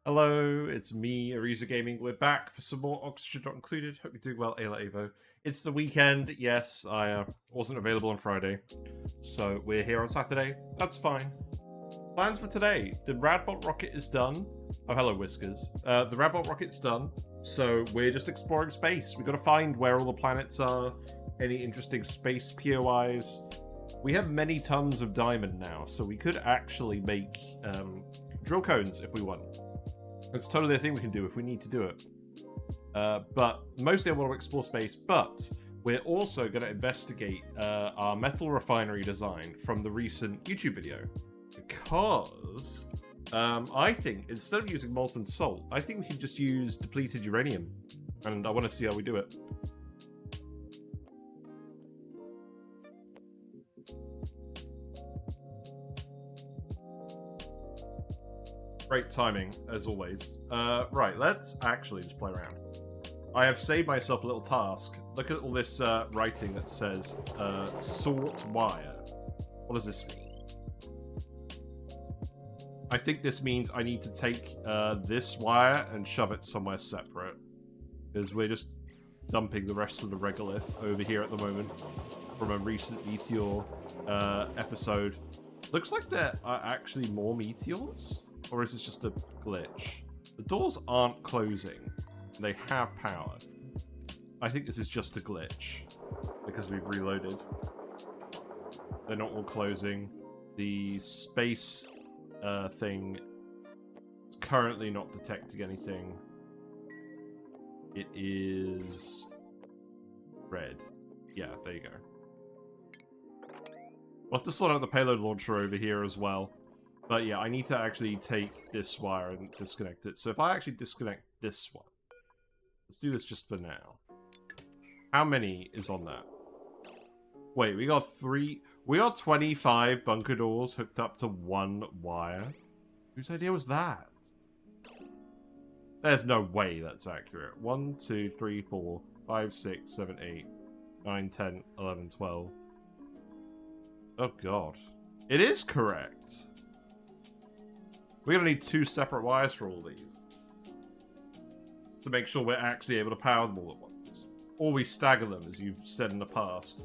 Hello, it's me, Ariza Gaming. We're back for some more Oxygen Not Included. Hope you're doing well, Ayla Avo. It's the weekend. Yes, I wasn't available on Friday, so we're here on Saturday. That's fine. Plans for today. The Radbot rocket is done. Oh, hello, Whiskers. The Radbot rocket's done, so we're just exploring space. We've got to find where all the planets are, any interesting space POIs. We have many tons of diamond now, so we could actually make drill cones if we want. It's totally a thing we can do if we need to do it. But mostly I want to explore space, but we're also going to investigate our metal refinery design from the recent YouTube video. Because I think, instead of using molten salt, I think we can just use depleted uranium. And I want to see how we do it. Great timing, as always. Right, let's actually just play around. I have saved myself a little task. Look at all this writing that says sort wire. What does this mean? I think this means I need to take this wire and shove it somewhere separate. Because we're just dumping the rest of the regolith over here at the moment from a recent meteor episode. Looks like there are actually more meteors. Or is this just a glitch? The doors aren't closing. They have power. I think this is just a glitch. Because we've reloaded. They're not all closing. The space thing is currently not detecting anything. It is red. Yeah, there you go. We'll have to sort out the payload launcher over here as well. But yeah, I need to actually take this wire and disconnect it. So if I actually disconnect this one, let's do this just for now. How many is on that? Wait, we got 25 bunker doors hooked up to one wire. Whose idea was that? There's no way that's accurate. 1, 2, 3, 4, 5, 6, 7, 8, 9, 10, 11, 12. Oh god. It is correct. We're going to need 2 separate wires for all these. To make sure we're actually able to power them all at once. Or we stagger them, as you've said in the past.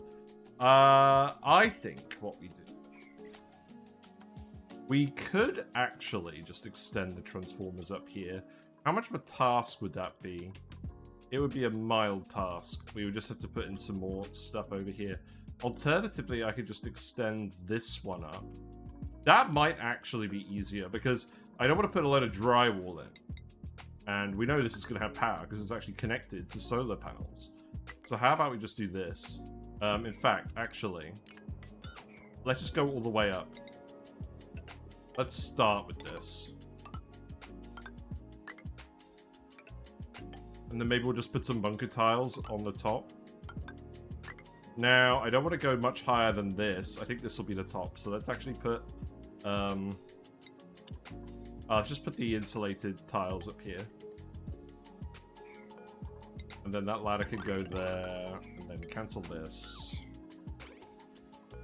I think what we do... We could actually just extend the transformers up here. How much of a task would that be? It would be a mild task. We would just have to put in some more stuff over here. Alternatively, I could just extend this one up. That might actually be easier, because I don't want to put a load of drywall in. And we know this is going to have power, because it's actually connected to solar panels. So how about we just do this? In fact, actually, let's just go all the way up. Let's start with this. And then maybe we'll just put some bunker tiles on the top. Now, I don't want to go much higher than this. I think this will be the top. So let's actually put... let's just put the insulated tiles up here. And then that ladder can go there. And then cancel this.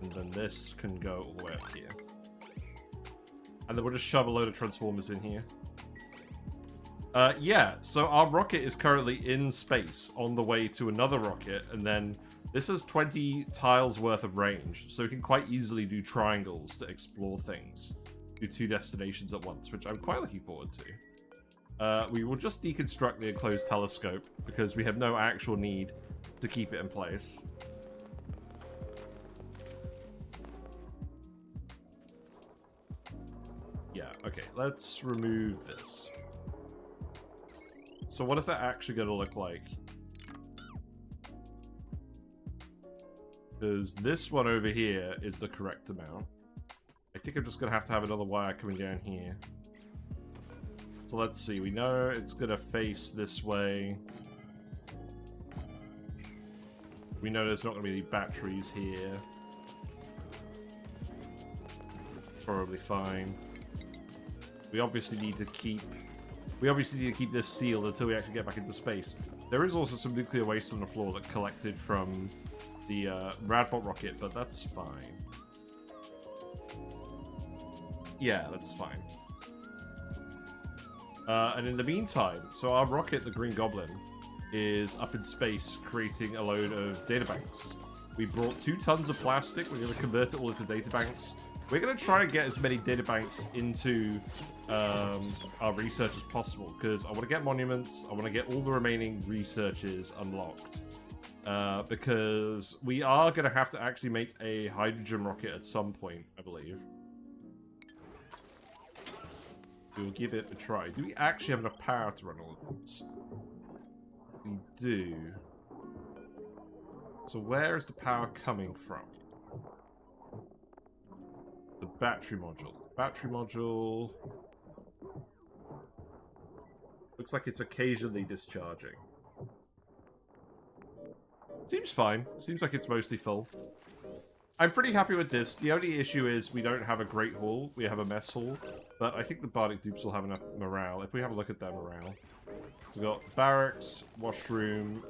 And then this can go all the way up here. And then we'll just shove a load of transformers in here. Yeah, so our rocket is currently in space on the way to another rocket. And then this has 20 tiles worth of range. So we can quite easily do triangles to explore things. Do 2 destinations at once, which I'm quite looking forward to. We will just deconstruct the enclosed telescope because we have no actual need to keep it in place. Yeah, okay, let's remove this. So what is that actually going to look like? Because this one over here is the correct amount. I think I'm just going to have another wire coming down here. So let's see. We know it's going to face this way. We know there's not going to be any batteries here. Probably fine. We obviously need to keep this sealed until we actually get back into space. There is also some nuclear waste on the floor that collected from the Radbot rocket, but that's fine. Yeah, that's fine. And in the meantime, so our rocket, the Green Goblin, is up in space creating a load of databanks. We brought 2 tons of plastic. We're going to convert it all into databanks. We're going to try and get as many databanks into our research as possible, because I want to get monuments. I want to get all the remaining researches unlocked. Because we are going to have to actually make a hydrogen rocket at some point, I believe. We'll give it a try. Do we actually have enough power to run all of this? We do. So where is the power coming from? The battery module. Battery module... looks like it's occasionally discharging. Seems fine. Seems like it's mostly full. I'm pretty happy with this. The only issue is we don't have a Great Hall. We have a Mess Hall. But I think the Bardic dupes will have enough morale. If we have a look at their morale. We've got barracks, washroom,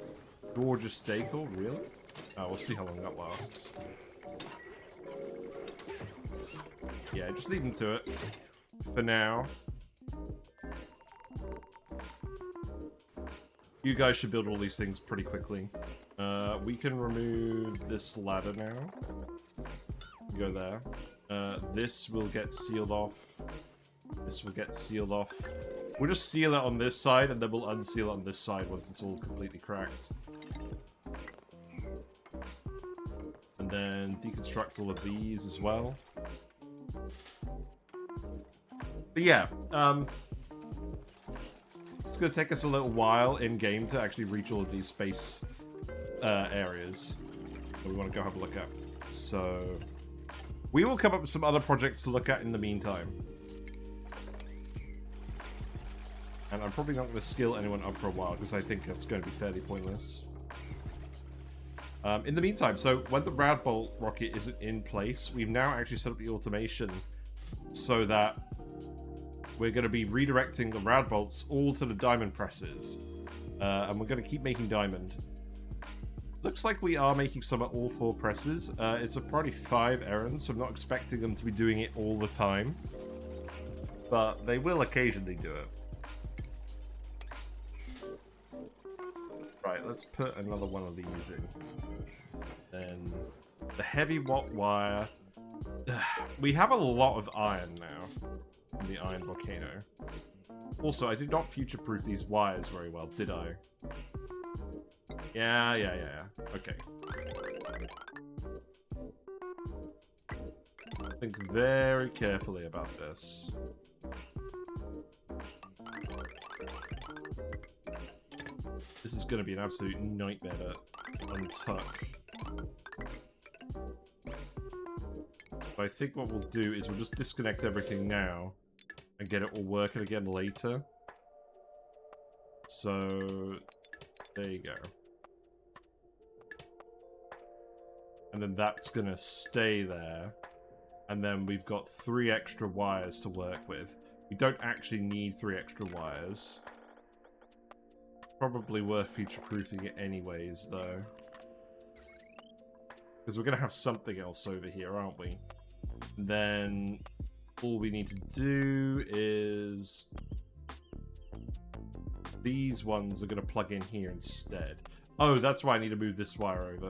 gorgeous decor. Really? Oh, we'll see how long that lasts. Yeah, just leave them to it. For now. You guys should build all these things pretty quickly. We can remove this ladder now. Go there. This will get sealed off. This will get sealed off. We'll just seal it on this side, and then we'll unseal it on this side once it's all completely cracked. And then deconstruct all of these as well. But yeah, it's going to take us a little while in-game to actually reach all of these space areas that we want to go have a look at. So, we will come up with some other projects to look at in the meantime. And I'm probably not going to skill anyone up for a while, because I think that's going to be fairly pointless. In the meantime, so when the Rad Bolt rocket isn't in place, we've now actually set up the automation so that we're going to be redirecting the Rad Bolts all to the diamond presses. And we're going to keep making diamond. Looks like we are making some at all 4 presses. It's a priority 5 errand, so I'm not expecting them to be doing it all the time. But they will occasionally do it. Right, let's put another one of these in. Then the heavy watt wire. We have a lot of iron now in the iron volcano. Also, I did not future-proof these wires very well, did I? Yeah. Okay. Think very carefully about this. This is going to be an absolute nightmare to untuck. But I think what we'll do is we'll just disconnect everything now and get it all working again later. So, there you go. And then that's going to stay there. And then we've got 3 extra wires to work with. We don't actually need 3 extra wires. Probably worth future-proofing it anyways, though. Because we're going to have something else over here, aren't we? And then all we need to do is... these ones are going to plug in here instead. Oh, that's why I need to move this wire over.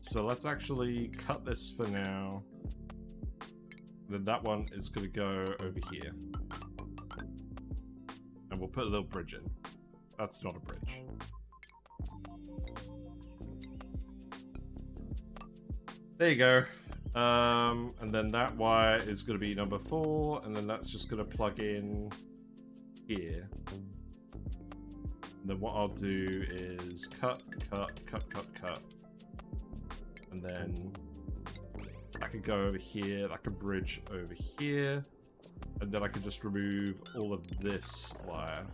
So let's actually cut this for now. Then that one is going to go over here. And we'll put a little bridge in. That's not a bridge. There you go. And then that wire is going to be number 4. And then that's just going to plug in here. And then what I'll do is cut. And then I can go over here, I can bridge over here, and then I can just remove all of this wire.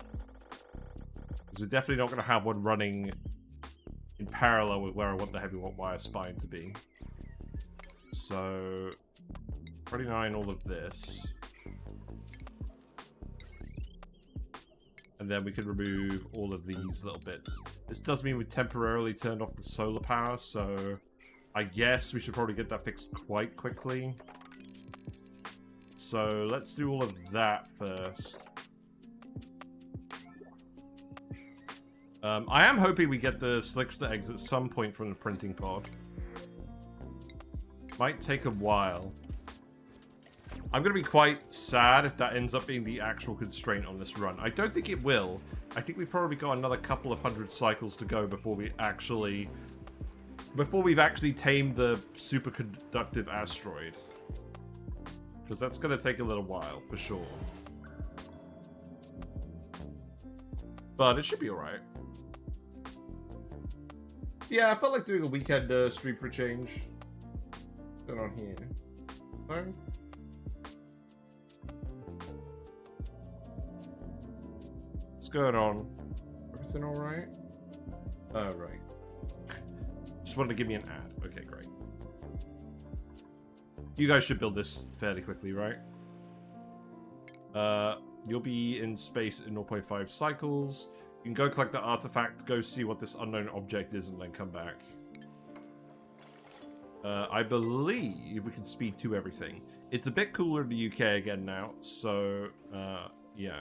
Because we're definitely not going to have one running in parallel with where I want the heavy wire spine to be. So, 29 all of this. And then we can remove all of these little bits. This does mean we temporarily turned off the solar power, so I guess we should probably get that fixed quite quickly. So let's do all of that first. I am hoping we get the Slickster eggs at some point from the printing pod. Might take a while. I'm going to be quite sad if that ends up being the actual constraint on this run. I don't think it will. I think we've probably got another couple of 100 cycles to go before we've actually tamed the superconductive asteroid. Because that's going to take a little while, for sure. But it should be alright. Yeah, I felt like doing a weekend stream for a change. What's going on here? No? What's going on? Everything alright? Oh, right. Just wanted to give me an ad. Okay, great. You guys should build this fairly quickly, right? You'll be in space in 0.5 cycles. You can go collect the artifact, go see what this unknown object is, and then come back. I believe we can speed to everything. It's a bit cooler in the UK again now, so, yeah.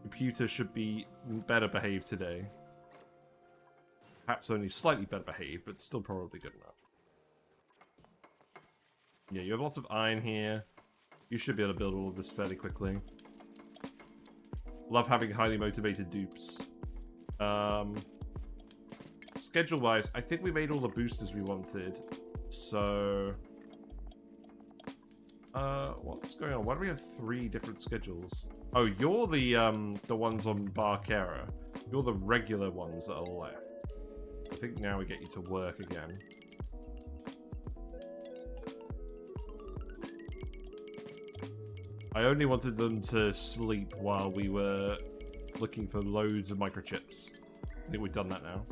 Computer should be better behaved today. Perhaps only slightly better behaved, but still probably good enough. Yeah, you have lots of iron here. You should be able to build all of this fairly quickly. Love having highly motivated dupes. Schedule-wise, I think we made all the boosters we wanted. So... what's going on? Why do we have 3 different schedules? Oh, you're the ones on Barkera. You're the regular ones that are left. I think now we get you to work again. I only wanted them to sleep while we were looking for loads of microchips. I think we've done that now.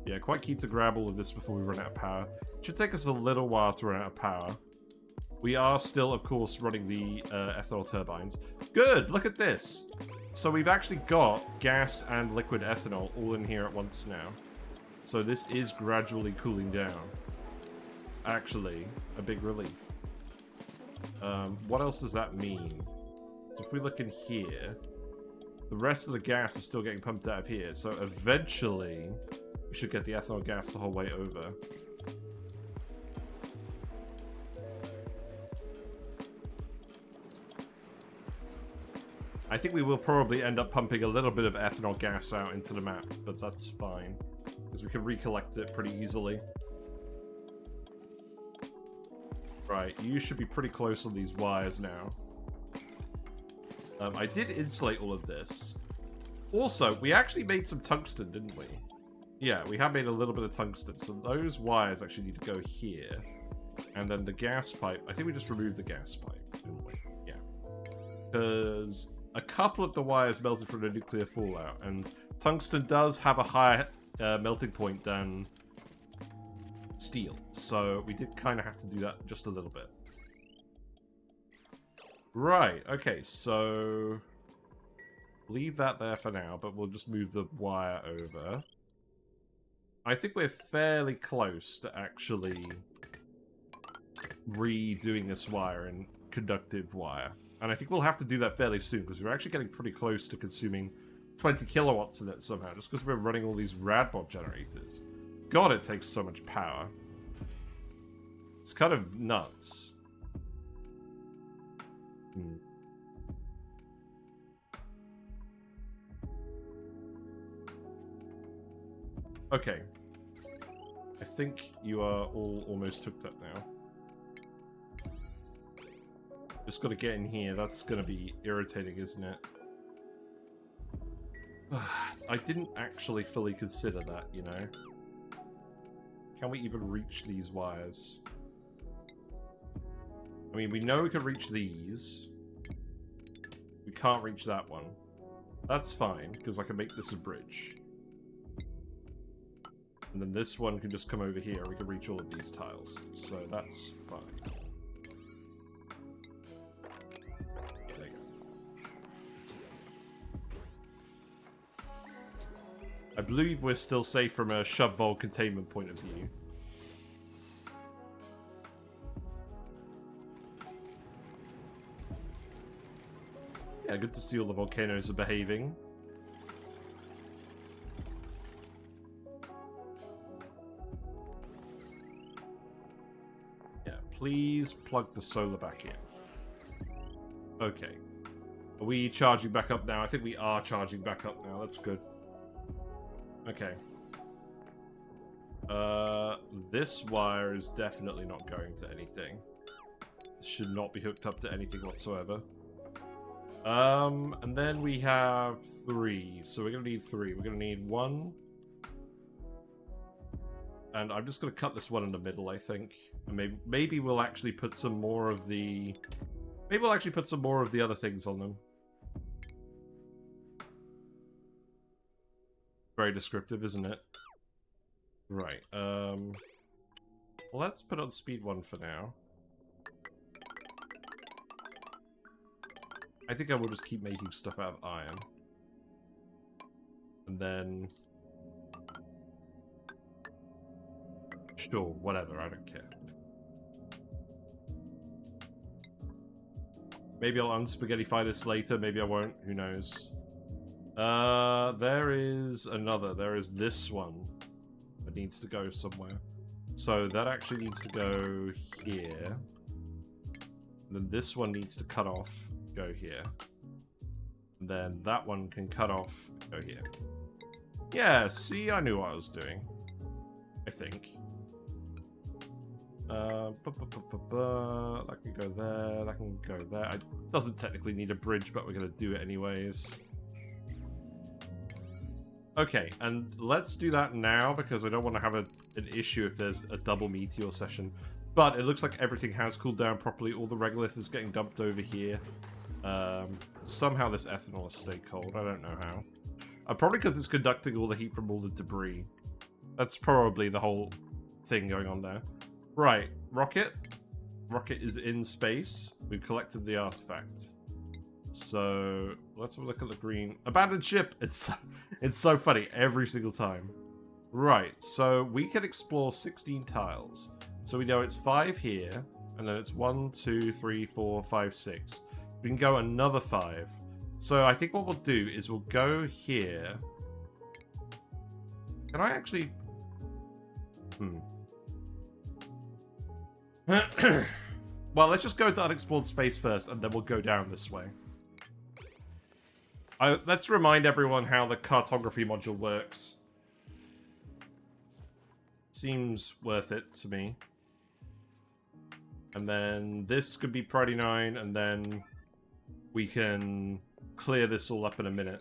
Yeah, quite keen to grab all of this before we run out of power. It should take us a little while to run out of power. We are still, of course, running the ethanol turbines. Good, look at this. So we've actually got gas and liquid ethanol all in here at once now. So this is gradually cooling down. It's actually a big relief. What else does that mean? So if we look in here, the rest of the gas is still getting pumped out of here. So eventually, we should get the ethanol gas the whole way over. I think we will probably end up pumping a little bit of ethanol gas out into the map, but that's fine, because we can recollect it pretty easily. Right, you should be pretty close on these wires now. I did insulate all of this. Also, we actually made some tungsten, didn't we? Yeah, we have made a little bit of tungsten, so those wires actually need to go here. And then the gas pipe, I think we just removed the gas pipe, didn't we? Yeah. Because a couple of the wires melted from the nuclear fallout, and tungsten does have a higher melting point than steel, so we did kind of have to do that just a little bit. Right, okay, so leave that there for now, but we'll just move the wire over. I think we're fairly close to actually redoing this wire in conductive wire. And I think we'll have to do that fairly soon, because we're actually getting pretty close to consuming 20 kilowatts in it somehow, just because we're running all these radbot generators. God, it takes so much power. It's kind of nuts. Okay. I think you are all almost hooked up now. Just gotta get in here. That's gonna be irritating, isn't it? I didn't actually fully consider that, you know? Can we even reach these wires? I mean, we know we can reach these. We can't reach that one. That's fine, because I can make this a bridge. And then this one can just come over here. We can reach all of these tiles. So that's fine. There you go. I believe we're still safe from a shove vault containment point of view. Yeah, good to see all the volcanoes are behaving. Yeah, please plug the solar back in. Okay. Are we charging back up now? I think we are charging back up now. That's good. Okay. This wire is definitely not going to anything. This should not be hooked up to anything whatsoever. And then we have 3. So we're going to need 3. We're going to need 1. And I'm just going to cut this one in the middle, I think. And maybe we'll actually put some more of the... Maybe we'll actually put some more of the other things on them. Very descriptive, isn't it? Right, let's put on speed 1 for now. I think I will just keep making stuff out of iron. And then... Sure, whatever, I don't care. Maybe I'll unspaghettify this later, maybe I won't, who knows. There is another, there is this one. That needs to go somewhere. So that actually needs to go here. And then this one needs to cut off, go here. And then that one can cut off, go here. Yeah, see, I knew what I was doing. I think. That can go there, that can go there. It doesn't technically need a bridge, but we're going to do it anyways. Okay, and let's do that now, because I don't want to have an issue if there's a double meteor session. But it looks like everything has cooled down properly. All the regolith is getting dumped over here. Somehow this ethanol has stayed cold. I don't know how. Probably because it's conducting all the heat from all the debris. That's probably the whole thing going on there. Right, rocket. Rocket is in space. We've collected the artifact. So let's have a look at the green abandoned ship. It's so funny every single time. Right, so we can explore 16 tiles. So we know it's 5 here, and then it's 1, 2, 3, 4, 5, 6. We can go another 5. So I think what we'll do is we'll go here. Can I actually? Well, let's just go to unexplored space first, and then we'll go down this way. Let's remind everyone how the cartography module works. Seems worth it to me. And then this could be Priority 9, and then we can clear this all up in a minute.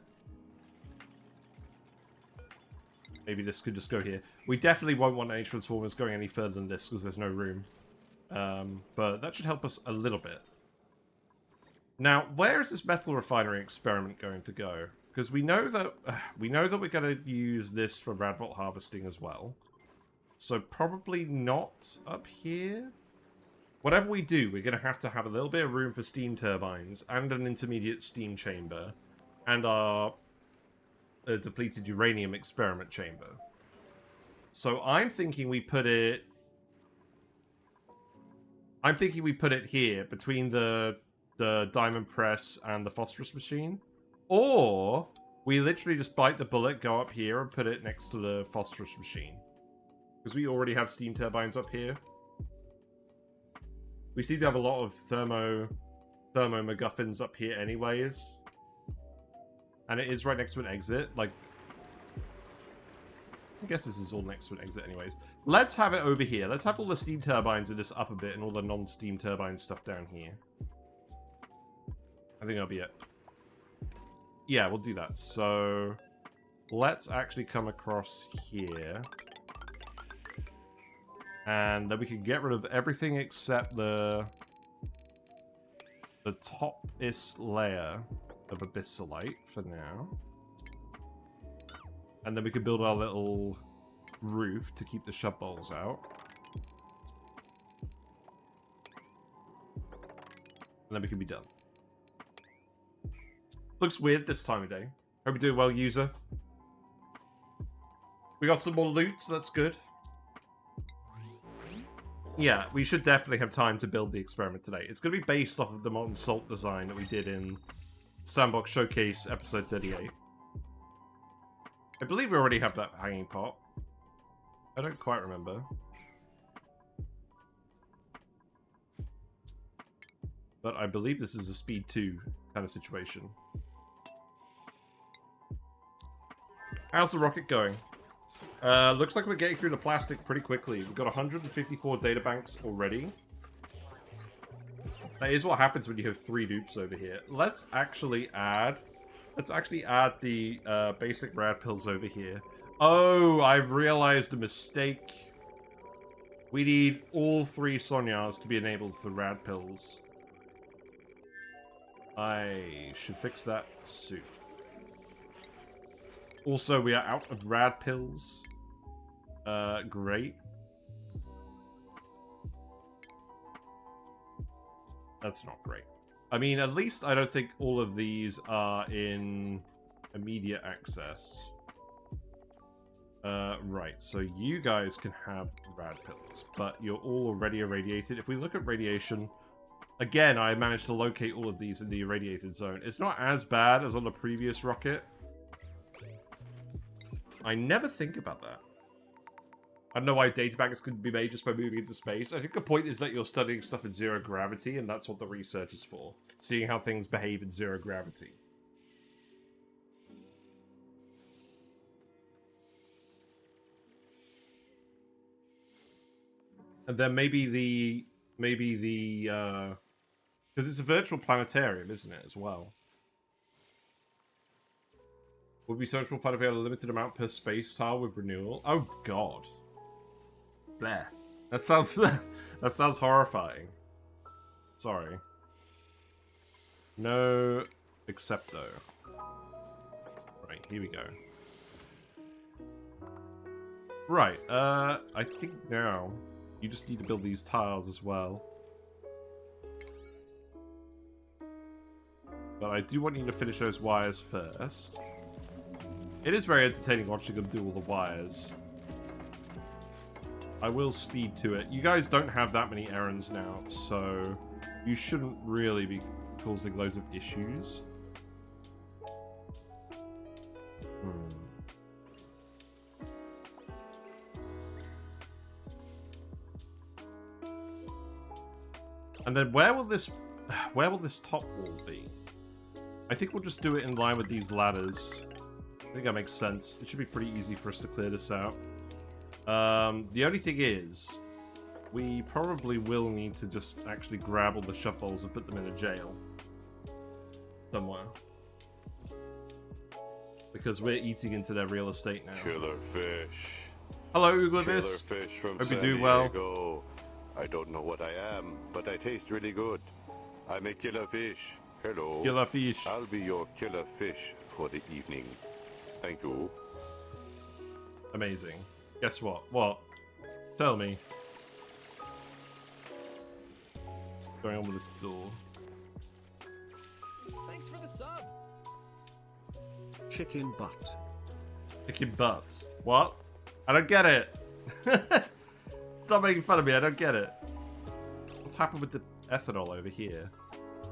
Maybe this could just go here. We definitely won't want any transformers going any further than this, because there's no room. But that should help us a little bit. Now, where is this metal refinery experiment going to go? Because we know that we're going to use this for radbolt harvesting as well. So probably not up here. Whatever we do, we're going to have a little bit of room for steam turbines and an intermediate steam chamber and our depleted uranium experiment chamber. So I'm thinking we put it here between the diamond press and the phosphorus machine, or we literally just bite the bullet, go up here and put it next to the phosphorus machine, because we already have steam turbines up here. We seem to have a lot of thermo MacGuffins up here anyways, and it is right next to an exit. Like, I guess this is all next to an exit anyways. Let's have it over here. Let's have all the steam turbines in this up a bit and all the non-steam turbine stuff down here. I think that'll be it. Yeah, we'll do that. So let's actually come across here. And then we can get rid of everything except the topest layer of abyssalite for now. And then we can build our little roof to keep the shub bowls out. And then we can be done. Looks weird this time of day. Hope you're doing well, user. We got some more loot, so that's good. Yeah, we should definitely have time to build the experiment today. It's going to be based off of the molten salt design that we did in Sandbox Showcase episode 38. I believe we already have that hanging pot. I don't quite remember. But I believe this is a speed 2 kind of situation. How's the rocket going? Looks like we're getting through the plastic pretty quickly. We've got 154 databanks already. That is what happens when you have 3 dupes over here. Let's actually add the basic rad pills over here. Oh, I've realized a mistake. We need all 3 Sonyas to be enabled for rad pills. I should fix that soon. Also, we are out of rad pills. Great. That's not great. I mean, at least I don't think all of these are in immediate access. Right, so you guys can have rad pills, but you're all already irradiated. If we look at radiation, again, I managed to locate all of these in the irradiated zone. It's not as bad as on the previous rocket. I never think about that. I don't know why databanks could be made just by moving into space. I think the point is that you're studying stuff in zero gravity, and that's what the research is for. Seeing how things behave in zero gravity. And then maybe the because it's a virtual planetarium, isn't it, as well? Would be virtual planetarium a limited amount per space tile with renewal? Oh god. Bleh. That sounds that sounds horrifying. Sorry. No except though. Right, here we go. Right, I think now you just need to build these tiles as well. But I do want you to finish those wires first. It is very entertaining watching them do all the wires. I will speed to it. You guys don't have that many errands now, so you shouldn't really be causing loads of issues. And then where will this top wall be? I think we'll just do it in line with these ladders. I think that makes sense. It should be pretty easy for us to clear this out. The only thing is, we probably will need to just actually grab all the shovels and put them in a jail. Somewhere. Because we're eating into their real estate now. Killer fish. Hello, Uglavis. Killer fish from Hope you San do well. Diego. I don't know what I am, but I taste really good. I'm a killer fish. Hello. Killer fish. I'll be your killer fish for the evening. Thank you. Amazing. Guess what? What? Tell me. What's going on with this door? Thanks for the sub. Chicken butt. Chicken butt. What? I don't get it. Stop making fun of me. I don't get it. What's happened with the ethanol over here?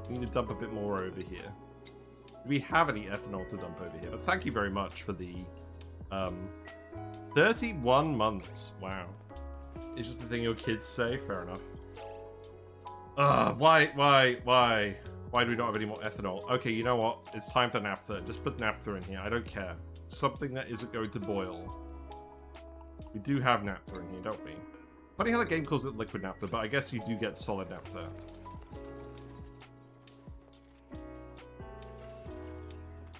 We need to dump a bit more over here. Do we have any ethanol to dump over here? But thank you very much for the 31 months. Wow. It's just the thing your kids say. Fair enough. Why do we not have any more ethanol? Okay, you know what? It's time for naphtha. Just put naphtha in here. I don't care. Something that isn't going to boil. We do have naphtha in here, don't we? Funny how the game calls it liquid naphtha, but I guess you do get solid naphtha.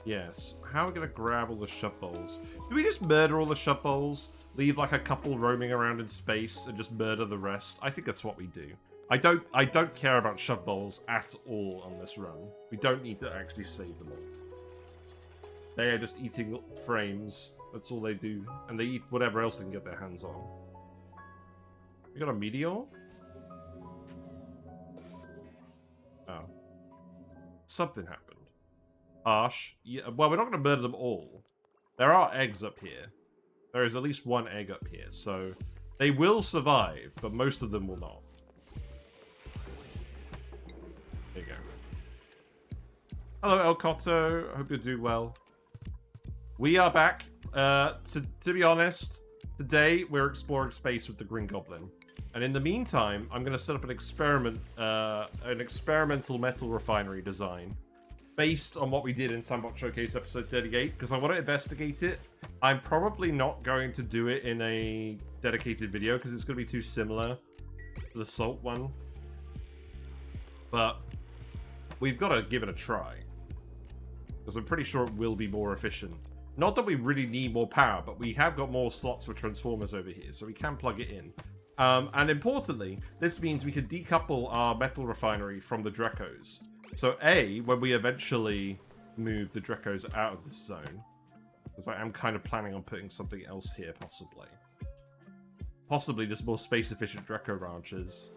Yes. How are we going to grab all the shovels? Do we just murder all the shovels? Leave like a couple roaming around in space and just murder the rest? I think that's what we do. I don't care about shovels at all on this run. We don't need to actually save them all. They are just eating frames. That's all they do. And they eat whatever else they can get their hands on. We got a meteor? Oh. Something happened. Harsh. Yeah, well, we're not going to murder them all. There are eggs up here. There is at least one egg up here, so they will survive, but most of them will not. There you go. Hello, El Cotto. Hope you're doing well. We are back. To be honest, today we're exploring space with the Green Goblin. And in the meantime, I'm going to set up an experiment, an experimental metal refinery design based on what we did in Sandbox Showcase episode 38, because I want to investigate it. I'm probably not going to do it in a dedicated video because it's going to be too similar to the Salt one. But we've got to give it a try, because I'm pretty sure it will be more efficient. Not that we really need more power, but we have got more slots for transformers over here, so we can plug it in. And importantly, this means we can decouple our metal refinery from the Drecos. So A, when we eventually move the Drecos out of this zone, because I am kind of planning on putting something else here, possibly. Possibly just more space-efficient Dreco ranches.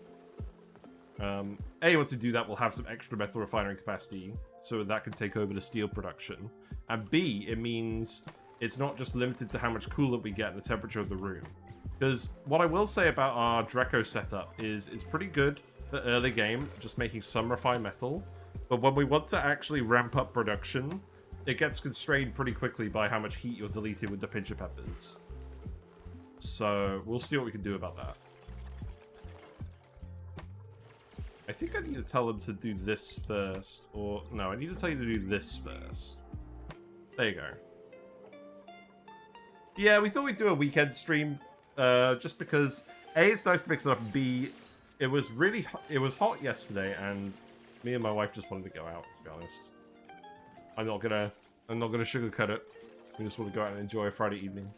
A, once we do that, we'll have some extra metal refinery capacity, so that can take over the steel production. And B, it means it's not just limited to how much coolant we get and the temperature of the room. Because what I will say about our Dreco setup is it's pretty good for early game, just making some refined metal. But when we want to actually ramp up production, it gets constrained pretty quickly by how much heat you're deleting with the pincher peppers. So we'll see what we can do about that. I think I need to tell them to do this first. Or, no, I need to tell you to do this first. There you go. Yeah, we thought we'd do a weekend stream. Just because, A, it's nice to mix it up, and B, it was hot yesterday, and me and my wife just wanted to go out, to be honest. I'm not gonna sugarcoat it. We just want to go out and enjoy a Friday evening.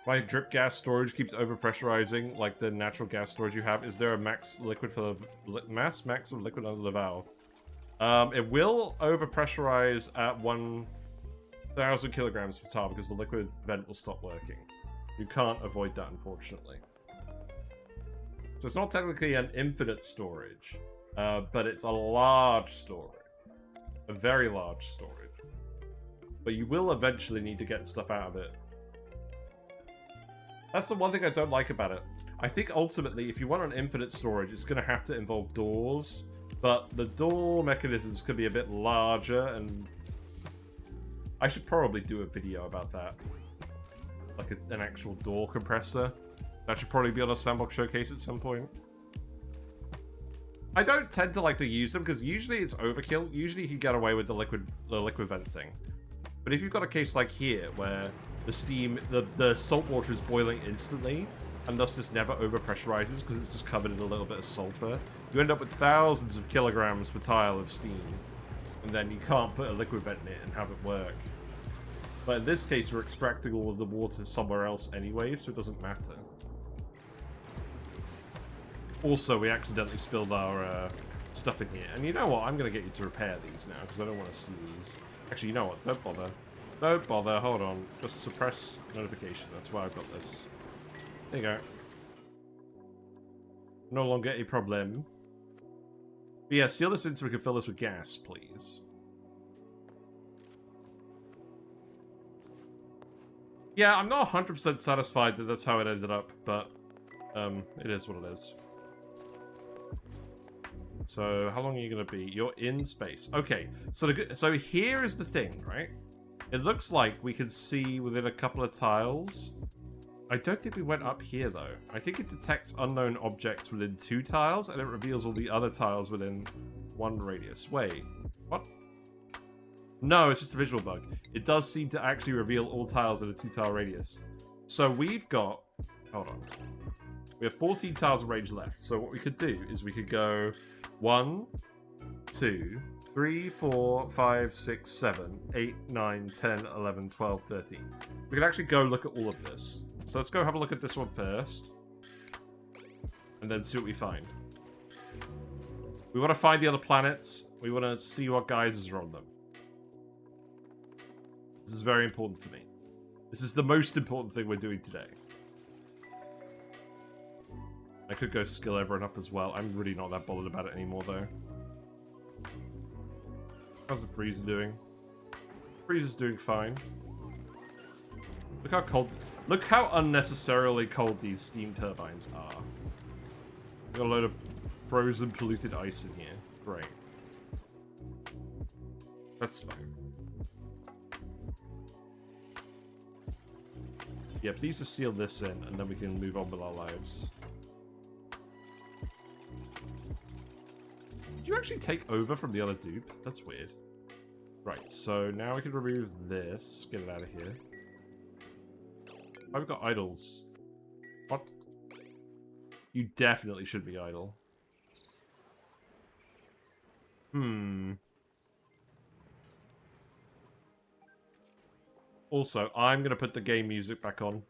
My drip gas storage keeps overpressurizing, like the natural gas storage you have. Is there a max liquid for the max of liquid on the valve? It will overpressurize at 1,000 kilograms per tile because the liquid vent will stop working. You can't avoid that, unfortunately. So it's not technically an infinite storage, but it's a large storage. A very large storage. But you will eventually need to get stuff out of it. That's the one thing I don't like about it. I think ultimately, if you want an infinite storage, it's going to have to involve doors. But the door mechanisms could be a bit larger, and I should probably do a video about that. Like an actual door compressor. That should probably be on a Sandbox Showcase at some point. I don't tend to like to use them, because usually it's overkill. Usually you can get away with the liquid vent thing. But if you've got a case like here, where the steam, the salt water is boiling instantly, and thus this never overpressurizes because it's just covered in a little bit of sulfur, you end up with thousands of kilograms per tile of steam, and then you can't put a liquid vent in it and have it work. But in this case, we're extracting all of the water somewhere else anyway, so it doesn't matter. Also, we accidentally spilled our stuff in here. And you know what? I'm going to get you to repair these now, because I don't want to see these. Actually, you know what? Don't bother. Don't bother. Hold on. Just suppress notification. That's why I've got this. There you go. No longer a problem. But yeah, seal this in so we can fill this with gas, please. Yeah, I'm not 100% satisfied that that's how it ended up, but it is what it is. So, how long are you going to be? You're in space. Okay, so here is the thing, right? It looks like we can see within a couple of tiles. I don't think we went up here, though. I think it detects unknown objects within 2 tiles, and it reveals all the other tiles within 1 radius. Wait, what? No, it's just a visual bug. It does seem to actually reveal all tiles in a 2-tile radius. So we've got... Hold on. We have 14 tiles of range left. So what we could do is we could go 1, 2, 3, 4, 5, 6, 7, 8, 9, 10, 11, 12, 13. We can actually go look at all of this. So let's go have a look at this one first. And then see what we find. We want to find the other planets. We want to see what geysers are on them. This is very important to me. This is the most important thing we're doing today. I could go skill everyone up as well. I'm really not that bothered about it anymore, though. How's the freezer doing? Freezer's doing fine. Look how cold... Look how unnecessarily cold these steam turbines are. Got a load of frozen, polluted ice in here. Great. That's fine. Yeah, please just seal this in, and then we can move on with our lives. Did you actually take over from the other dupe? That's weird. Right, so now we can remove this. Get it out of here. Oh, we've got idols. What? You definitely should be idle. Also, I'm going to put the game music back on.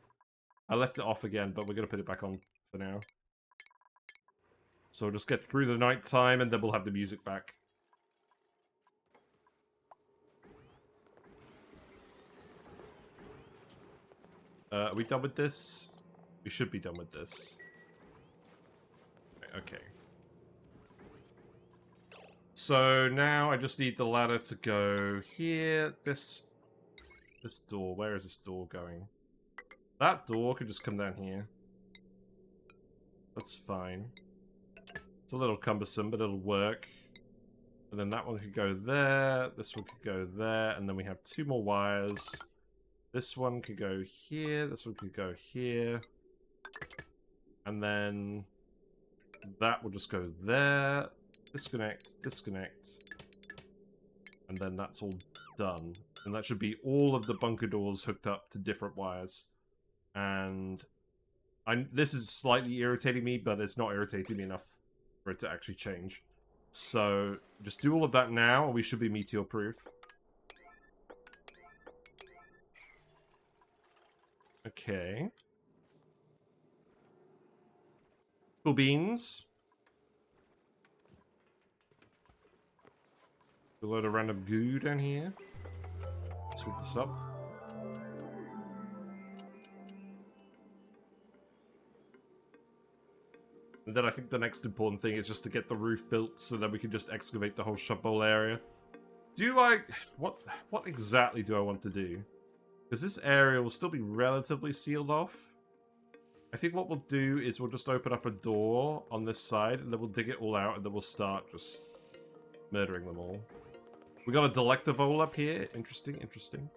I left it off again, but we're going to put it back on for now. So we'll just get through the night time, and then we'll have the music back. Are we done with this? We should be done with this. Okay. So now I just need the ladder to go here. This door. Where is this door going? That door could just come down here. That's fine. It's a little cumbersome, but it'll work. And then that one could go there. This one could go there. And then we have 2 more wires. This one could go here. This one could go here. And then that will just go there. Disconnect, disconnect. And then that's all done. And that should be all of the bunker doors hooked up to different wires. And this is slightly irritating me, but it's not irritating me enough for it to actually change. So just do all of that now, and we should be meteor-proof. Okay. Cool beans. A load of random goo down here. Sweep this up. And then I think the next important thing is just to get the roof built so that we can just excavate the whole shovel area. What exactly do I want to do? Because this area will still be relatively sealed off. I think what we'll do is we'll just open up a door on this side, and then we'll dig it all out, and then we'll start just murdering them all. We got a delectable up here. Interesting, interesting.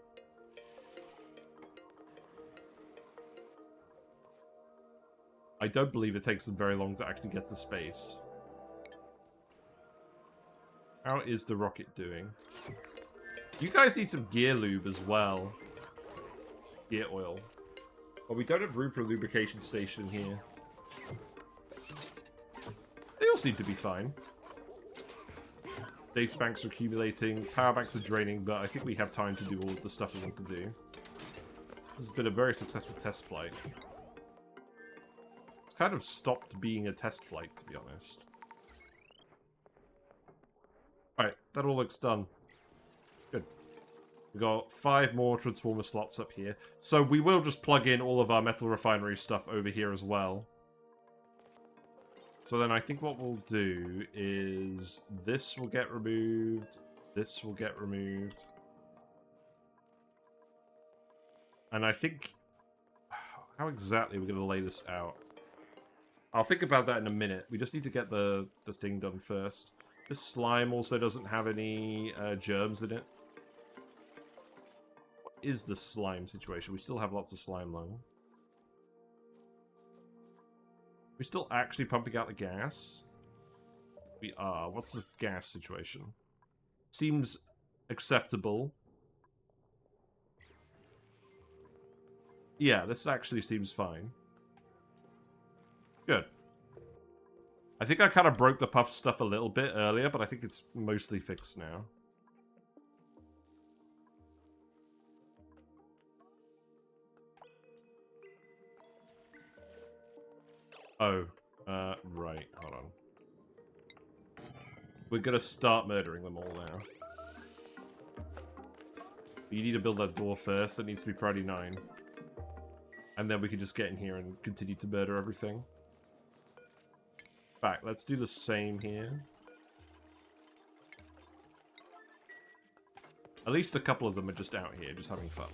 I don't believe it takes them very long to actually get to space. How is the rocket doing? You guys need some gear lube as well. Gear oil. Well, we don't have room for a lubrication station here. They all seem to be fine. Data banks are accumulating, power banks are draining, but I think we have time to do all of the stuff we want to do. This has been a very successful test flight. It's kind of stopped being a test flight, to be honest. Alright, that all looks done. Good. We've got 5 more transformer slots up here. So we will just plug in all of our metal refinery stuff over here as well. So then I think what we'll do is this will get removed, this will get removed. And I think... how exactly are we going to lay this out? I'll think about that in a minute. We just need to get the thing done first. This slime also doesn't have any germs in it. What is the slime situation? We still have lots of slime lung. We're still actually pumping out the gas? We are. What's the gas situation? Seems acceptable. Yeah, this actually seems fine. Good. I think I kind of broke the puff stuff a little bit earlier, but I think it's mostly fixed now. Oh, right, hold on. We're gonna start murdering them all now. You need to build that door first, it needs to be priority 9. And then we can just get in here and continue to murder everything. Back, let's do the same here. At least a couple of them are just out here, just having fun.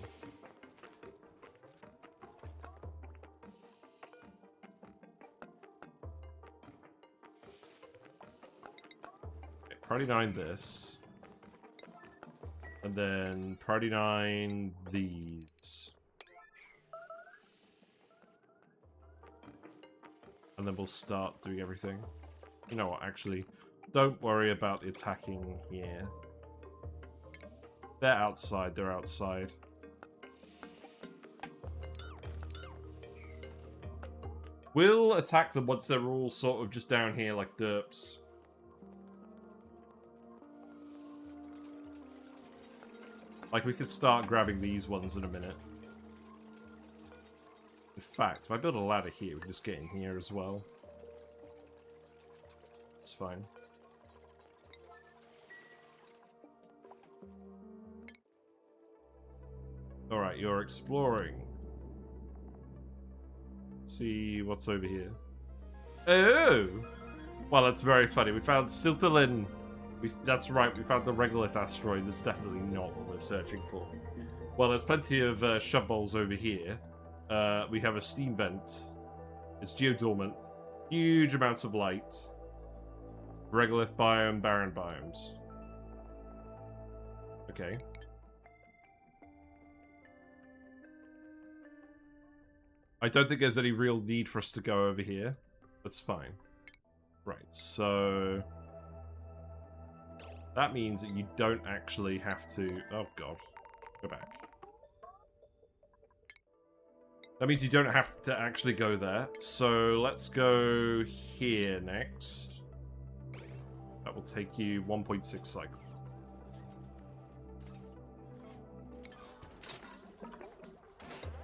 Okay, priority 9 this. And then priority 9, these. And then we'll start doing everything. You know what, actually, don't worry about the attacking here. They're outside, they're outside. We'll attack them once they're all sort of just down here like derps. Like, we could start grabbing these ones in a minute. In fact, if I build a ladder here, we can just get in here as well. It's fine. Alright, you're exploring. Let's see what's over here. Oh! Well, that's very funny. We found Siltalin. That's right, we found the regolith asteroid. That's definitely not what we're searching for. Well, there's plenty of shub bowls over here. We have a steam vent. It's geodormant. Huge amounts of light. Regolith biome, barren biomes. Okay. I don't think there's any real need for us to go over here. That's fine. Right, so... that means that you don't actually have to... oh, God. Go back. That means you don't have to actually go there. So let's go here next. That will take you 1.6 cycles.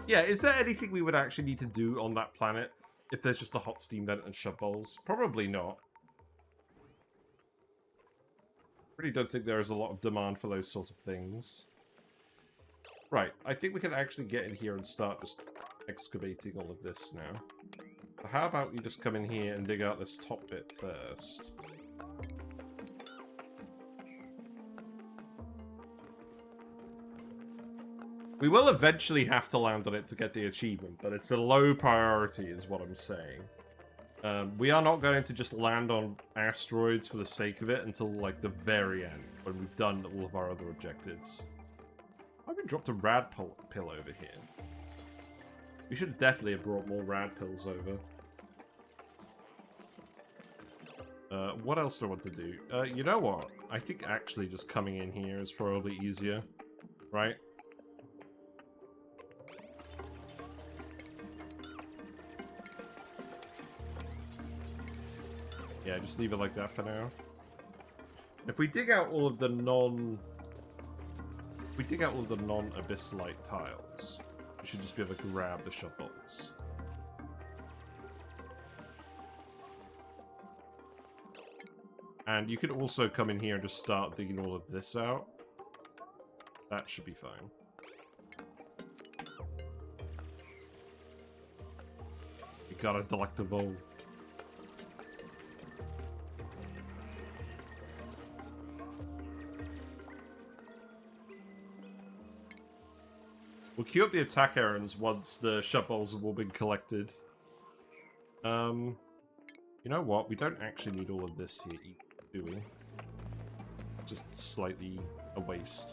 Yeah, is there anything we would actually need to do on that planet if there's just a hot steam vent and shub bowls? Probably not. Really don't think there is a lot of demand for those sorts of things. Right, I think we can actually get in here and start just excavating all of this now. So how about you just come in here and dig out this top bit first? We will eventually have to land on it to get the achievement, but it's a low priority is what I'm saying. We are not going to just land on asteroids for the sake of it until, like, the very end, when we've done all of our other objectives. I've been dropped a rad pill over here. We should definitely have brought more rad pills over. What else do I want to do? You know what? I think actually just coming in here is probably easier, right? Yeah, just leave it like that for now. If we dig out all of the non-abyssalite tiles, we should just be able to grab the shub bowls. And you could also come in here and just start digging all of this out. That should be fine. You got a delectable. We'll queue up the attack errands once the shub bowls have all been collected. You know what? We don't actually need all of this here, do we? Just slightly a waste.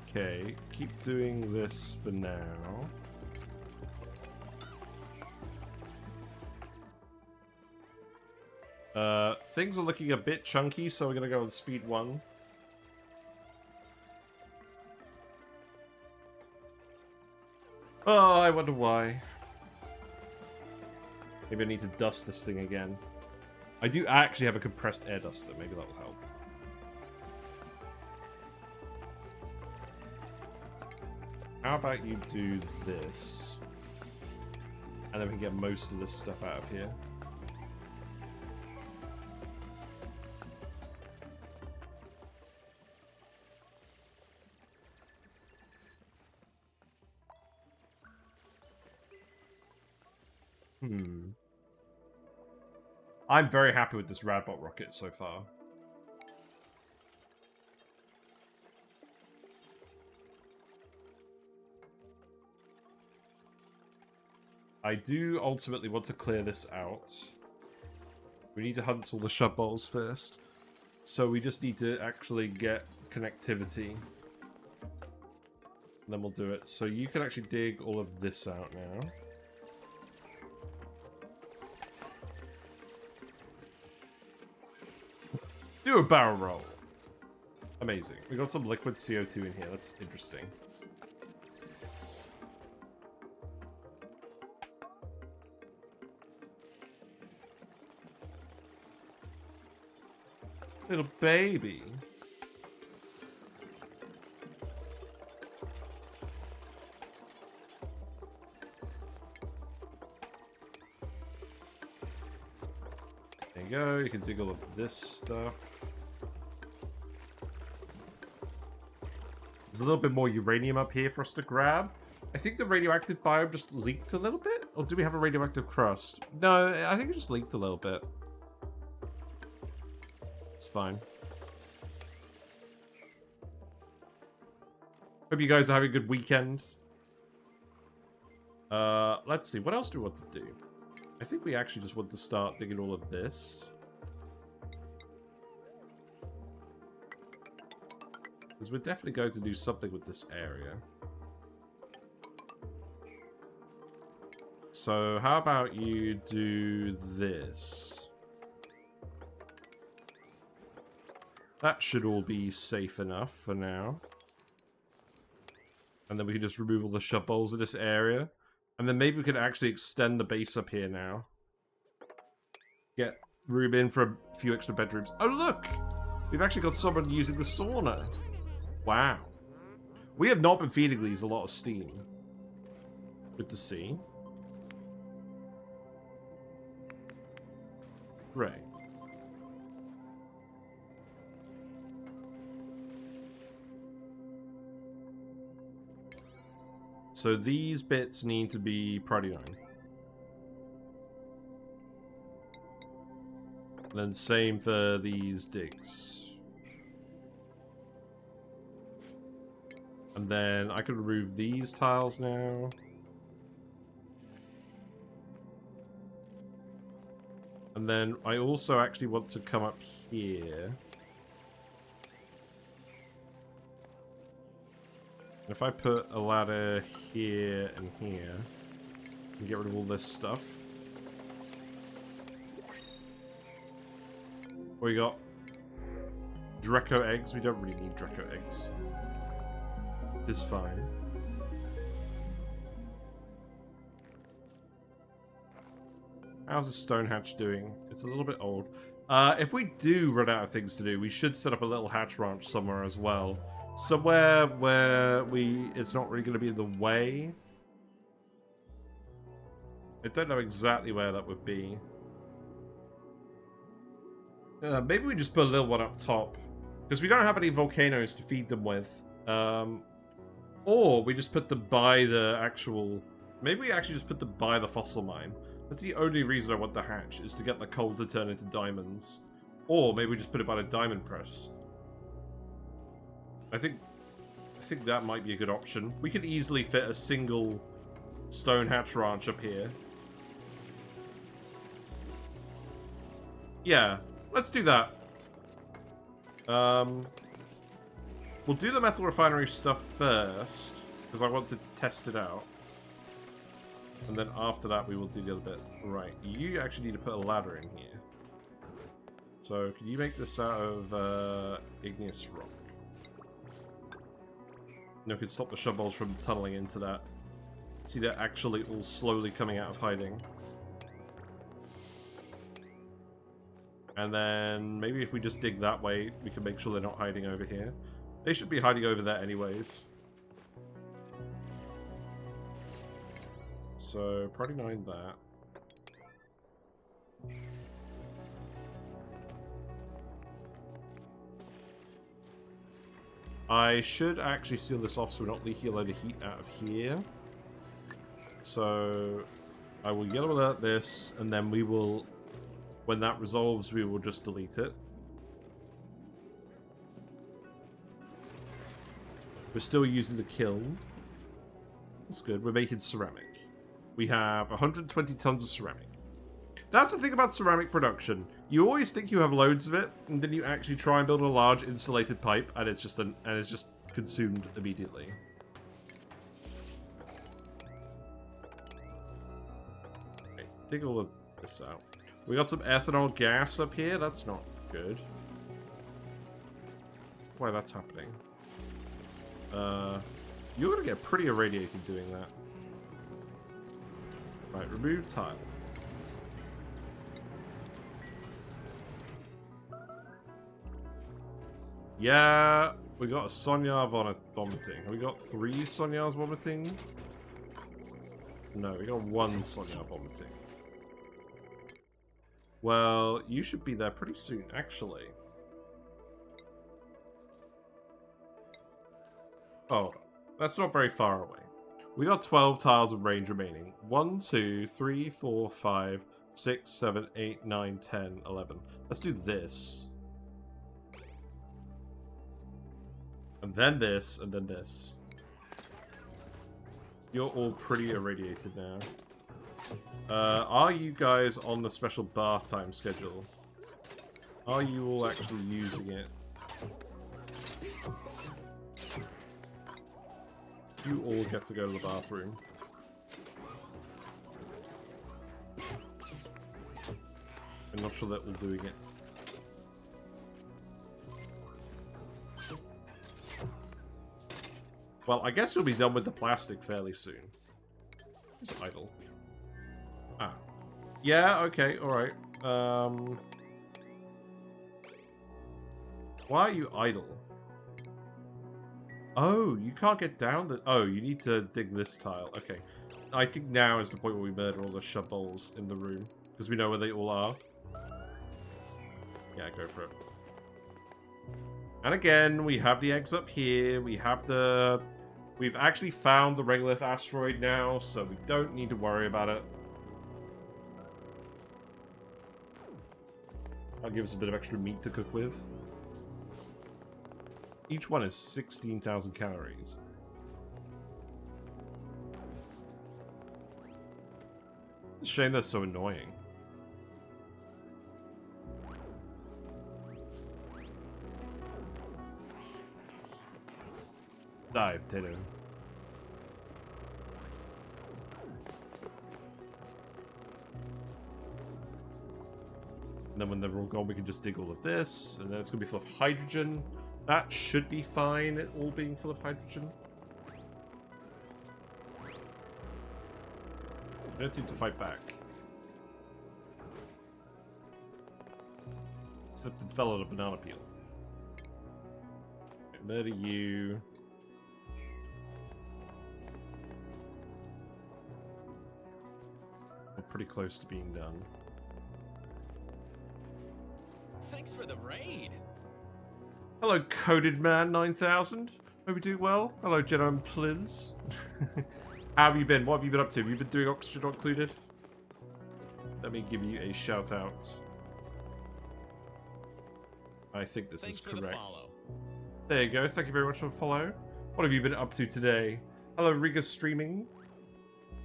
Okay, keep doing this for now. Things are looking a bit chunky, so we're gonna go on speed 1. Oh, I wonder why. Maybe I need to dust this thing again. I do actually have a compressed air duster, maybe that will help. How about you do this? And then we can get most of this stuff out of here. I'm very happy with this Radbot rocket so far. I do ultimately want to clear this out. We need to hunt all the shub balls first. So we just need to actually get connectivity. And then we'll do it. So you can actually dig all of this out now. Do a barrel roll. Amazing. We got some liquid CO2 in here. That's interesting. Little baby. There you go. You can dig all of this stuff. There's a little bit more uranium up here for us to grab. I think the radioactive biome just leaked a little bit. Or do we have a radioactive crust? No, I think it just leaked a little bit. It's fine. Hope you guys are having a good weekend. Let's see. What else do we want to do? I think we actually just want to start digging all of this. Because we're definitely going to do something with this area. So how about you do this? That should all be safe enough for now. And then we can just remove all the shub bowls in this area. And then maybe we could actually extend the base up here now. Get room in for a few extra bedrooms. Oh, look! We've actually got someone using the sauna. Wow. We have not been feeding these a lot of steam. Good to see. Great. So these bits need to be priority 9. And then same for these digs. And then I could remove these tiles now. And then I also actually want to come up here. If I put a ladder here and here, and get rid of all this stuff. We got Draco eggs. We don't really need Draco eggs. It's fine. How's the stone hatch doing? It's a little bit old. If we do run out of things to do, we should set up a little hatch ranch somewhere as well. Somewhere where it's not really going to be in the way. I don't know exactly where that would be. Maybe we just put a little one up top. Because we don't have any volcanoes to feed them with. Or we just put them by the actual... Maybe we actually just put them by the fossil mine. That's the only reason I want the hatch, is to get the coal to turn into diamonds. Or maybe we just put it by the diamond press. I think that might be a good option. We could easily fit a single stone hatch ranch up here. Yeah, let's do that. We'll do the metal refinery stuff first, because I want to test it out. And then after that, we will do the other bit. Right, you actually need to put a ladder in here. So, can you make this out of igneous rock? No, we can stop the shub balls from tunneling into that. See, they're actually all slowly coming out of hiding. And then maybe if we just dig that way, we can make sure they're not hiding over here. They should be hiding over there anyways. So, priority 9 that. I should actually seal this off so we're not leaking a load of heat out of here. So, I will yellow alert this, and then we will, when that resolves, we will just delete it. We're still using the kiln. That's good. We're making ceramic. We have 120 tons of ceramic. That's the thing about ceramic production. You always think you have loads of it, and then you actually try and build a large insulated pipe, and it's just consumed immediately. Okay, dig all of this out. We got some ethanol gas up here. That's not good. Why that's happening? You're gonna get pretty irradiated doing that. Right, remove tile. Yeah, we got a Sonyar vomiting. Have we got 3 Sonyars vomiting? No, we got 1 Sonyar vomiting. Well, you should be there pretty soon, actually. Oh, that's not very far away. We got 12 tiles of range remaining. 1, 2, 3, 4, 5, 6, 7, 8, 9, 10, 11. Let's do this. And then this, and then this. You're all pretty irradiated now. Are you guys on the special bath time schedule? Are you all actually using it? You all get to go to the bathroom. I'm not sure that we're doing it. Well, I guess you'll be done with the plastic fairly soon. It's idle. Ah. Yeah, okay, alright. Why are you idle? Oh, you can't get down the... Oh, you need to dig this tile. Okay. I think now is the point where we murder all the shovels in the room. Because we know where they all are. Yeah, go for it. And again, we have the eggs up here. We have the... We've actually found the regolith asteroid now, so we don't need to worry about it. That'll give us a bit of extra meat to cook with. Each one is 16,000 calories. It's a shame they're so annoying. Die, potato. And then when they're all gone, we can just dig all of this, and then it's going to be full of hydrogen. That should be fine, it all being full of hydrogen. I don't need to fight back. Except it fell out a banana peel. Okay, murder you. We're pretty close to being done. Thanks for the raid. Hello, Coded Man 9000. Hope you do well. Hello, Jedi Pliz. How have you been? What have you been up to? Have you been doing Oxygen Not Included? Let me give you a shout out. I think this is correct. There you go. Thank you very much for the follow. What have you been up to today? Hello, Riga Streaming.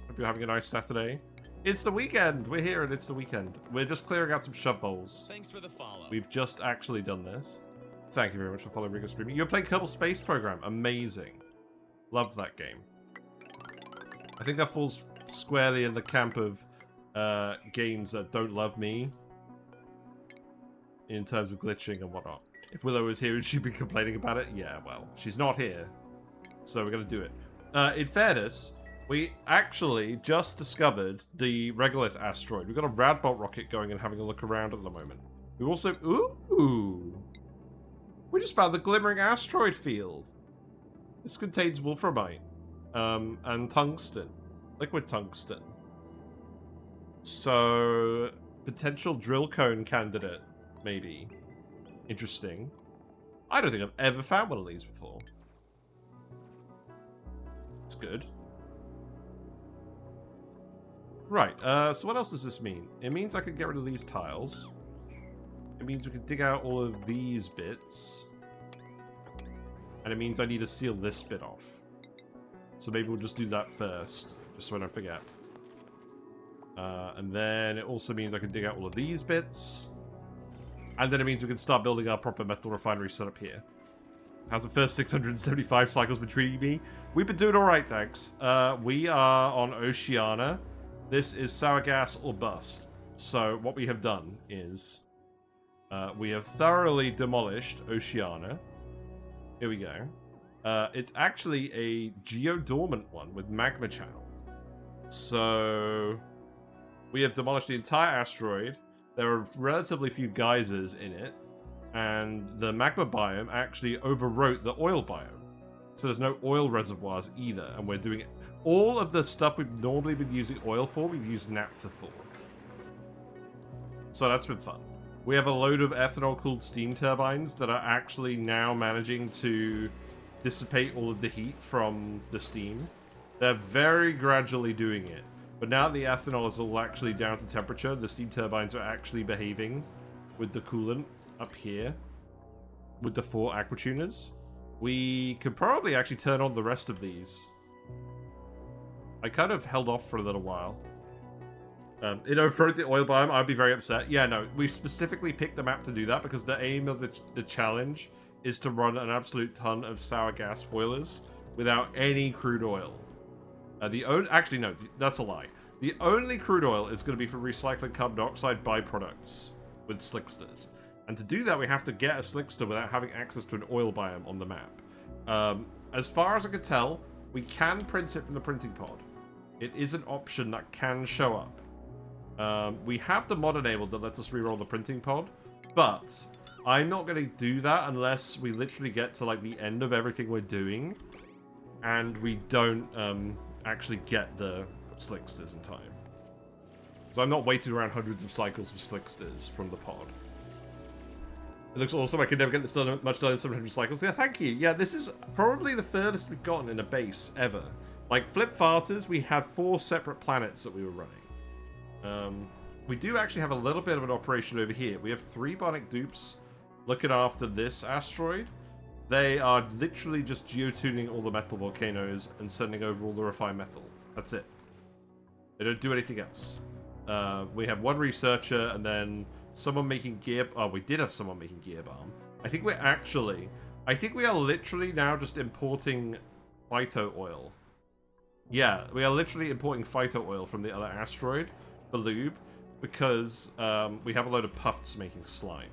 Hope you're having a nice Saturday. It's the weekend. We're here and it's the weekend. We're just clearing out some shove bowls. Thanks for the follow. We've just actually done this. Thank you very much for following Riga Streaming. You're playing Kerbal Space Program. Amazing. Love that game. I think that falls squarely in the camp of games that don't love me in terms of glitching and whatnot. If Willow was here, would she be complaining about it? Yeah, well, she's not here. So we're going to do it. In fairness, we actually just discovered the regolith asteroid. We've got a Radbot rocket going and having a look around at the moment. We've also... Ooh! We just found the glimmering asteroid field. This contains wolframite. And tungsten. Liquid tungsten. So, potential drill cone candidate, maybe. Interesting. I don't think I've ever found one of these before. It's good. Right, so what else does this mean? It means I can get rid of these tiles. It means we can dig out all of these bits. And it means I need to seal this bit off. So maybe we'll just do that first, just so I don't forget. And then it also means I can dig out all of these bits. And then it means we can start building our proper metal refinery setup here. How's the first 675 cycles been treating me? We've been doing alright, thanks. We are on Oceania. This is sour gas or bust. So what we have done is we have thoroughly demolished Oceania. Here we go. It's actually a geodormant one with magma channel. So we have demolished the entire asteroid. There are relatively few geysers in it. And the magma biome actually overwrote the oil biome. So there's no oil reservoirs either. And we're doing it. All of the stuff we've normally been using oil for, we've used naphtha for. So that's been fun. We have a load of ethanol-cooled steam turbines that are actually now managing to dissipate all of the heat from the steam. They're very gradually doing it. But now the ethanol is all actually down to temperature, the steam turbines are actually behaving with the coolant up here with the 4 aquatuners. We could probably actually turn on the rest of these. I kind of held off for a little while. For the oil biome, I'd be very upset. Yeah, no, we specifically picked the map to do that because the aim of the challenge is to run an absolute ton of sour gas boilers without any crude oil. Actually, no, that's a lie. The only crude oil is going to be for recycling carbon dioxide byproducts with slicksters. And to do that, we have to get a slickster without having access to an oil biome on the map. As far as I can tell, we can print it from the printing pod. It is an option that can show up. We have the mod enabled that lets us reroll the printing pod, but I'm not going to do that unless we literally get to like the end of everything we're doing, and we don't actually get the slicksters in time. So I'm not waiting around hundreds of cycles of slicksters from the pod. It looks awesome. I could never get this done much done in 700 cycles. Yeah, thank you. Yeah, this is probably the furthest we've gotten in a base ever. Like Flip Farters, we had 4 separate planets that we were running. We do actually have a little bit of an operation over here. We have 3 bionic dupes looking after this asteroid. They are literally just geotuning all the metal volcanoes and sending over all the refined metal. That's it. They don't do anything else. We have 1 researcher and then someone making gear... Oh, we did have someone making gear bomb. I think we are literally now just importing phyto oil. Yeah, we are literally importing phyto oil from the other asteroid, the lube, because we have a load of puffs making slime.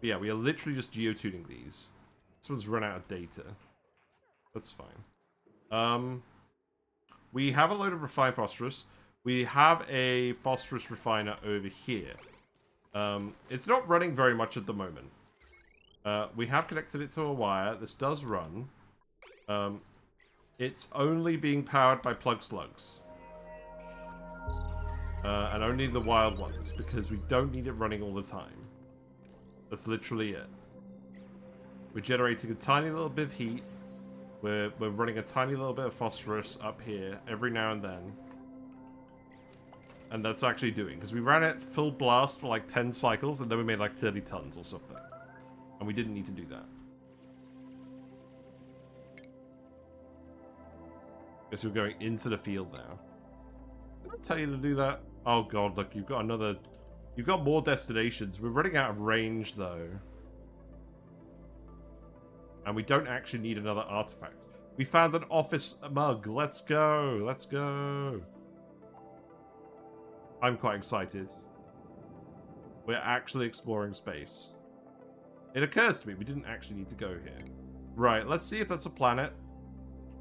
But yeah, we are literally just geotuning these. This one's run out of data. That's fine. We have a load of refined phosphorus. We have a phosphorus refiner over here. It's not running very much at the moment. We have connected it to a wire. This does run. It's only being powered by plug slugs. And only the wild ones, because we don't need it running all the time. That's literally it. We're generating a tiny little bit of heat. We're running a tiny little bit of phosphorus up here every now and then. And that's actually doing, because we ran it full blast for like 10 cycles, and then we made like 30 tons or something. And we didn't need to do that. Guess we're going into the field now. Did I tell you to do that? Oh god, look, you've got more destinations. We're running out of range, though. And we don't actually need another artifact. We found an office mug. Let's go. Let's go. I'm quite excited. We're actually exploring space. It occurs to me we didn't actually need to go here. Right, let's see if that's a planet.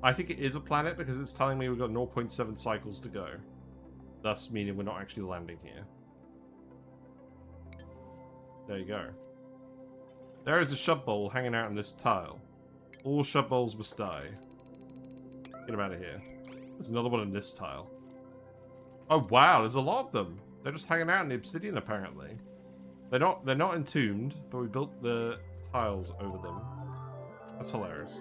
I think it is a planet because it's telling me we've got 0.7 cycles to go. Thus meaning we're not actually landing here. There you go. There is a shub bowl hanging out in this tile. All shub bowls must die. Get them out of here. There's another one in this tile. Oh wow, there's a lot of them. They're just hanging out in the obsidian apparently. They're not entombed, but we built the tiles over them. That's hilarious.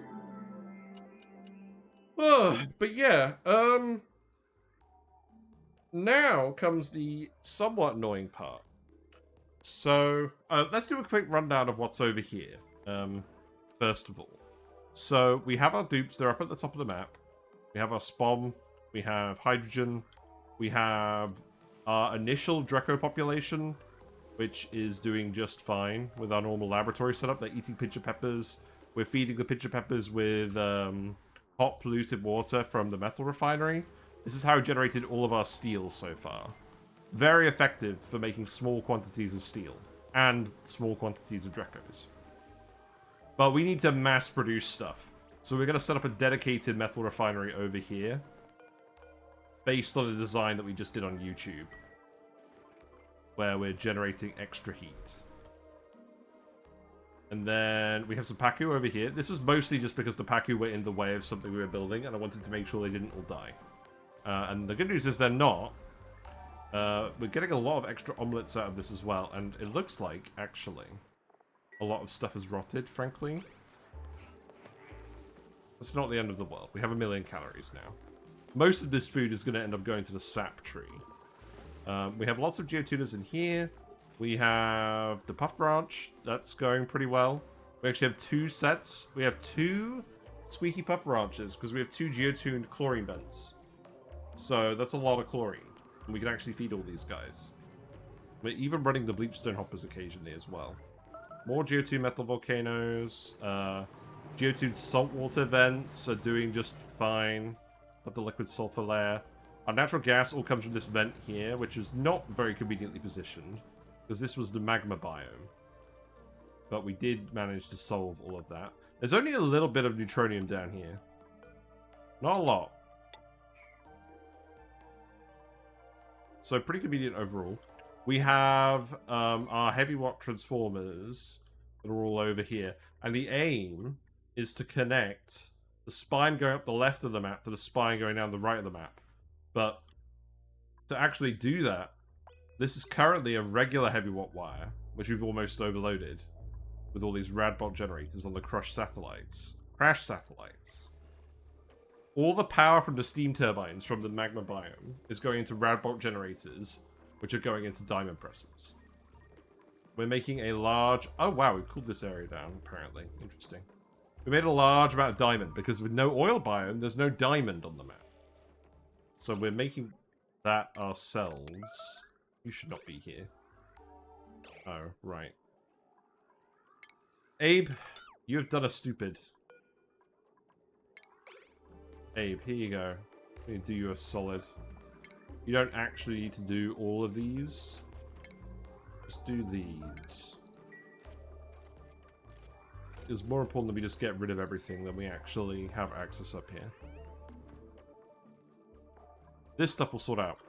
But yeah, now comes the somewhat annoying part. So, let's do a quick rundown of what's over here, first of all. So, we have our dupes, they're up at the top of the map. We have our SPOM, we have hydrogen, We have our initial Draco population, which is doing just fine with our normal laboratory setup. They're eating pitcher peppers. We're feeding the pitcher peppers with hot polluted water from the metal refinery. This is how we generated all of our steel so far. Very effective for making small quantities of steel and small quantities of Dracos. But we need to mass produce stuff. So we're going to set up a dedicated metal refinery over here based on a design that we just did on YouTube, where we're generating extra heat. And then we have some Paku over here. This was mostly just because the Paku were in the way of something we were building, and I wanted to make sure they didn't all die. And the good news is they're not. We're getting a lot of extra omelets out of this as well, and it looks like, actually, a lot of stuff has rotted, frankly. That's not the end of the world. We have 1 million calories now. Most of this food is going to end up going to the sap tree. We have lots of geotuners in here. We have the puff branch. That's going pretty well. We actually have 2 sets. We have 2 squeaky puff branches because we have 2 geotuned chlorine vents. So that's a lot of chlorine. And we can actually feed all these guys. We're even running the bleachstone hoppers occasionally as well. More geotuned metal volcanoes. Geotuned saltwater vents are doing just fine. Got the liquid sulfur layer. Our natural gas all comes from this vent here, which is not very conveniently positioned, because this was the magma biome. But we did manage to solve all of that. There's only a little bit of neutronium down here. Not a lot. So pretty convenient overall. We have our heavy watt transformers that are all over here. And the aim is to connect the spine going up the left of the map to the spine going down the right of the map. But to actually do that, this is currently a regular heavy watt wire, which we've almost overloaded with all these radbot generators on the crash satellites. All the power from the steam turbines from the magma biome is going into radbot generators, which are going into diamond presses. We're making a large... Oh, wow, we cooled this area down, apparently. Interesting. We made a large amount of diamond, because with no oil biome, there's no diamond on the map. So we're making that ourselves. You should not be here. Oh, right. Abe, you have done a stupid. Abe, here you go. Let me do you a solid. You don't actually need to do all of these. Just do these. It's more important that we just get rid of everything than we actually have access up here. This stuff will sort out.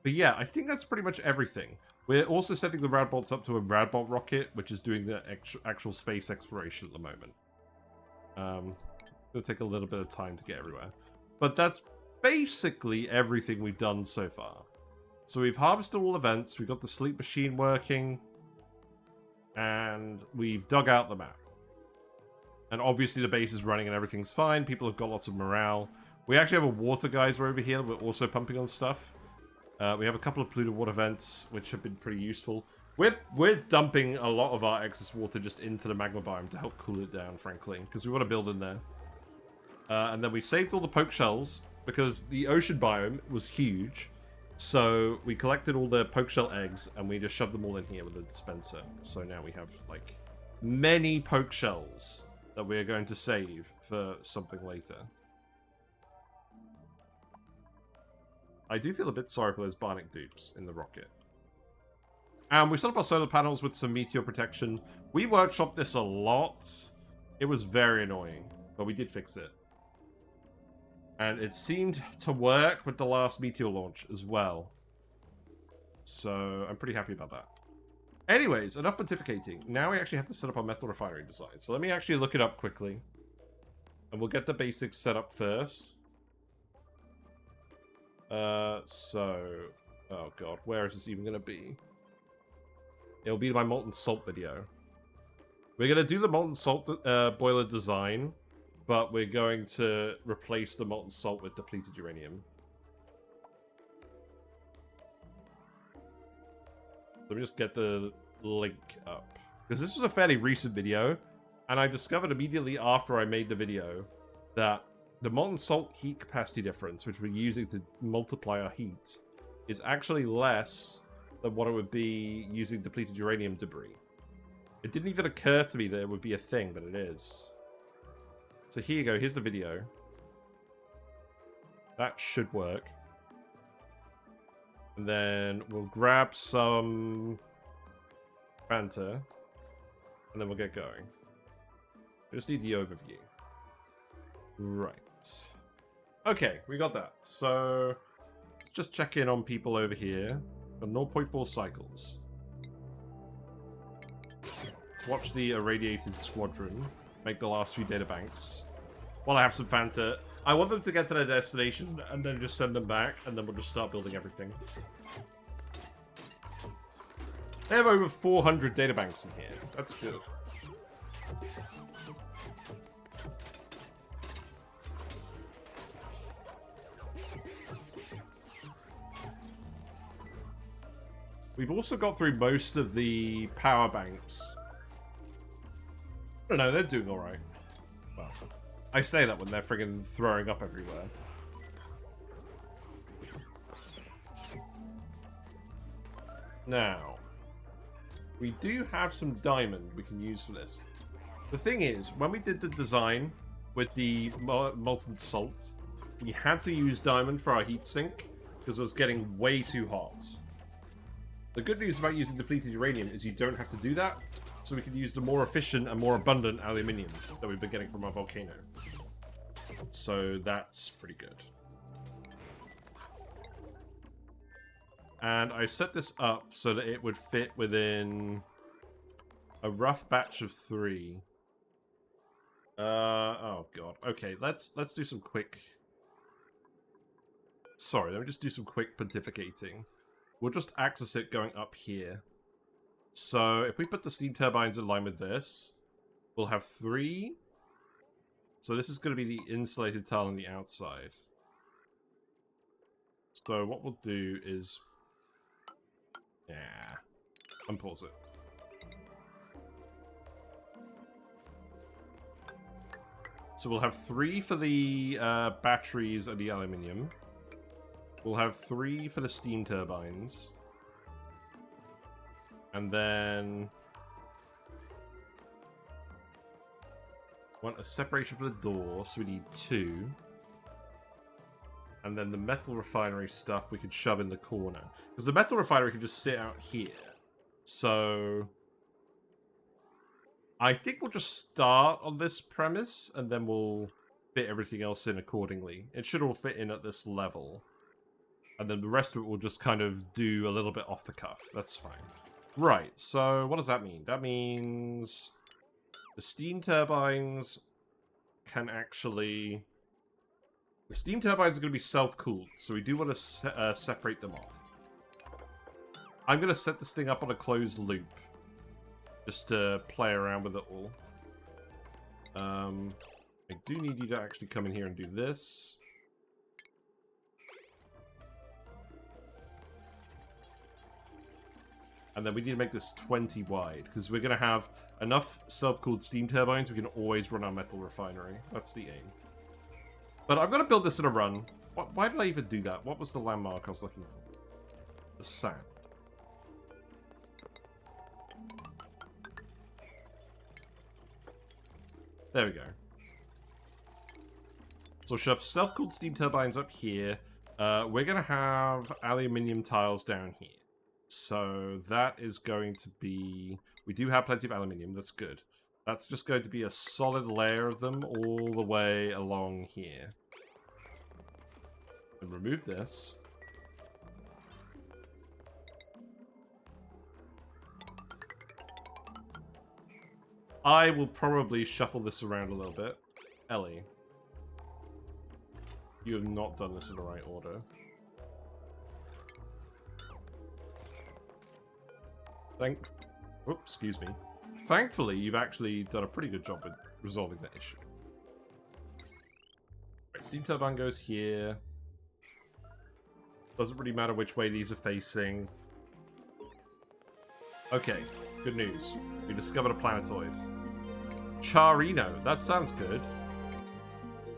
But yeah, I think that's pretty much everything. We're also setting the radbots up to a radbot rocket, which is doing the actual space exploration at the moment. It'll take a little bit of time to get everywhere. But that's basically everything we've done so far. So we've harvested all events, we've got the sleep machine working, and we've dug out the map. And obviously the base is running and everything's fine, people have got lots of morale. We actually have a water geyser over here, we're also pumping on stuff. We have a couple of polluted water vents, which have been pretty useful. We're dumping a lot of our excess water just into the magma biome to help cool it down, frankly, because we want to build in there. And then we saved all the poke shells, because the ocean biome was huge. So we collected all the poke shell eggs, and we just shoved them all in here with a dispenser. So now we have, like, many poke shells that we're going to save for something later. I do feel a bit sorry for those bionic dupes in the rocket. And we set up our solar panels with some meteor protection. We workshopped this a lot. It was very annoying, but we did fix it. And it seemed to work with the last meteor launch as well. So I'm pretty happy about that. Anyways, enough pontificating. Now we actually have to set up our metal refinery design. So let me actually look it up quickly. And we'll get the basics set up first. Oh god, where is this even going to be? It'll be my molten salt video. We're going to do the molten salt boiler design, but we're going to replace the molten salt with depleted uranium. Let me just get the link up. Because this was a fairly recent video, and I discovered immediately after I made the video that the molten salt heat capacity difference, which we're using to multiply our heat, is actually less than what it would be using depleted uranium debris. It didn't even occur to me that it would be a thing, but it is. So here you go, here's the video. That should work. And then we'll grab some Fanta, and then we'll get going. We just need the overview. Right. Okay, we got that. So, let's just check in on people over here. Got 0.4 cycles. Let's watch the irradiated squadron make the last few databanks. While I have some Fanta. I want them to get to their destination and then just send them back, and then we'll just start building everything. They have over 400 databanks in here. That's good. We've also got through most of the power banks. I don't know, they're doing alright. Well, I say that when they're friggin' throwing up everywhere. Now, we do have some diamond we can use for this. The thing is, when we did the design with the molten salt, we had to use diamond for our heatsink because it was getting way too hot. The good news about using depleted uranium is you don't have to do that, so we can use the more efficient and more abundant aluminium that we've been getting from our volcano. So that's pretty good. And I set this up so that it would fit within a rough batch of 3. Oh god. Okay, let's do some quick... Sorry, let me just do some quick pontificating. We'll just access it going up here. So if we put the steam turbines in line with this, we'll have 3. So this is going to be the insulated tile on the outside. So what we'll do is... Yeah. Unpause it. So we'll have 3 for the batteries and the aluminium. We'll have 3 for the steam turbines. And then... want a separation for the door, so we need 2. And then the metal refinery stuff we could shove in the corner. Because the metal refinery can just sit out here. So... I think we'll just start on this premise, and then we'll fit everything else in accordingly. It should all fit in at this level. And then the rest of it will just kind of do a little bit off the cuff. That's fine. Right, so what does that mean? That means the steam turbines can actually... The steam turbines are going to be self-cooled, so we do want to separate them off. I'm going to set this thing up on a closed loop, just to play around with it all. I do need you to actually come in here and do this. And then we need to make this 20 wide, because we're going to have enough self-cooled steam turbines, we can always run our metal refinery. That's the aim. But I'm going to build this in a run. Why did I even do that? What was the landmark I was looking for? The sand. There we go. So we'll shove self-cooled steam turbines up here. We're going to have aluminium tiles down here. So that is going to be... We do have plenty of aluminium, that's good. That's just going to be a solid layer of them all the way along here. And remove this. I will probably shuffle this around a little bit. Ellie. You have not done this in the right order. Oops, excuse me. Thankfully, you've actually done a pretty good job at resolving that issue. Right, steam turbine goes here. Doesn't really matter which way these are facing. Okay, good news. We discovered a planetoid. Charino, that sounds good.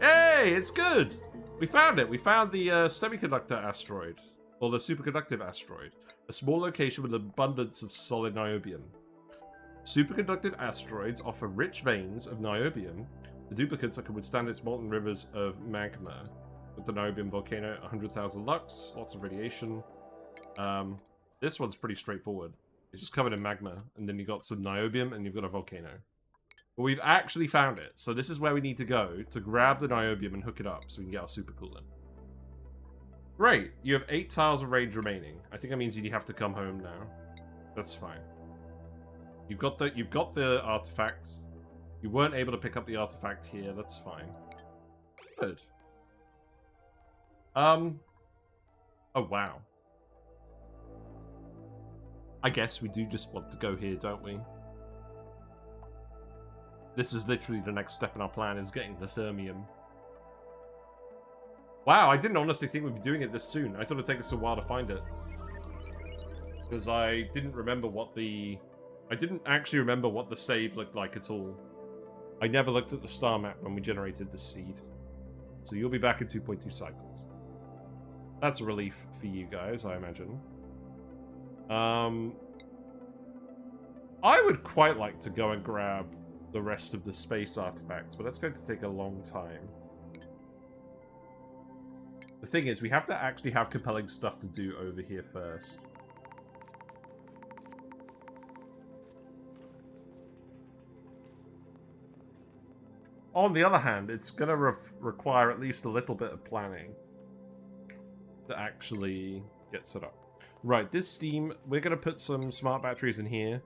Hey, it's good! We found it. We found the semiconductor asteroid. Or the superconductive asteroid. A small location with an abundance of solid niobium. Superconductive asteroids offer rich veins of niobium. The duplicates that can withstand its molten rivers of magma. With the niobium volcano, 100,000 lux, lots of radiation. This one's pretty straightforward. It's just covered in magma, and then you've got some niobium, and you've got a volcano. But we've actually found it, so this is where we need to go to grab the niobium and hook it up so we can get our supercooler. Great, you have 8 tiles of range remaining. I think that means you have to come home now. That's fine. You've got the artifact. You weren't able to pick up the artifact here. That's fine. Good. Oh wow. I guess we do just want to go here, don't we? This is literally the next step in our plan, is getting the thermium. Wow, I didn't honestly think we'd be doing it this soon. I thought it'd take us a while to find it. Because I didn't remember what the... I didn't actually remember what the save looked like at all. I never looked at the star map when we generated the seed. So you'll be back in 2.2 cycles. That's a relief for you guys, I imagine. I would quite like to go and grab the rest of the space artifacts, but that's going to take a long time. The thing is, we have to actually have compelling stuff to do over here first. On the other hand, it's going to require at least a little bit of planning to actually get set up. Right, this steam, we're going to put some smart batteries in here.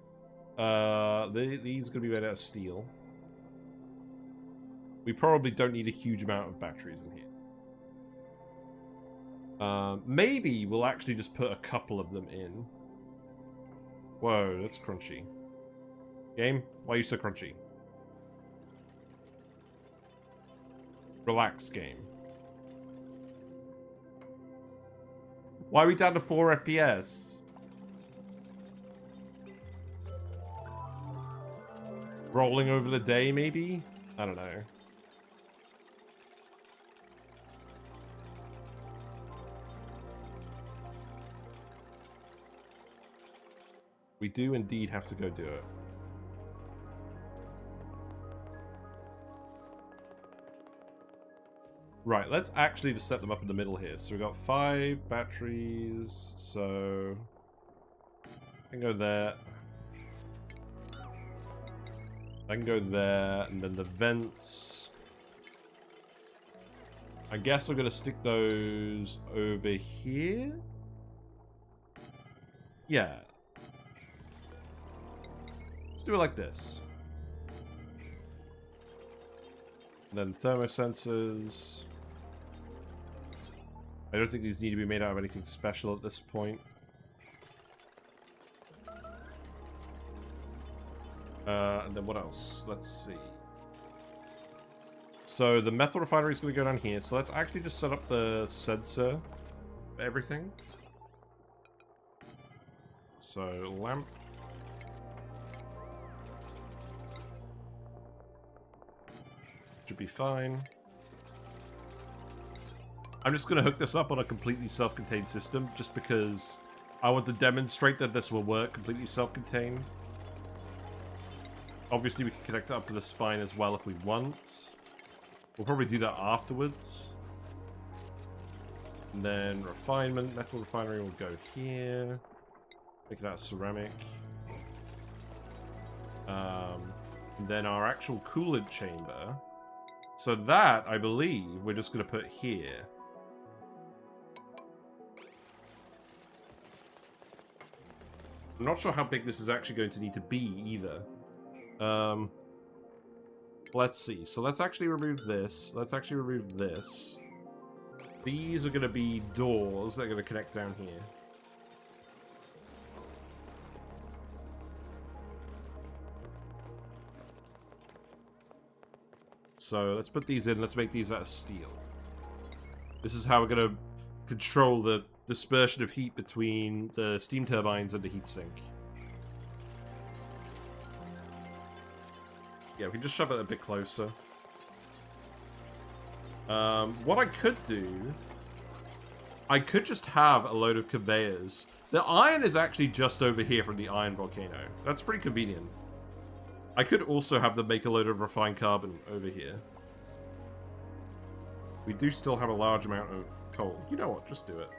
These are going to be made out of steel. We probably don't need a huge amount of batteries in here. Maybe we'll actually just put a couple of them in. Whoa, that's crunchy. Game, why are you so crunchy? Relax, game. Why are we down to 4 FPS? Rolling over the day, maybe? I don't know. We do indeed have to go do it. Right, let's actually just set them up in the middle here. So we've got 5 batteries, so... I can go there. I can go there, and then the vents. I guess I'm going to stick those over here? Yeah. Let's do it like this. And then thermosensors. I don't think these need to be made out of anything special at this point. And then what else? Let's see. So the metal refinery is going to go down here. So let's actually just set up the sensor for everything. So lamp. Should be fine. I'm just going to hook this up on a completely self-contained system, just because I want to demonstrate that this will work completely self-contained. Obviously, we can connect it up to the spine as well if we want. We'll probably do that afterwards. And then refinement, metal refinery will go here. Make it out of ceramic. And then our actual coolant chamber. So that, I believe, we're just going to put here. I'm not sure how big this is actually going to need to be either. Let's see. So let's actually remove this. Let's actually remove this. These are going to be doors that are going to connect down here. So let's put these in. Let's make these out of steel. This is how we're going to control the dispersion of heat between the steam turbines and the heatsink. Yeah, we can just shove it a bit closer. What I could do... I could just have a load of conveyors. The iron is actually just over here from the iron volcano. That's pretty convenient. I could also have them make a load of refined carbon over here. We do still have a large amount of coal. You know what? Just do it.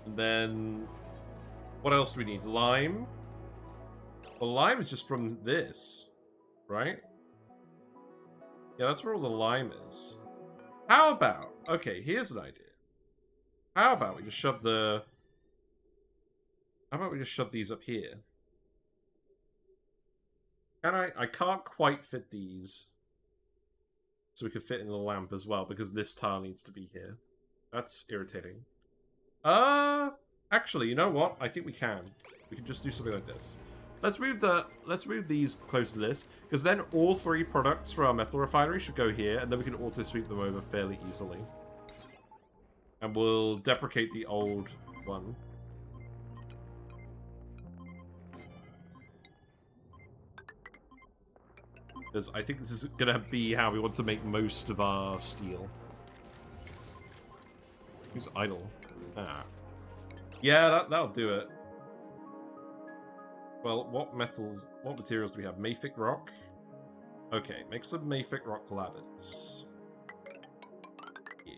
And then... what else do we need? Lime? Well, lime is just from this, right? Yeah, that's where all the lime is. How about... okay, here's an idea. How about we just shove the... how about we just shove these up here? Can I? I can't quite fit these. So we could fit in the lamp as well, because this tile needs to be here. That's irritating. Actually, you know what? I think we can. We can just do something like this. Let's move these close to this, because then all 3 products for our metal refinery should go here, and then we can auto sweep them over fairly easily. And we'll deprecate the old one. Because I think this is going to be how we want to make most of our steel. Who's idle? Ah. Yeah, that'll do it. Well, what materials do we have? Mafic rock? Okay, make some Mafic rock ladders. Yeah.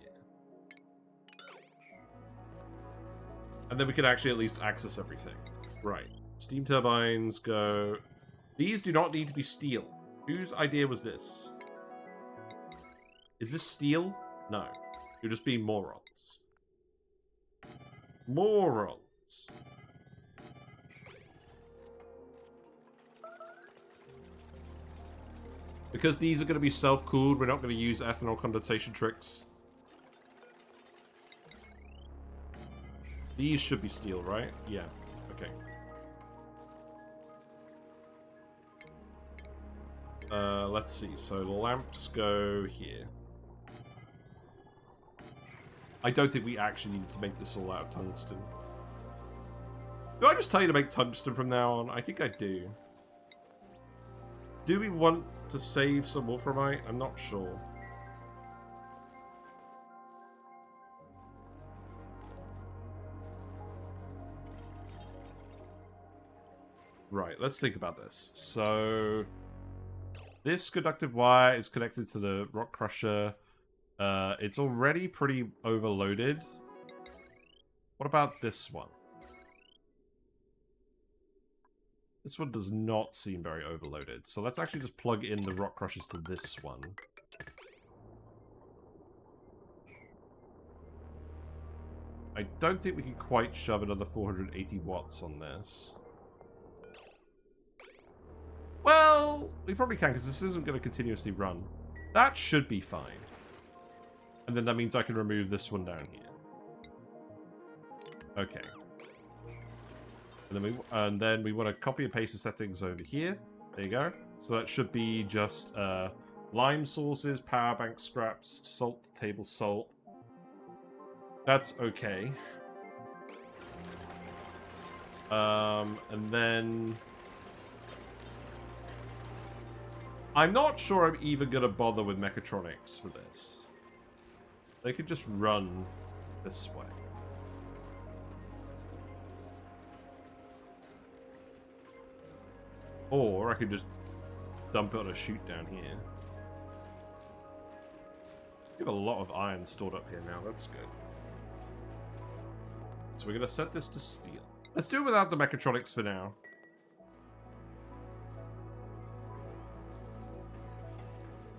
And then we can actually at least access everything. Right. Steam turbines go... these do not need to be steel. Whose idea was this? Is this steel? No. You're just being morons. Morons. Because these are going to be self-cooled, we're not going to use ethanol condensation tricks. These should be steel, right? Yeah. Okay. Let's see. So the lamps go here. I don't think we actually need to make this all out of tungsten. Do I just tell you to make tungsten from now on? I think I do. Do we want to save some wolframite? I'm not sure. Right, let's think about this. So... this conductive wire is connected to the rock crusher. It's already pretty overloaded. What about this one? This one does not seem very overloaded. So let's actually just plug in the rock crushers to this one. I don't think we can quite shove another 480 watts on this. Well, we probably can, because this isn't going to continuously run. That should be fine. And then that means I can remove this one down here. Okay. And then we want to copy and paste the settings over here. There you go. So that should be just lime sources, power bank scraps, salt, table salt. That's okay. And then... I'm not sure I'm even going to bother with mechatronics for this. They could just run this way. Or I could just dump it on a chute down here. We have a lot of iron stored up here now, that's good. So we're going to set this to steel. Let's do it without the mechatronics for now.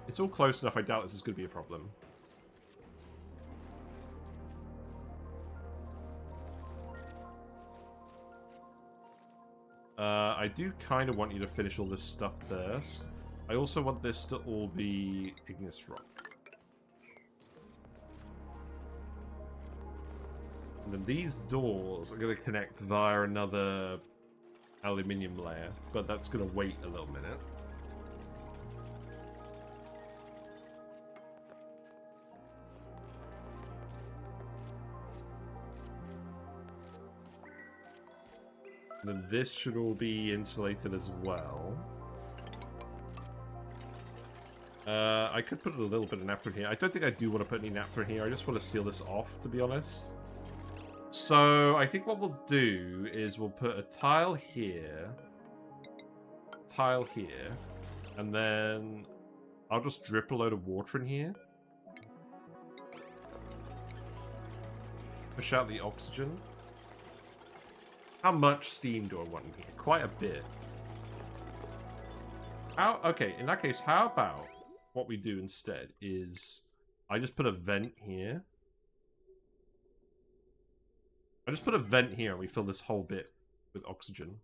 It's all close enough, I doubt this is going to be a problem. I do kind of want you to finish all this stuff first. I also want this to all be igneous rock. And then these doors are going to connect via another aluminium layer, but that's going to wait a little minute. And then this should all be insulated as well. I could put a little bit of naphtha in here. I don't think I do want to put any naphtha in here. I just want to seal this off, to be honest. So, I think what we'll do is we'll put a tile here, and then I'll just drip a load of water in here. Push out the oxygen. How much steam do I want in here? Quite a bit. Okay, in that case, how about what we do instead is I just put a vent here. I just put a vent here and we fill this whole bit with oxygen.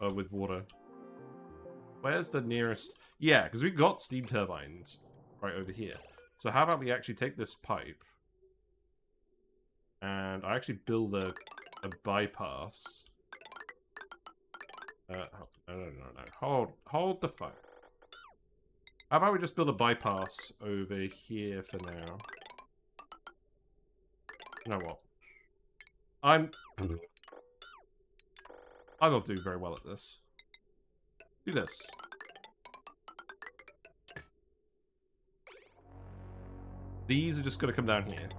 With water. Where's the nearest... Yeah, because we've got steam turbines right over here. So how about we actually take this pipe and I actually build a bypass. No. Hold the phone. How about we just build a bypass over here for now? You know what? I'm not doing very well at this. Do this. These are just going to come down here.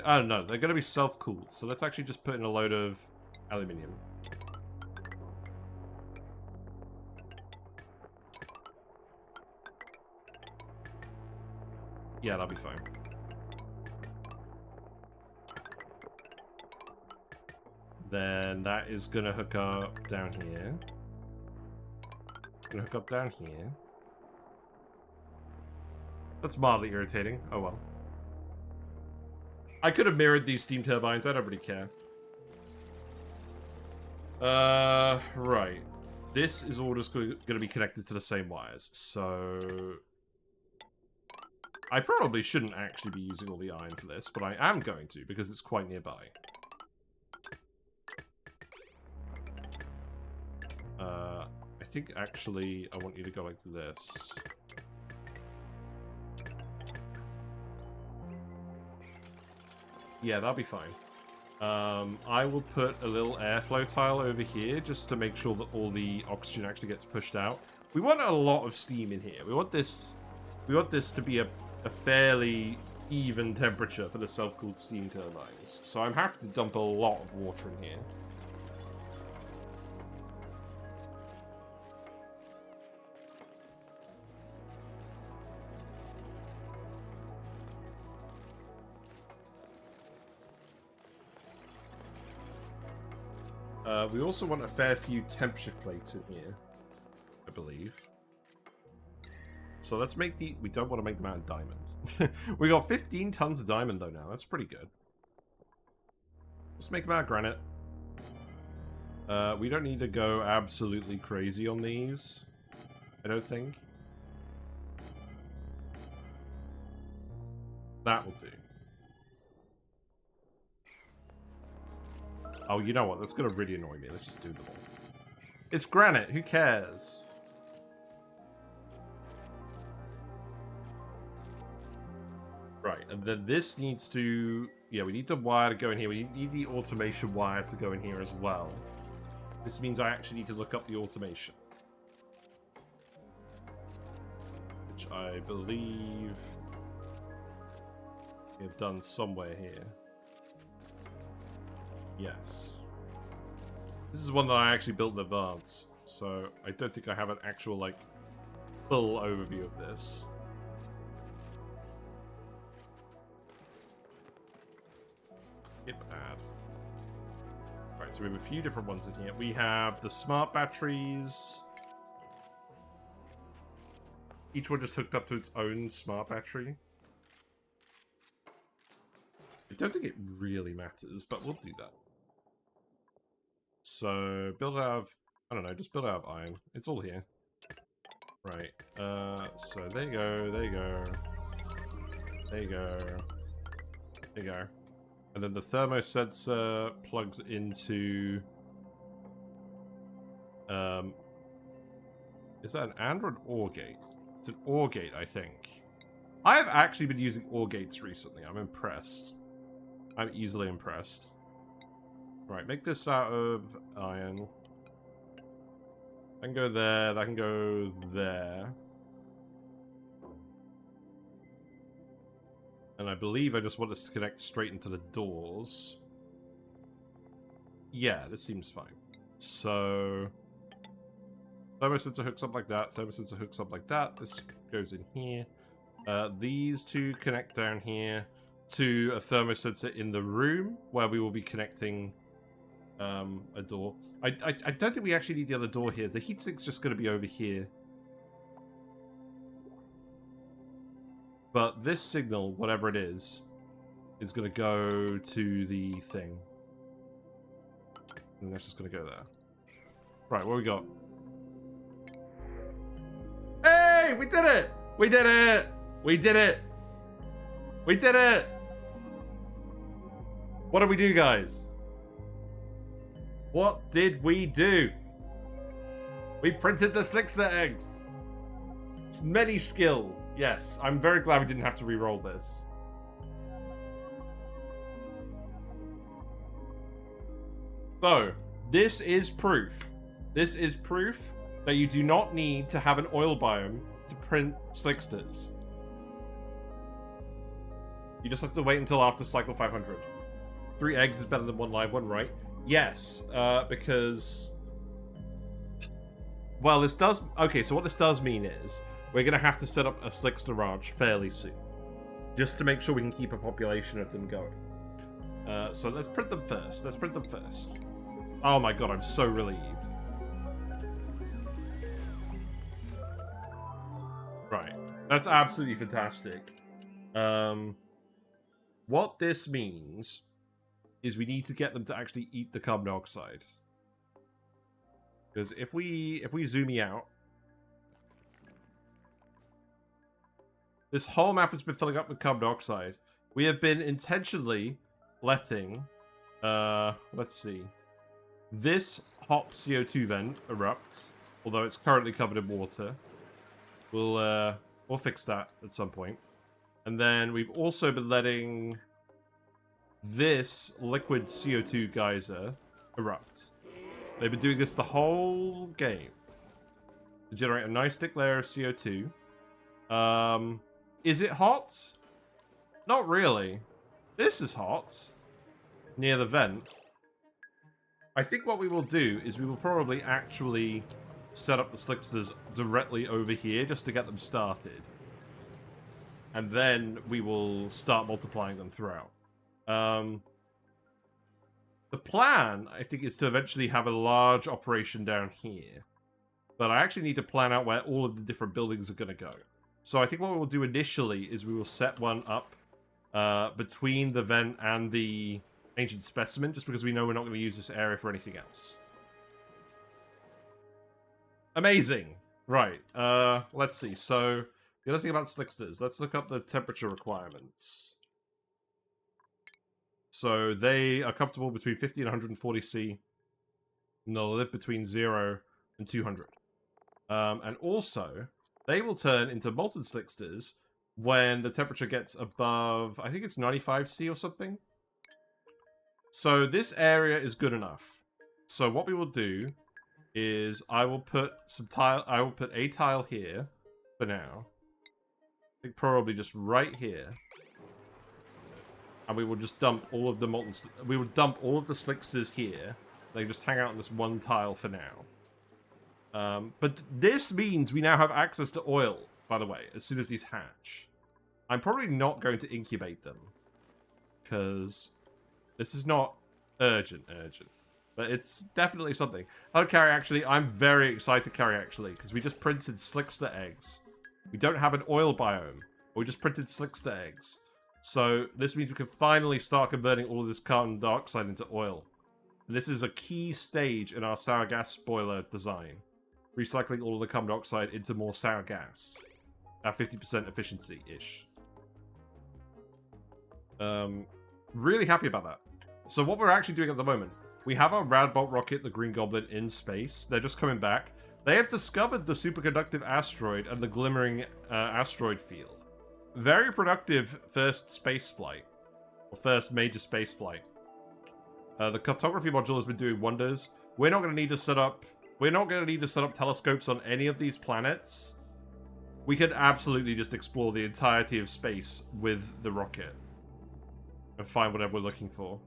Oh no, they're going to be self-cooled. So let's actually just put in a load of aluminium. Yeah, that'll be fine. Then that is going to hook up down here. Gonna hook up down here. That's mildly irritating. Oh well. I could have mirrored these steam turbines. I don't really care. Right. This is all just going to be connected to the same wires. So I probably shouldn't actually be using all the iron for this, but I am going to because it's quite nearby. I think actually I want you to go like this. Yeah, that'll be fine. I will put a little airflow tile over here just to make sure that all the oxygen actually gets pushed out. We want a lot of steam in here. We want this to be a fairly even temperature for the self-cooled steam turbines. So I'm happy to dump a lot of water in here. We also want a fair few temperature plates in here, I believe. So let's make the... We don't want to make them out of diamond. We got 15 tons of diamond, though, now. That's pretty good. Let's make them out of granite. We don't need to go absolutely crazy on these, I don't think. That will do. Oh, you know what? That's going to really annoy me. Let's just do them all. It's granite. Who cares? Right, and then this needs to... Yeah, we need the wire to go in here. We need the automation wire to go in here as well. This means I actually need to look up the automation. Which I believe we have done somewhere here. Yes. This is one that I actually built in advance, so I don't think I have an actual, like, full overview of this. Skip add. Right, so we have a few different ones in here. We have the smart batteries. Each one just hooked up to its own smart battery. I don't think it really matters, but we'll do that. So, build it out of... I don't know, just build it out of iron. It's all here. Right. So there you go, there you go. There you go. There you go. And then the thermosensor plugs into... is that an AND or an OR gate? It's an OR gate, I think. I have actually been using OR gates recently. I'm impressed. I'm easily impressed. Right, make this out of iron. That can go there, that can go there. And I believe I just want this to connect straight into the doors. Yeah, this seems fine. So... thermosensor hooks up like that, thermosensor hooks up like that, this goes in here. These two connect down here to a thermosensor in the room, where we will be connecting a door. I don't think we actually need the other door here. The heatsink's just going to be over here. But this signal, whatever it is going to go to the thing. And that's just going to go there. Right, what we got? Hey, we did it! We did it! We did it! We did it! What did we do, guys? What did we do? We printed the Slickster eggs. It's many skill. Yes, I'm very glad we didn't have to re-roll this. So, this is proof. This is proof that you do not need to have an oil biome to print Slicksters. You just have to wait until after cycle 500. 3 eggs is better than 1 live one, right? Yes, because... well, this does... okay, so what this does mean is we're going to have to set up a Slickster ranch fairly soon. Just to make sure we can keep a population of them going. So let's print them first. Let's print them first. Oh my god, I'm so relieved. Right. That's absolutely fantastic. What this means is we need to get them to actually eat the carbon dioxide. Because if we zoom out, this whole map has been filling up with carbon dioxide. We have been intentionally letting, let's see, this hot CO2 vent erupt, although it's currently covered in water. We'll fix that at some point. And then we've also been letting this liquid CO2 geyser erupt. They've been doing this the whole game to generate a nice thick layer of CO2. Is it hot? Not really. This is hot. Near the vent. I think what we will do is we will probably actually set up the Slicksters directly over here just to get them started. And then we will start multiplying them throughout. The plan, I think, is to eventually have a large operation down here. But I actually need to plan out where all of the different buildings are going to go. So I think what we will do initially is we will set one up between the vent and the ancient specimen, just because we know we're not going to use this area for anything else. Amazing! Right, let's see. So, the other thing about Slicksters, let's look up the temperature requirements. So, they are comfortable between 50 and 140 C, and they'll live between 0 and 200. And also, they will turn into molten Slicksters when the temperature gets above, I think it's 95 C or something. So, this area is good enough. So, what we will do is I will put some tile. I will put a tile here for now. I think probably just right here, and we will just dump all of the molten. We will dump all of the Slicksters here. They just hang out on this one tile for now. But this means we now have access to oil. By the way, as soon as these hatch, I'm probably not going to incubate them because this is not urgent. But it's definitely something. Oh, Carrie, actually, I'm very excited, Carrie, actually, because we just printed Slickster eggs. We don't have an oil biome. We just printed Slickster eggs. So this means we can finally start converting all of this carbon dioxide into oil. And this is a key stage in our sour gas boiler design. Recycling all of the carbon dioxide into more sour gas. At 50% efficiency-ish. Really happy about that. So what we're actually doing at the moment, we have our Radbolt rocket, the Green Goblin, in space. They're just coming back. They have discovered the superconductive asteroid and the glimmering asteroid field. Very productive first space flight. Or first major space flight. The cartography module has been doing wonders. We're not going to need to set up... We're not going to need to set up telescopes on any of these planets. We could absolutely just explore the entirety of space with the rocket and find whatever we're looking for.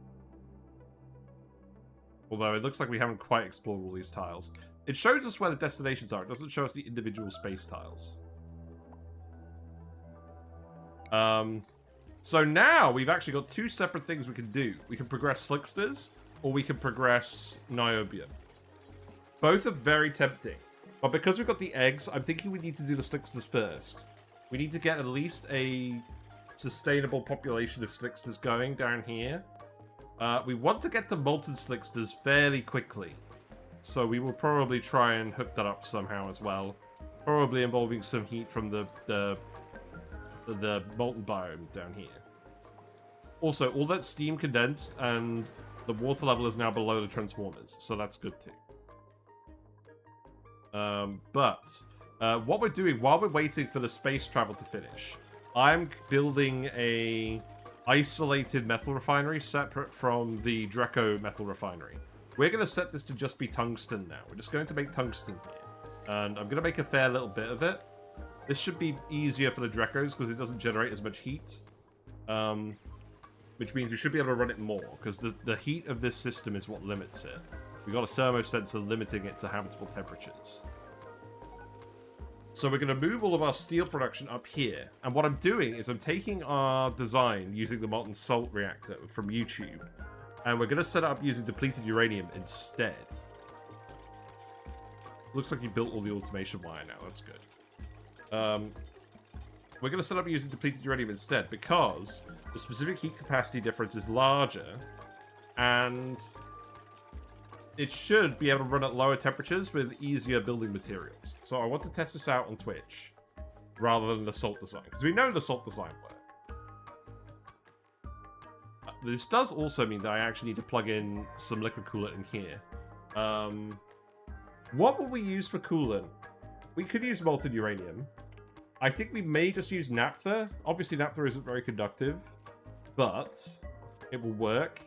Although it looks like we haven't quite explored all these tiles. It shows us where the destinations are. It doesn't show us the individual space tiles. So now we've actually got two separate things we can do. We can progress Slicksters, or we can progress Niobium. Both are very tempting. But because we've got the eggs, I'm thinking we need to do the Slicksters first. We need to get at least a sustainable population of Slicksters going down here. We want to get to Molten Slicksters fairly quickly. So we will probably try and hook that up somehow as well. Probably involving some heat from the molten biome down here. Also, all that steam condensed and the water level is now below the transformers, so that's good too. What we're doing while we're waiting for the space travel to finish, I'm building a isolated metal refinery separate from the Draco metal refinery. We're going to set this to just be tungsten now. We're just going to make tungsten here. And I'm going to make a fair little bit of it. This should be easier for the Dracos because it doesn't generate as much heat. Which means we should be able to run it more because the heat of this system is what limits it. We've got a thermosensor limiting it to habitable temperatures. So we're going to move all of our steel production up here. And what I'm doing is I'm taking our design using the molten salt reactor from YouTube. And we're going to set it up using depleted uranium instead. Looks like you built all the automation wire now. That's good. We're going to set up using depleted uranium instead because the specific heat capacity difference is larger. And it should be able to run at lower temperatures with easier building materials. So I want to test this out on Twitch rather than the salt design. Because we know the salt design works. This does also mean that I actually need to plug in some liquid coolant in here. What will we use for coolant? We could use molten uranium. I think we may just use naphtha. Obviously, naphtha isn't very conductive, but it will work.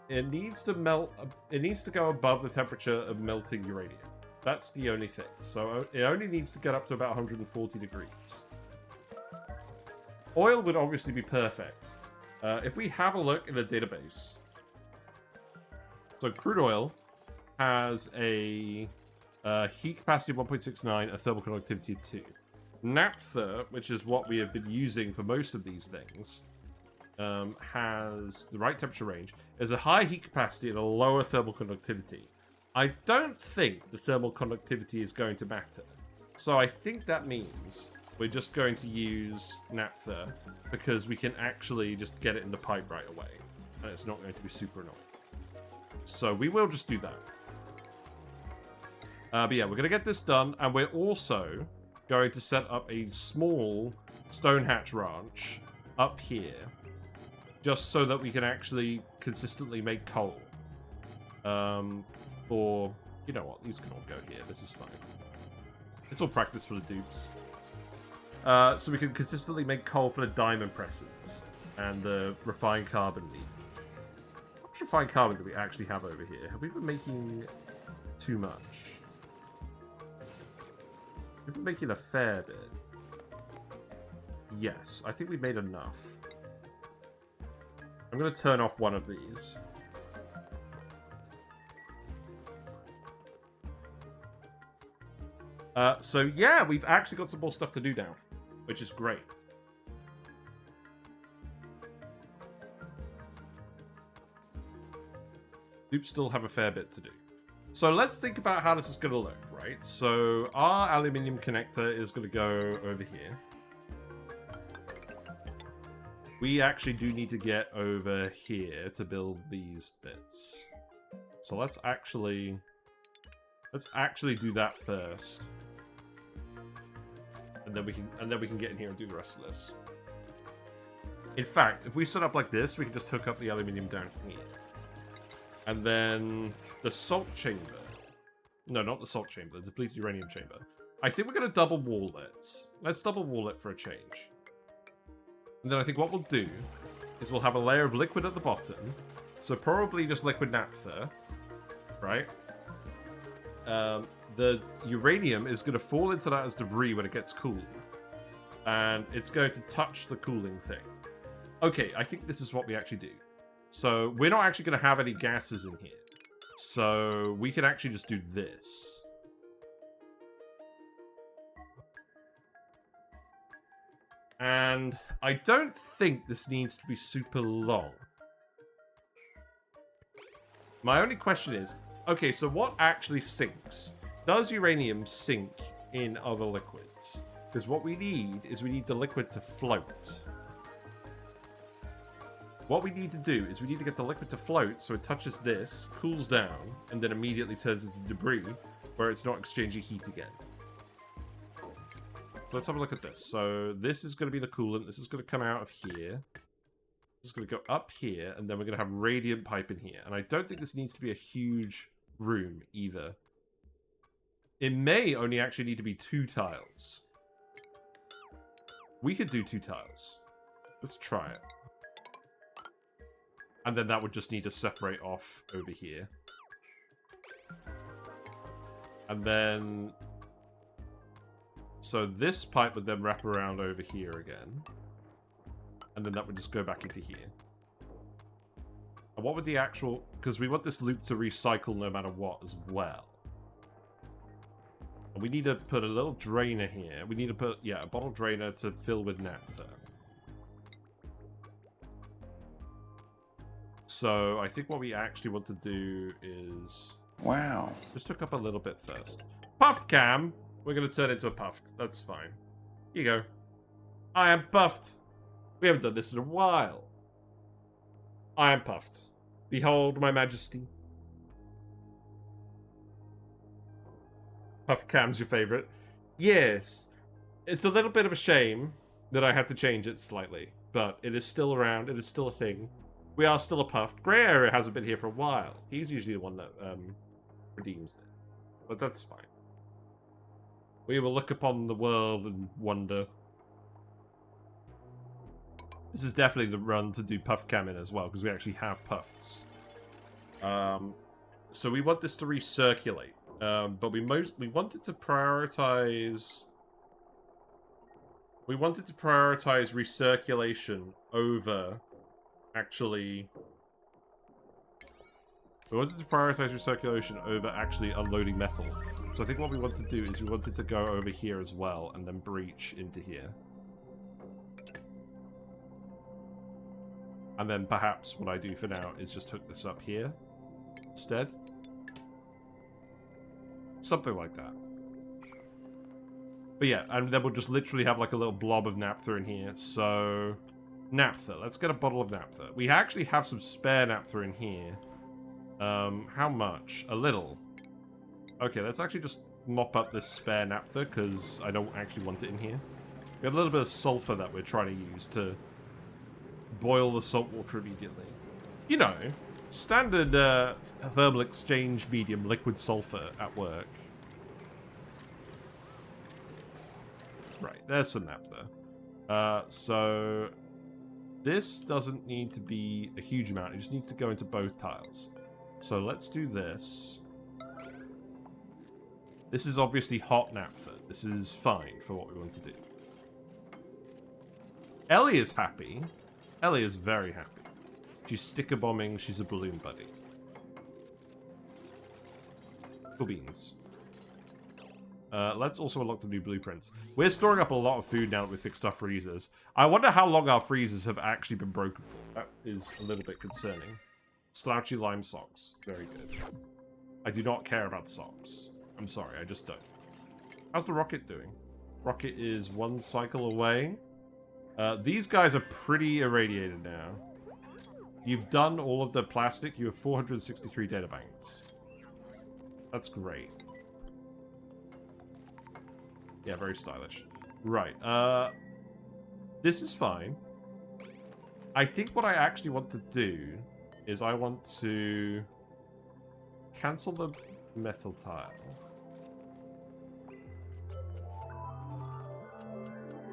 It needs to melt. It needs to go above the temperature of melting uranium. That's the only thing. So it only needs to get up to about 140 degrees. Oil would obviously be perfect. If we have a look in the database, so crude oil has a heat capacity of 1.69, a thermal conductivity of 2. Naphtha, which is what we have been using for most of these things, has the right temperature range, has a high heat capacity and a lower thermal conductivity. I don't think the thermal conductivity is going to matter. So I think that means we're just going to use naphtha because we can actually just get it in the pipe right away. And it's not going to be super annoying. So we will just do that. But yeah, we're going to get this done. And we're also going to set up a small stone hatch ranch up here. Just so that we can actually consistently make coal. Or, you know what, these can all go here. This is fine. It's all practice for the dupes. So we can consistently make coal for the diamond presses and the refined carbon lead. How much refined carbon do we actually have over here? Have we been making too much? We've been making a fair bit. Yes, I think we made enough. I'm going to turn off one of these. So yeah, we've actually got some more stuff to do now, which is great. Dupes still have a fair bit to do. So let's think about how this is going to look, right? So our aluminium connector is going to go over here. We actually do need to get over here to build these bits. So let's actually do that first. And then we can get in here and do the rest of this. In fact, if we set up like this, we can just hook up the aluminium down here. And then the salt chamber. No, not the salt chamber, the depleted uranium chamber. I think we're going to double wall it. Let's double wall it for a change. And then I think what we'll do is we'll have a layer of liquid at the bottom. So probably just liquid naphtha, right? the uranium is going to fall into that as debris when it gets cooled. And it's going to touch the cooling thing. Okay, I think this is what we actually do. So we're not actually going to have any gases in here. So we can actually just do this. And I don't think this needs to be super long. My only question is, okay, so what actually sinks? Does uranium sink in other liquids? Because what we need is we need the liquid to float. What we need to do is we need to get the liquid to float so it touches this, cools down, and then immediately turns into debris where it's not exchanging heat again. So let's have a look at this. So this is going to be the coolant. This is going to come out of here. This is going to go up here, and then we're going to have radiant pipe in here. And I don't think this needs to be a huge room either. It may only actually need to be 2 tiles. We could do 2 tiles. Let's try it. And then that would just need to separate off over here. And then... So this pipe would then wrap around over here again. And then that would just go back into here. And what would the actual... Because we want this loop to recycle no matter what as well. And we need to put a little drainer here. We need to put, yeah, a bottle drainer to fill with naphtha. So I think what we actually want to do is... Wow. Just hook up a little bit first. Puff cam! We're going to turn it into a puffed. That's fine. Here you go. I am puffed. We haven't done this in a while. I am puffed. Behold my majesty. Puff cam's your favorite. Yes. It's a little bit of a shame that I had to change it slightly. But it is still around. It is still a thing. We are still a puffed. Grey Area hasn't been here for a while. He's usually the one that redeems it. But that's fine. We will look upon the world and wonder. This is definitely the run to do puff cam in as well, because we actually have puffs. So we want this to recirculate. But we wanted to prioritize... We wanted to prioritize recirculation over actually... We wanted to prioritize recirculation over actually unloading metal. So I think what we want to do is we wanted to go over here as well and then breach into here. And then perhaps what I do for now is just hook this up here instead. Something like that. But yeah, and then we'll just literally have like a little blob of naphtha in here. So, naphtha. Let's get a bottle of naphtha. We actually have some spare naphtha in here. How much? A little. Okay, let's actually just mop up this spare naphtha because I don't actually want it in here. We have a little bit of sulfur that we're trying to use to boil the salt water immediately. You know, standard thermal exchange medium liquid sulfur at work. Right, there's some naphtha. So this doesn't need to be a huge amount. It just needs to go into both tiles. So let's do this. This is obviously hot naphtha. This is fine for what we want to do. Ellie is happy. Ellie is very happy. She's sticker bombing. She's a balloon buddy. Cool beans. Let's also unlock the new blueprints. We're storing up a lot of food now that we fixed our freezers. I wonder how long our freezers have actually been broken for. That is a little bit concerning. Slouchy lime socks. Very good. I do not care about socks. I'm sorry, I just don't. How's the rocket doing? Rocket is 1 cycle away. These guys are pretty irradiated now. You've done all of the plastic. You have 463 data banks. That's great. Yeah, very stylish. Right. This is fine. I think what I actually want to do is I want to cancel the metal tile.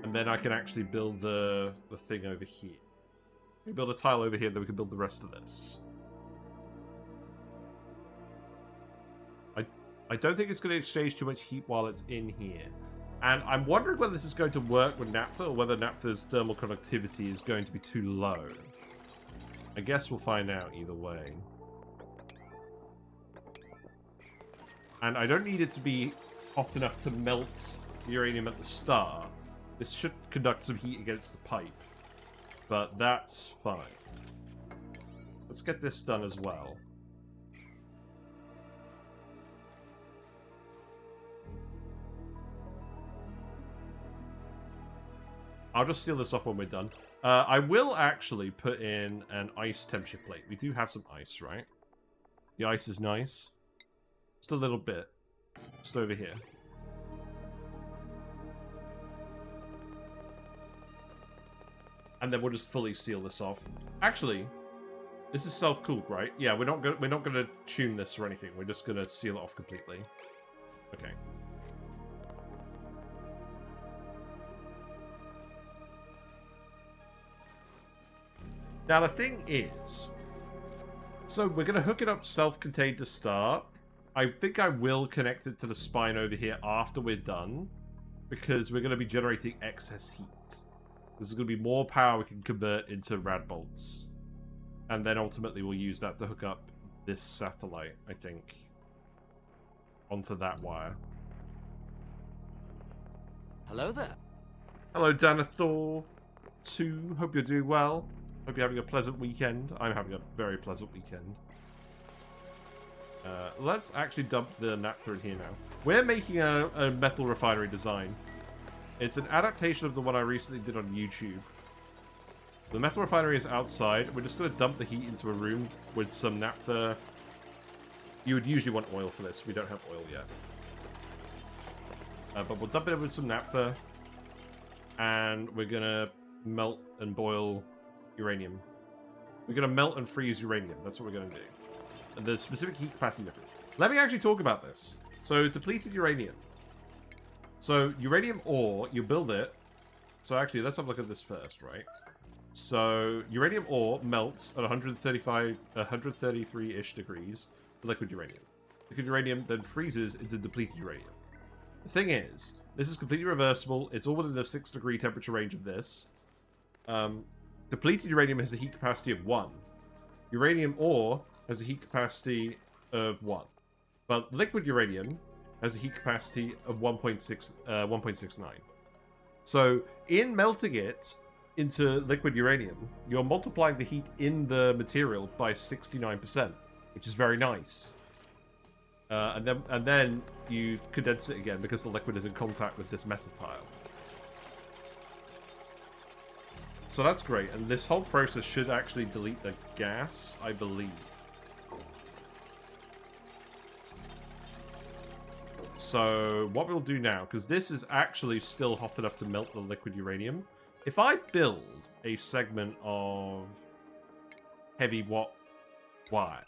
And then I can actually build the thing over here. We build a tile over here, then we can build the rest of this. I don't think it's going to exchange too much heat while it's in here. And I'm wondering whether this is going to work with naphtha or whether naphtha's thermal conductivity is going to be too low. I guess we'll find out either way. And I don't need it to be hot enough to melt the uranium at the start. This should conduct some heat against the pipe. But that's fine. Let's get this done as well. I'll just seal this up when we're done. I will actually put in an ice temperature plate. We do have some ice, right? The ice is nice. Just a little bit. Just over here. And then we'll just fully seal this off. Actually, this is self-cooled, right? Yeah, we're not gonna tune this or anything. We're just gonna seal it off completely. Okay. Now, the thing is... So, we're going to hook it up self-contained to start. I think I will connect it to the spine over here after we're done. Because we're going to be generating excess heat. This is going to be more power we can convert into rad bolts. And then ultimately we'll use that to hook up this satellite, I think. Onto that wire. Hello there. Hello, Danathor 2. Hope you're doing well. Hope you're having a pleasant weekend. I'm having a very pleasant weekend. Let's actually dump the naphtha in here now. We're making a metal refinery design. It's an adaptation of the one I recently did on YouTube. The metal refinery is outside. We're just going to dump the heat into a room with some naphtha. You would usually want oil for this. We don't have oil yet. But we'll dump it in with some naphtha. And we're going to melt and boil uranium. We're going to melt and freeze uranium. That's what we're going to do. And the specific heat capacity difference. Let me actually talk about this. So, depleted uranium. So, uranium ore, you build it. So, actually, let's have a look at this first, right? So, uranium ore melts at 133-ish degrees for liquid uranium. Liquid uranium then freezes into depleted uranium. The thing is, this is completely reversible. It's all within the 6-degree temperature range of this. Depleted uranium has a heat capacity of 1. Uranium ore has a heat capacity of 1. But liquid uranium has a heat capacity of 1.69. So, in melting it into liquid uranium, you're multiplying the heat in the material by 69%, which is very nice. And then you condense it again because the liquid is in contact with this metal tile. So that's great, and this whole process should actually delete the gas, I believe. So, what we'll do now, because this is actually still hot enough to melt the liquid uranium. If I build a segment of heavy watt wire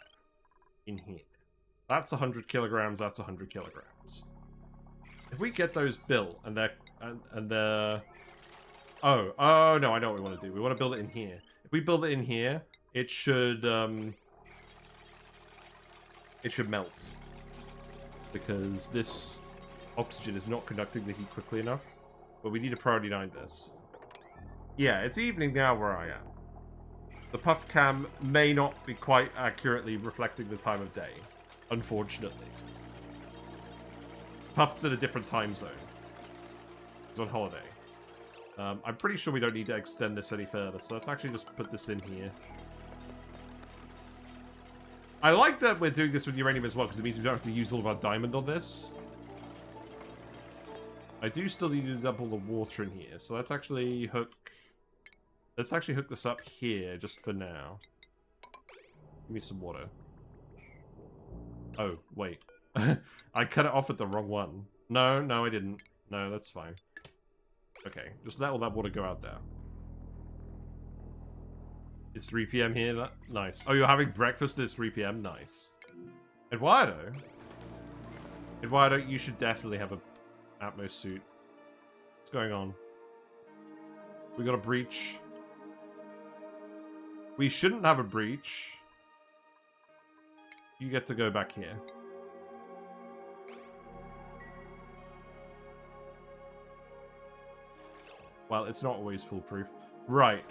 in here, that's 100 kilograms, that's 100 kilograms. If we get those built, and they're... Oh, no, I know what we want to do. We want to build it in here. If we build it in here, it should melt. Because this oxygen is not conducting the heat quickly enough. But we need to priority 9 this. Yeah, it's evening now where I am. The puff cam may not be quite accurately reflecting the time of day. Unfortunately. Puff's in a different time zone. He's on holiday. I'm pretty sure we don't need to extend this any further, so let's actually just put this in here. I like that we're doing this with uranium as well, because it means we don't have to use all of our diamond on this. I do still need to double the water in here, so let's actually hook... Let's actually hook this up here, just for now. Give me some water. Oh, wait. I cut it off at the wrong one. No, I didn't. No, that's fine. Okay, just let all that water go out there. It's 3 PM here? Nice. Oh, you're having breakfast at 3 PM? Nice. Eduardo? Eduardo, you should definitely have a Atmos suit. What's going on? We got a breach. We shouldn't have a breach. You get to go back here. Well, it's not always foolproof. Right,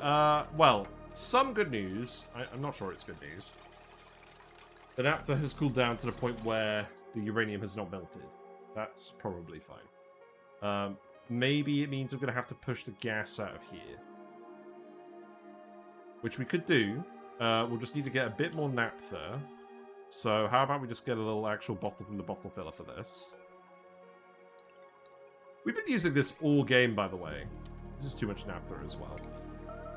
well, some good news. I'm not sure it's good news. The naphtha has cooled down to the point where the uranium has not melted. That's probably fine. Maybe it means we're going to have to push the gas out of here. Which we could do. We'll just need to get a bit more naphtha. So how about we just get a little actual bottle from the bottle filler for this. We've been using this all game, by the way. This is too much naphtha as well.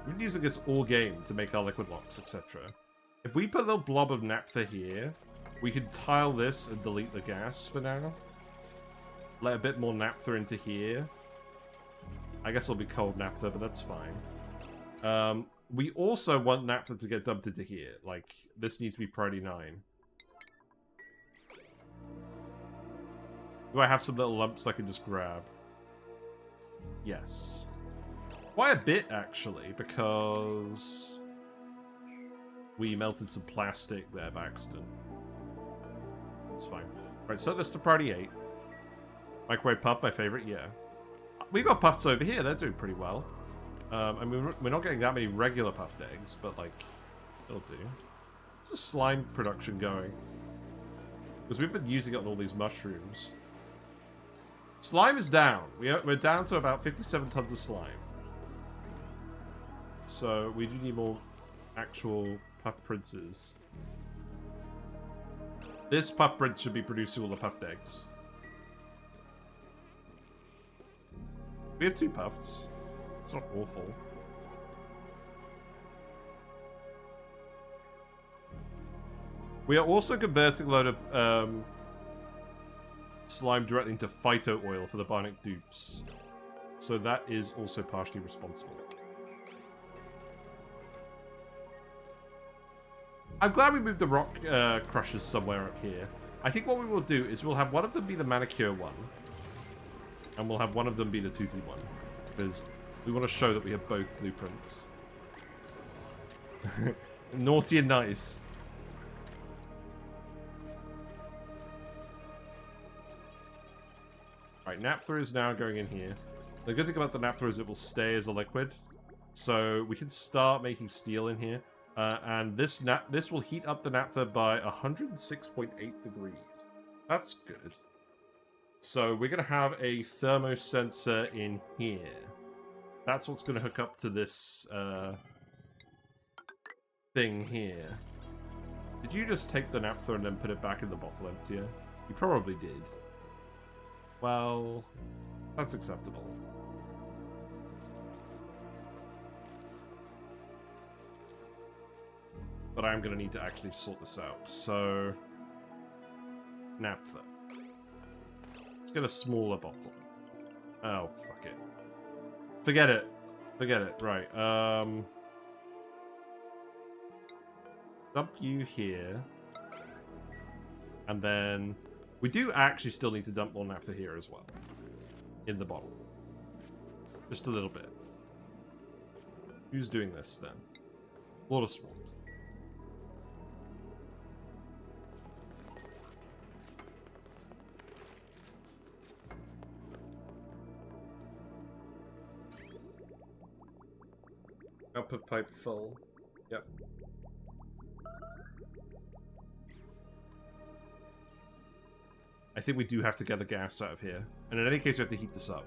We've been using this all game to make our liquid locks, etc. If we put a little blob of naphtha here, we can tile this and delete the gas for now. Let a bit more naphtha into here. I guess it'll be cold naphtha, but that's fine. We also want naphtha to get dumped into here. Like, this needs to be priority 9. Do I have some little lumps I can just grab? Yes. Quite a bit, actually, because we melted some plastic there by accident. That's fine. Right, set this to priority 8. Microwave puff, my favorite, yeah. We've got puffs over here, they're doing pretty well. I mean, we're not getting that many regular puffed eggs, but, like, it'll do. What's the slime production going? Because we've been using it on all these mushrooms. Slime is down. We're down to about 57 tons of slime. So, we do need more actual puff princes. This puff prince should be producing all the puffed eggs. We have 2 puffs. It's not awful. We are also converting a load of slime directly into phyto oil for the bionic dupes. So that is also partially responsible. I'm glad we moved the rock crushers somewhere up here. I think what we will do is we'll have one of them be the manicure one. And we'll have one of them be the toothy one. Because we want to show that we have both blueprints. Naughty and nice. Right, naphtha is now going in here. The good thing about the naphtha is it will stay as a liquid. So we can start making steel in here. And this will heat up the naphtha by 106.8 degrees. That's good. So we're going to have a thermosensor in here. That's what's going to hook up to this thing here. Did you just take the naphtha and then put it back in the bottle emptier? You probably did. Well, that's acceptable. But I'm going to need to actually sort this out. So, naphtha. Let's get a smaller bottle. Oh, fuck it. Forget it. Forget it. Right. Dump you here. And then we do actually still need to dump more naphtha here as well. In the bottle. Just a little bit. Who's doing this then? Water swamps. Output pipe full. Yep. I think we do have to get the gas out of here. And in any case, we have to heat this up.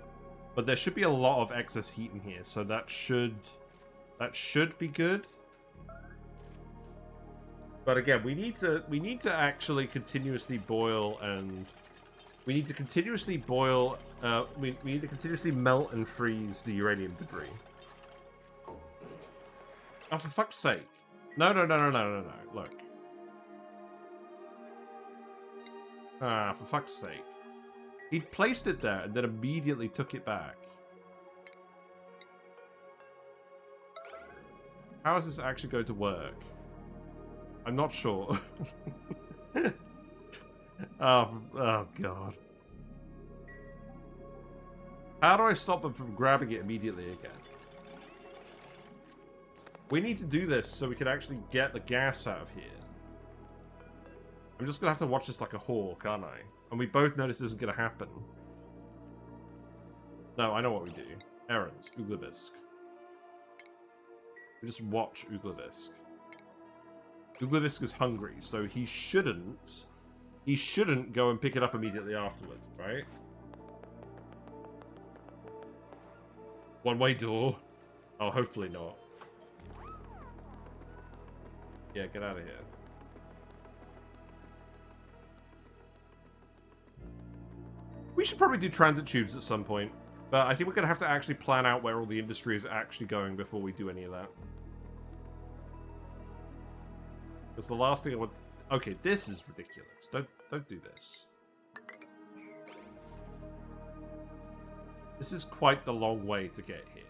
But there should be a lot of excess heat in here, so that should be good. But again, we need to actually continuously boil and we need to continuously boil we need to continuously melt and freeze the uranium debris. Oh, for fuck's sake. No. Look. Ah, for fuck's sake. He placed it there and then immediately took it back. How is this actually going to work? I'm not sure. Oh, God. How do I stop them from grabbing it immediately again? We need to do this so we can actually get the gas out of here. I'm just going to have to watch this like a hawk, aren't I? And we both know this isn't going to happen. No, I know what we do. Errands. Uglibisk. We just watch Uglibisk. Uglibisk is hungry, so he shouldn't go and pick it up immediately afterwards, right? One-way door. Oh, hopefully not. Yeah, get out of here. We should probably do transit tubes at some point, but I think we're going to have to actually plan out where all the industry is actually going before we do any of that. Because the last thing I want... Okay, this is ridiculous. Don't do this. This is quite the long way to get here.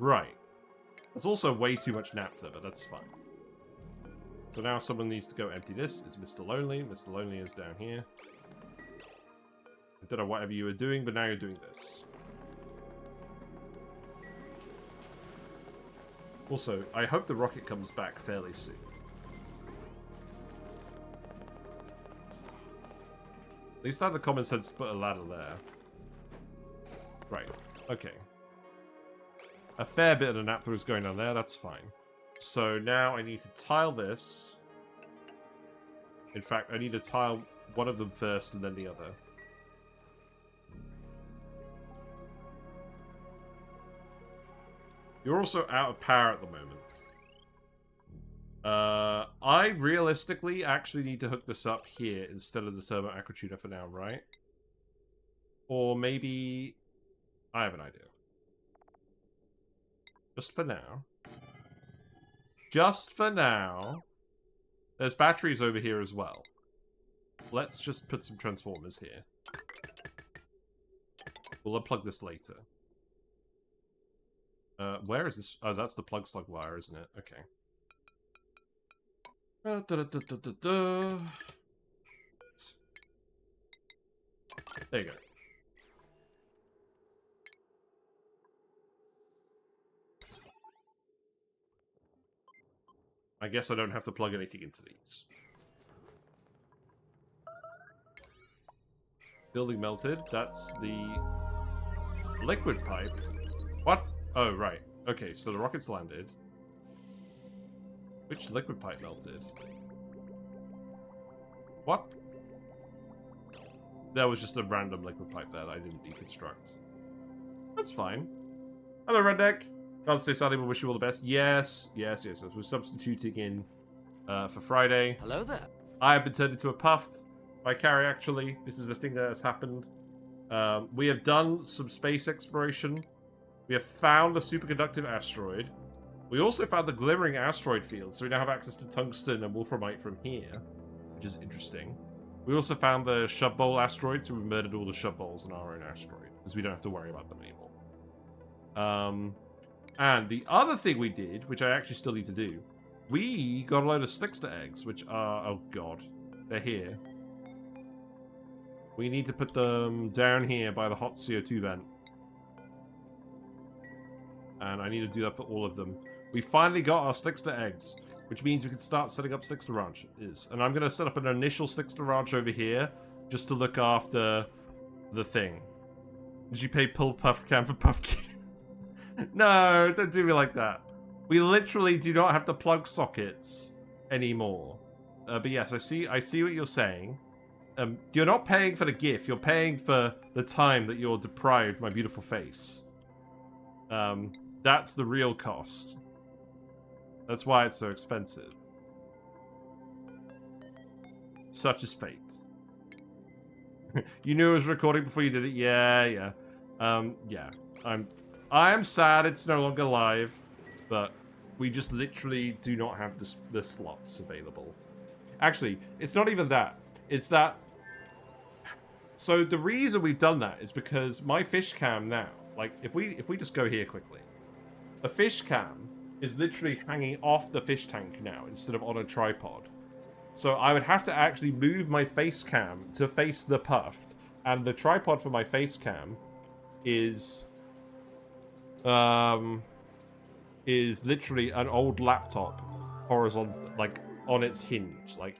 Right. There's also way too much naphtha, but that's fine. So now someone needs to go empty this. It's Mr. Lonely. Mr. Lonely is down here. I don't know whatever you were doing, but now you're doing this. Also, I hope the rocket comes back fairly soon. At least I have the common sense to put a ladder there. Right. Okay. A fair bit of the naphtha is going on there. That's fine. So now I need to tile this. In fact, I need to tile one of them first and then the other. You're also out of power at the moment. I realistically actually need to hook this up here instead of the thermo aquatuner for now, right? Or maybe... I have an idea. Just for now. Just for now. There's batteries over here as well. Let's just put some transformers here. We'll unplug this later. Where is this? Oh, that's the plug slug wire, isn't it? Okay. There you go. I guess I don't have to plug anything into these. Building melted. That's the liquid pipe. What? Oh, right. Okay, so the rocket's landed. Which liquid pipe melted? What? That was just a random liquid pipe that I didn't deconstruct. That's fine. Hello, Redneck. Can't stay sadly, but wish you all the best. Yes. We're substituting in for Friday. Hello there. I have been turned into a puffed by Carrie, actually. This is a thing that has happened. We have done some space exploration. We have found the superconductive asteroid. We also found the glimmering asteroid field, so we now have access to tungsten and wolframite from here, which is interesting. We also found the shub bowl asteroid, so we murdered all the shub bowls on our own asteroid, because we don't have to worry about them anymore. And the other thing we did, which I actually still need to do, we got a load of Slickster eggs, which are... Oh, God. They're here. We need to put them down here by the hot CO2 vent. And I need to do that for all of them. We finally got our Slickster eggs, which means we can start setting up Slickster ranches. And I'm going to set up an initial Slickster ranch over here, just to look after the thing. Did you pay Pull Puff Cam for Puffkin? No, don't do me like that. We literally do not have the plug sockets anymore. But yes, I see what you're saying. You're not paying for the gift. You're paying for the time that you're deprived my beautiful face. That's the real cost. That's why it's so expensive. Such is fate. You knew it was recording before you did it? Yeah. Yeah. I'm sad it's no longer live, but we just literally do not have the slots available. Actually, it's not even that. It's that... So the reason we've done that is because my fish cam now, like, if we just go here quickly, the fish cam is literally hanging off the fish tank now instead of on a tripod. So I would have to actually move my face cam to face the puffed, and the tripod for my face cam is literally an old laptop horizontal, like on its hinge. Like,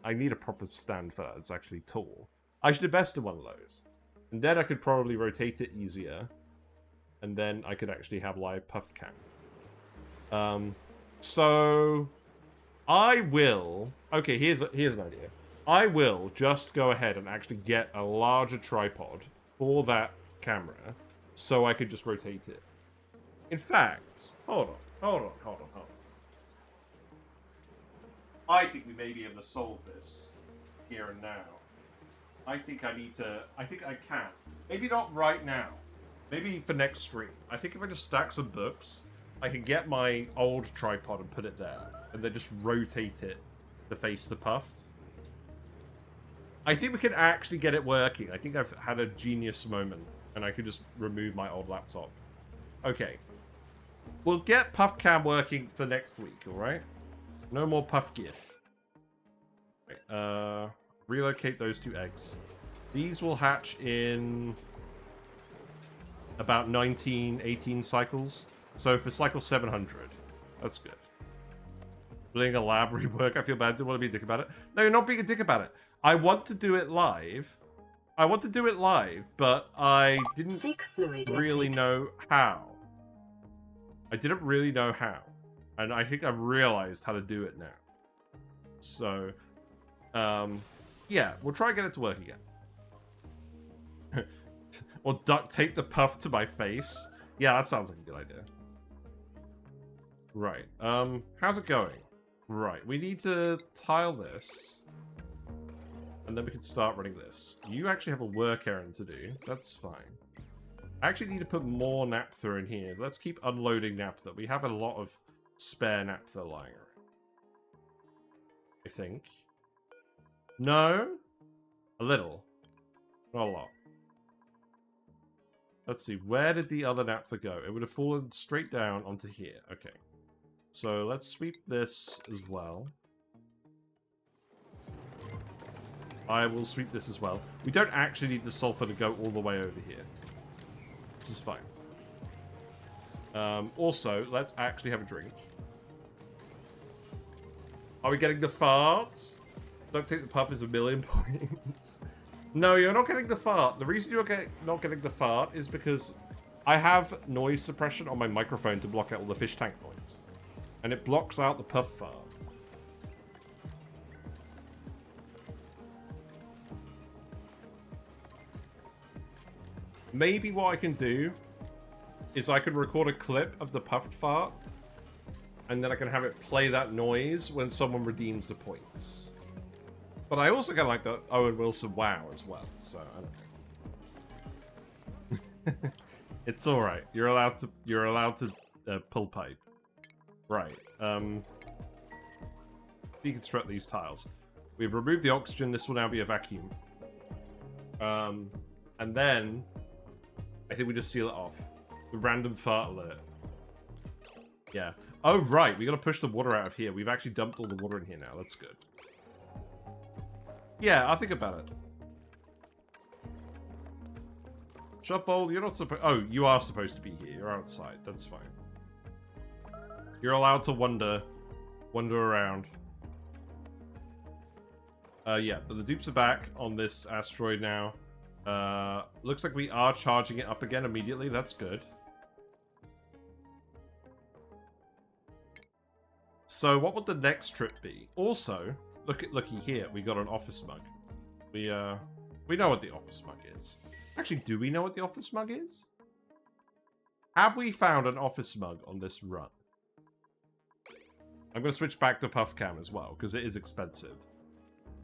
I need a proper stand for that. It's actually tall. I should invest in one of those. And then I could probably rotate it easier. And then I could actually have live puff cam. So I will... Okay, here's an idea. I will just go ahead and actually get a larger tripod for that camera so I could just rotate it. In fact, hold on. I think we may be able to solve this here and now. I think I can. Maybe not right now. Maybe for next stream. I think if I just stack some books, I can get my old tripod and put it there. And then just rotate it to face the puffed. I think we can actually get it working. I think I've had a genius moment. And I could just remove my old laptop. Okay. We'll get puff cam working for next week, alright? No more puff gif. Right, relocate those 2 eggs. These will hatch in about 19, 18 cycles. So for cycle 700, that's good. Doing a lab rework, I feel bad. Don't want to be a dick about it. No, you're not being a dick about it. I want to do it live. But I didn't really know how. I didn't really know how. And I think I've realized how to do it now. So, yeah, we'll try and get it to work again. Or duct tape the puff to my face. Yeah, that sounds like a good idea. Right, how's it going? Right, we need to tile this. And then we can start running this. You actually have a work errand to do. That's fine. I actually need to put more naphtha in here. Let's keep unloading naphtha. We have a lot of spare naphtha lying around. I think. No? A little. Not a lot. Let's see. Where did the other naphtha go? It would have fallen straight down onto here. Okay. So let's sweep this as well. I will sweep this as well. We don't actually need the sulfur to go all the way over here. This is fine. Also, let's actually have a drink. Are we getting the farts? Don't take the puff is 1,000,000 points. No, you're not getting the fart. The reason you're not getting the fart is because I have noise suppression on my microphone to block out all the fish tank noise. And it blocks out the puff fart. Maybe what I can do is I can record a clip of the puffed fart, and then I can have it play that noise when someone redeems the points. But I also kind of like the Owen Wilson wow as well, so I don't know. It's all right. You're allowed to pull pipe. Right. Deconstruct these tiles. We've removed the oxygen. This will now be a vacuum. And then I think we just seal it off. The random fart alert. Yeah. Oh, right. We got to push the water out of here. We've actually dumped all the water in here now. That's good. Yeah, I'll think about it. Shopbowl, you're not supposed... Oh, you are supposed to be here. You're outside. That's fine. You're allowed to wander around. Yeah, but the dupes are back on this asteroid now. Looks like we are charging it up again immediately. That's good. So what would the next trip be? Also, looky here. We got an office mug. We know what the office mug is. Actually, do we know what the office mug is? Have we found an office mug on this run? I'm going to switch back to puff cam as well, because it is expensive.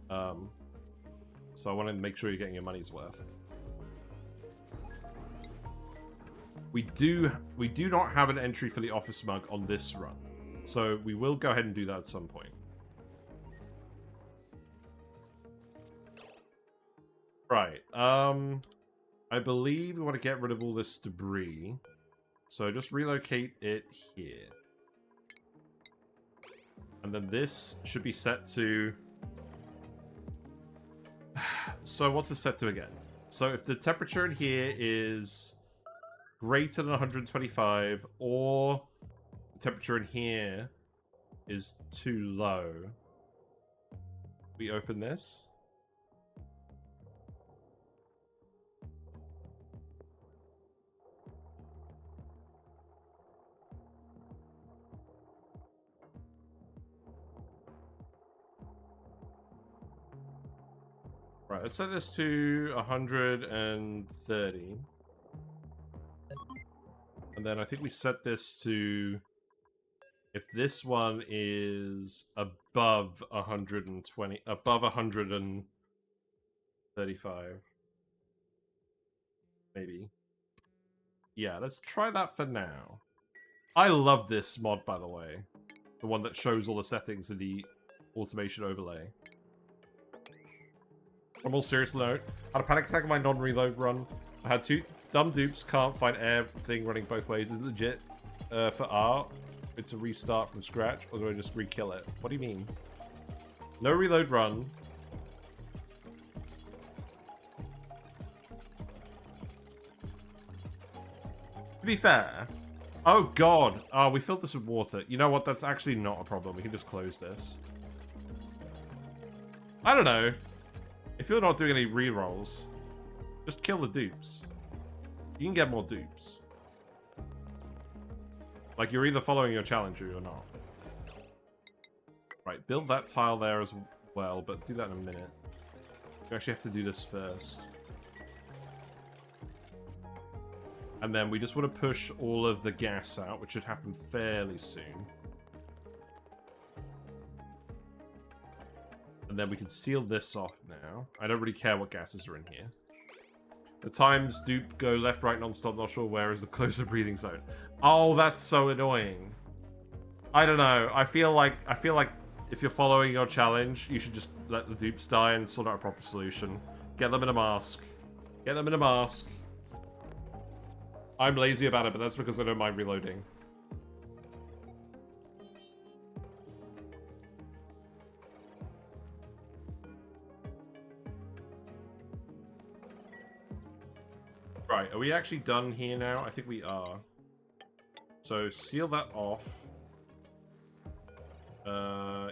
So I want to make sure you're getting your money's worth. We do not have an entry for the office mug on this run. So we will go ahead and do that at some point. Right. I believe we want to get rid of all this debris. So just relocate it here. And then this should be set to... So what's this set to again? So if the temperature in here is greater than 125, or the temperature in here is too low, we open this. Right, let's set this to 130. And then I think we set this to... If this one is above 120... Above 135. Maybe. Yeah, let's try that for now. I love this mod, by the way. The one that shows all the settings in the automation overlay. On a more serious note, I had a panic attack on my non-reload run. I had 2 dumb dupes, can't find air thing running both ways. Is it legit for art? It's a restart from scratch, or do I just re-kill it? What do you mean? No reload run. To be fair... Oh god! Oh, we filled this with water. You know what? That's actually not a problem. We can just close this. I don't know. If you're not doing any rerolls, just kill the dupes. You can get more dupes. Like, you're either following your challenge or you're not. Right, build that tile there as well, but do that in a minute. You actually have to do this first. And then we just want to push all of the gas out, which should happen fairly soon. And then we can seal this off now. I don't really care what gases are in here. The times dupe go left, right, non-stop, not sure where is the closer breathing zone. Oh, that's so annoying. I don't know. I feel like if you're following your challenge, you should just let the dupes die and sort out a proper solution. Get them in a mask. Get them in a mask. I'm lazy about it, but that's because I don't mind reloading. Right, are we actually done here now? I think we are. So, seal that off.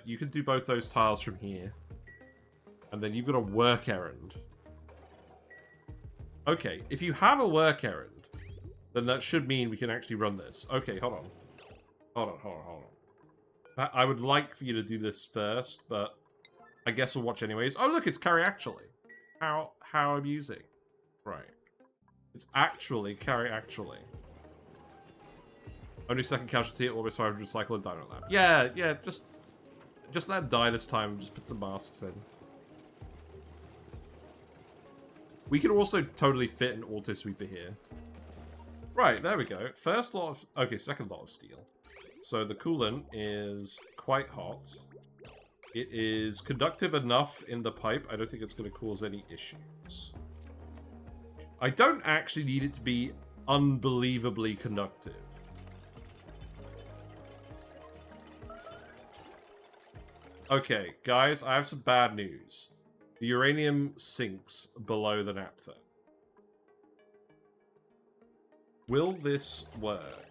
You can do both those tiles from here. And then you've got a work errand. Okay, if you have a work errand, then that should mean we can actually run this. Okay, hold on. Hold on. I would like for you to do this first, but I guess we'll watch anyways. Oh, look, it's carry actually. How amusing. Right. It's actually carry actually. Only second casualty, almost 500 cycle and dino lab. Yeah, just let him die this time. Just put some masks in. We can also totally fit an auto sweeper here. Right, there we go. First lot of... Okay, second lot of steel. So the coolant is quite hot. It is conductive enough in the pipe. I don't think it's going to cause any issues. I don't actually need it to be unbelievably conductive. Okay, guys, I have some bad news. The uranium sinks below the naphtha. Will this work?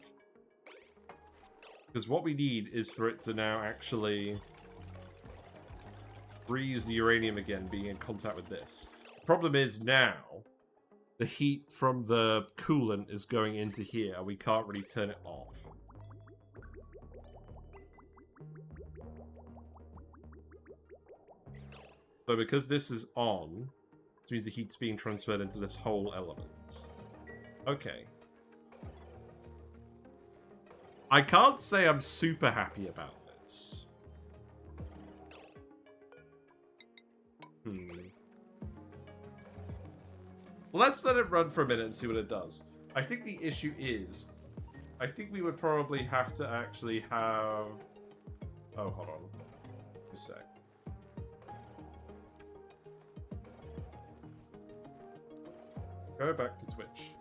Because what we need is for it to now actually freeze the uranium again, being in contact with this. The problem is now, the heat from the coolant is going into here, and we can't really turn it off. So because this is on, it means the heat's being transferred into this whole element. Okay. I can't say I'm super happy about this. Let's let it run for a minute and see what it does. I think the issue is, I think we would probably have to actually have... Oh, hold on. Just a sec. Go back to Twitch.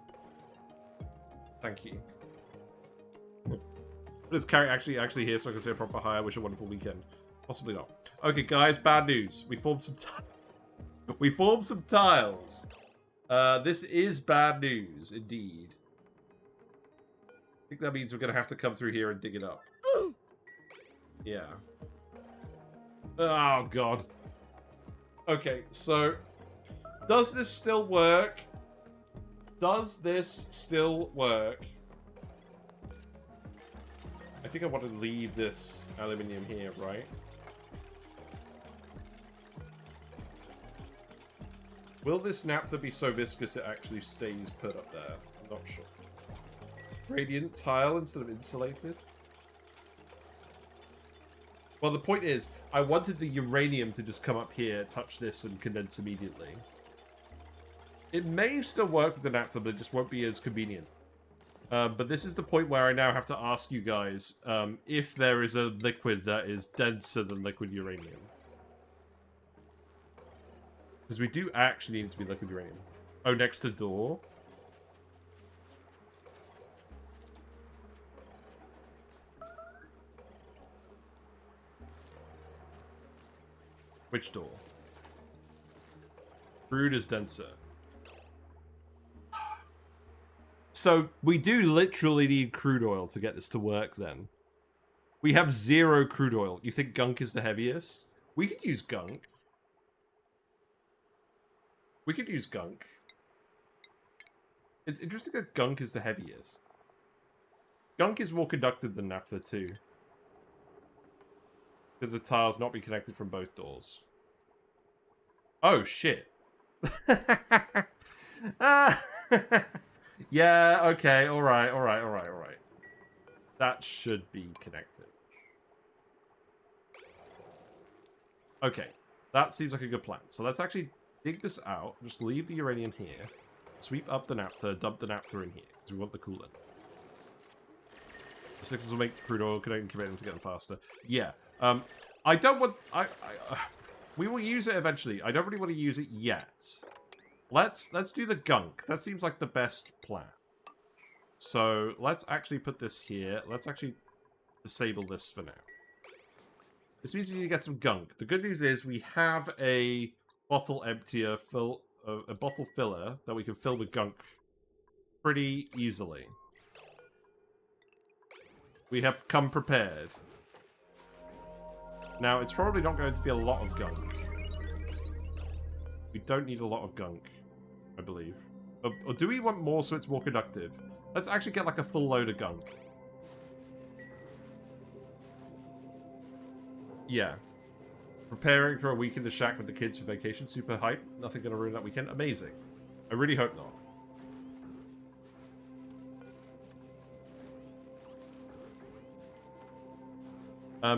Thank you. Is Carrie actually here so I can say a proper hi? I wish a wonderful weekend. Possibly not. Okay, guys, bad news. We formed some tiles. This is bad news, indeed. I think that means we're going to have to come through here and dig it up. Yeah. Oh, God. Okay, so... Does this still work? Does this still work? I think I want to leave this aluminium here, right? Will this naphtha be so viscous it actually stays put up there? I'm not sure. Radiant tile instead of insulated? Well, the point is, I wanted the uranium to just come up here, touch this, and condense immediately. It may still work with the naphtha, but it just won't be as convenient. But this is the point where I now have to ask you guys if there is a liquid that is denser than liquid uranium. Because we do actually need it to be liquid uranium. Oh, next to door. Which door? Crude is denser. So, we do literally need crude oil to get this to work, then. We have 0 crude oil. You think gunk is the heaviest? We could use gunk. We could use gunk. It's interesting that gunk is the heaviest. Gunk is more conductive than naphtha, too. Could the tiles not be connected from both doors? Oh, shit. Yeah, okay, alright. That should be connected. Okay, that seems like a good plan. So let's actually dig this out, just leave the uranium here, sweep up the naphtha, dump the naphtha in here, because we want the coolant. The sixes will make crude oil, can incubate them to get them faster. Yeah. I don't want... we will use it eventually. I don't really want to use it yet. Let's do the gunk. That seems like the best plan. So, let's actually put this here. Let's actually disable this for now. This means we need to get some gunk. The good news is we have a bottle emptier, a bottle filler that we can fill with gunk pretty easily. We have come prepared. Now, it's probably not going to be a lot of gunk. We don't need a lot of gunk, I believe. Or do we want more so it's more conductive? Let's actually get like a full load of gunk. Yeah. Preparing for a week in the shack with the kids for vacation. Super hype. Nothing gonna ruin that weekend. Amazing. I really hope not.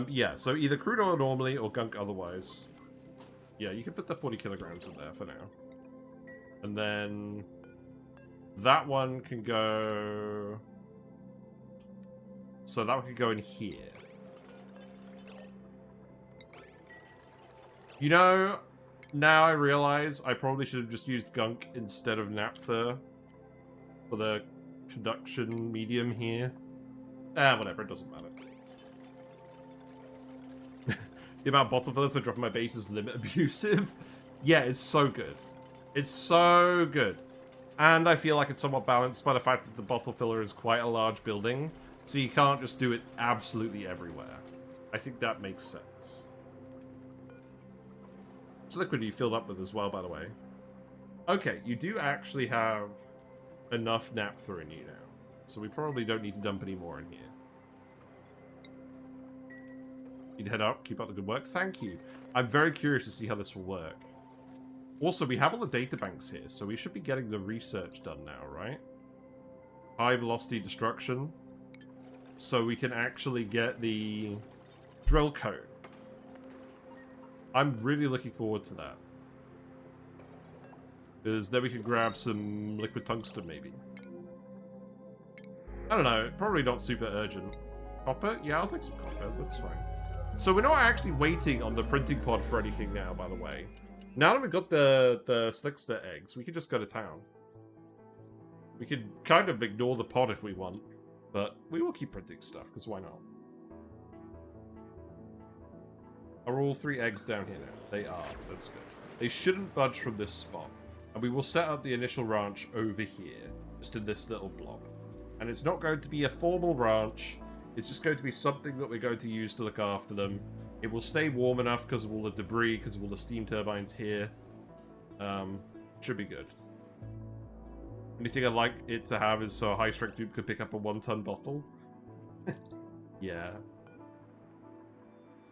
Yeah, so either crude oil normally or gunk otherwise. Yeah, you can put the 40 kilograms in there for now. And then that one can go... So that one can go in here. You know, now I realize I probably should have just used gunk instead of naphtha for the conduction medium here. Whatever, it doesn't matter. The amount of bottle fillers I drop in my base is limit abusive. Yeah, it's so good. It's so good. And I feel like it's somewhat balanced by the fact that the bottle filler is quite a large building, so you can't just do it absolutely everywhere. I think that makes sense. Which liquid are you filled up with as well, by the way? Okay, you do actually have enough naphtha in you now, so we probably don't need to dump any more in here. You'd head up, keep up the good work. Thank you. I'm very curious to see how this will work. Also, we have all the data banks here, so we should be getting the research done now, right? High velocity destruction. So we can actually get the drill code. I'm really looking forward to that. Because then we can grab some liquid tungsten, maybe. I don't know, probably not super urgent. Copper? Yeah, I'll take some copper, that's fine. So we're not actually waiting on the printing pod for anything now, by the way. Now that we've got the Slickster eggs, we can just go to town. We could kind of ignore the pod if we want, but we will keep printing stuff, because why not? Are all 3 eggs down here now? They are, that's good. They shouldn't budge from this spot. And we will set up the initial ranch over here, just in this little blob. And it's not going to be a formal ranch. It's just going to be something that we're going to use to look after them. It will stay warm enough because of all the debris, because of all the steam turbines here. Should be good. Anything I'd like it to have is so a high-strength dude could pick up a 1-ton bottle. Yeah.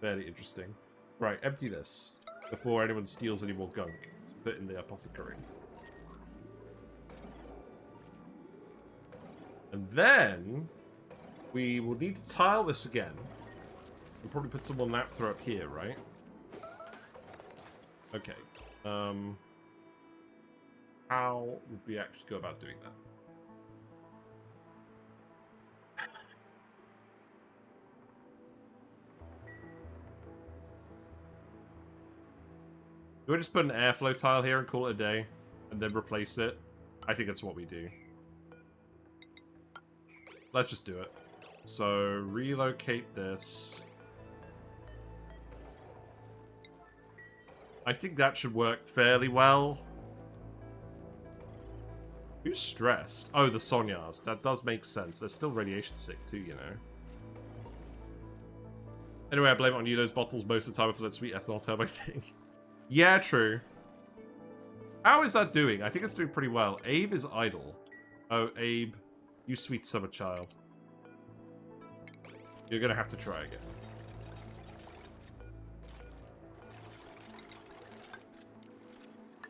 Very interesting. Right, empty this before anyone steals any more gunk. put in the apothecary. And then we will need to tile this again. We'll probably put some more naphtha up here, right? Okay. How would we actually go about doing that? Do we just put an airflow tile here and call it a day? And then replace it? I think that's what we do. Let's just do it. So, relocate this. I think that should work fairly well. Who's stressed? Oh, the Sonyas. That does make sense. They're still radiation sick too, you know. Anyway, I blame it on you. Those bottles most of the time for that sweet ethanol turbine thing. Yeah, true. How is that doing? I think it's doing pretty well. Abe is idle. Oh, Abe. You sweet summer child. You're gonna have to try again.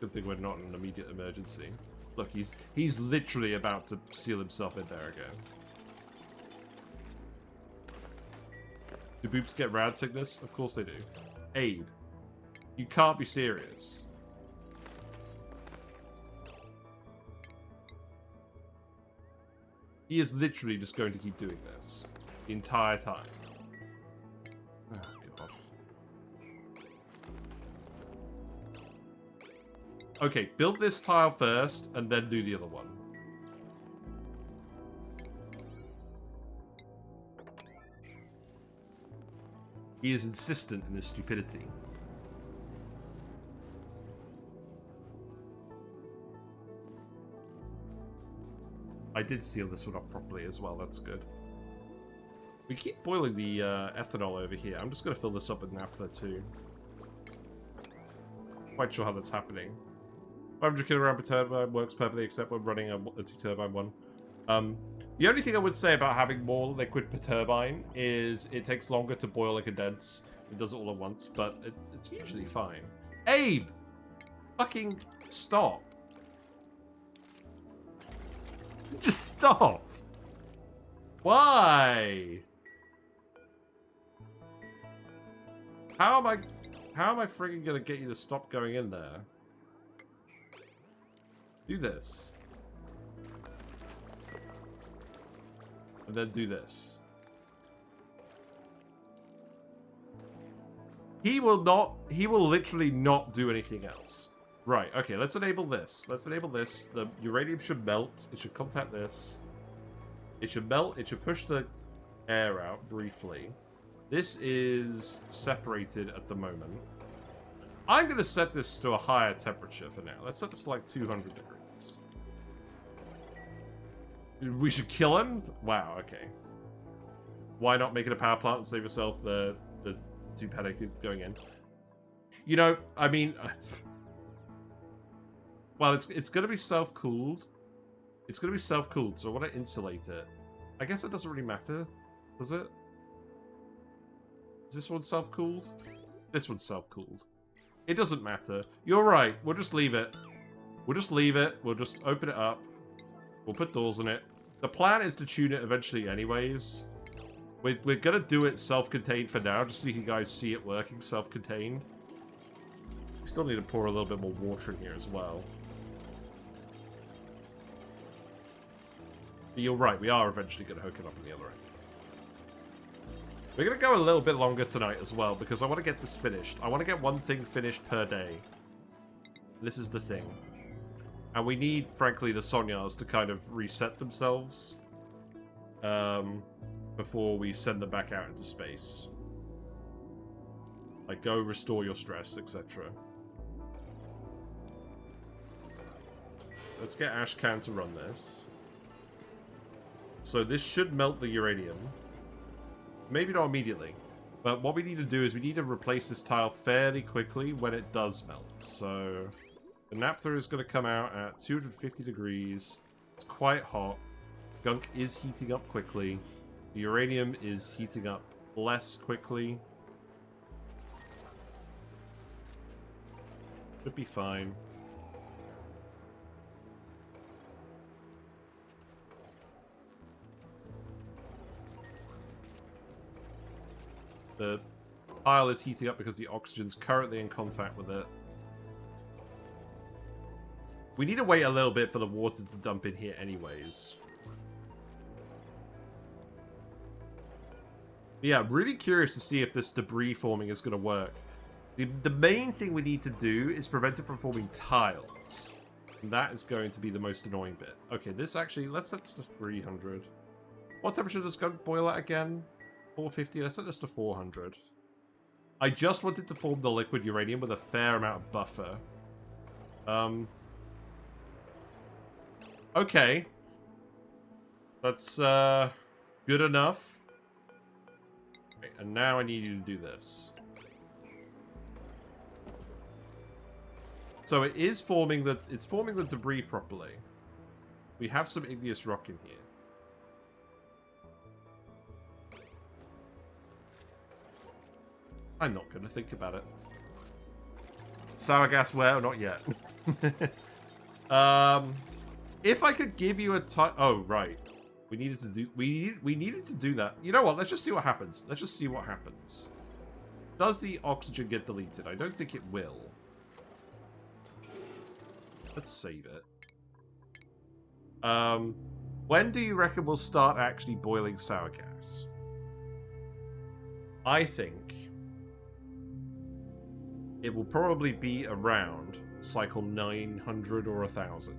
Good thing we're not in an immediate emergency. Look, he's literally about to seal himself in there again. Do boops get rad sickness? Of course they do. Abe. You can't be serious. He is literally just going to keep doing this the entire time. Oh, God. Okay, build this tile first, and then do the other one. He is insistent in his stupidity. I did seal this one off properly as well, that's good. We keep boiling the ethanol over here. I'm just going to fill this up with naphtha too. Quite sure how that's happening. 500 kilogram per turbine works perfectly except when running a 2-turbine one. The only thing I would say about having more liquid per turbine is it takes longer to boil and condense. It does it all at once, but it's usually fine. Abe! Fucking stop. Just stop. Why? How am I friggin' gonna get you to stop going in there? Do this. And then do this. He will literally not do anything else. Right, okay, let's enable this. Let's enable this. The uranium should melt. It should contact this. It should melt. It should push the air out briefly. This is separated at the moment. I'm going to set this to a higher temperature for now. Let's set this to like 200 degrees. We should kill him? Wow, okay. Why not make it a power plant and save yourself the 2 panic going in? You know, I mean... Well, it's going to be self-cooled. It's going to be self-cooled, so I want to insulate it. I guess it doesn't really matter, does it? Is this one self-cooled? This one's self-cooled. It doesn't matter. You're right. We'll just leave it. We'll just leave it. We'll just open it up. We'll put doors in it. The plan is to tune it eventually anyways. We're going to do it self-contained for now, just so you can guys see it working self-contained. We still need to pour a little bit more water in here as well. But you're right, we are eventually going to hook it up in the other end. We're going to go a little bit longer tonight as well, because I want to get this finished. I want to get one thing finished per day. This is the thing. And we need, frankly, the Sonyas to kind of reset themselves before we send them back out into space. Like, go restore your stress, etc. Let's get Ashcan to run this. So this should melt the uranium. Maybe not immediately. But what we need to do is we need to replace this tile fairly quickly when it does melt. So the naphtha is going to come out at 250 degrees. It's quite hot. Gunk is heating up quickly. The uranium is heating up less quickly. Should be fine. The tile is heating up because the oxygen's currently in contact with it. We need to wait a little bit for the water to dump in here anyways. Yeah, I'm really curious to see if this debris forming is going to work. The main thing we need to do is prevent it from forming tiles. And that is going to be the most annoying bit. Okay, this actually, let's set this to 300. What temperature does gunk boil at again? 450, let's set this to 400. I just wanted to form the liquid uranium with a fair amount of buffer. Okay. That's, good enough. Okay, and now I need you to do this. So it is forming the, it's forming the debris properly. We have some igneous rock in here. I'm not going to think about it. Sour gas where? Not yet. If I could give you a time... Oh, right. We needed to do... We needed to do that. You know what? Let's just see what happens. Let's just see what happens. Does the oxygen get deleted? I don't think it will. Let's save it. When do you reckon we'll start actually boiling sour gas? I think it will probably be around cycle 900 or 1000.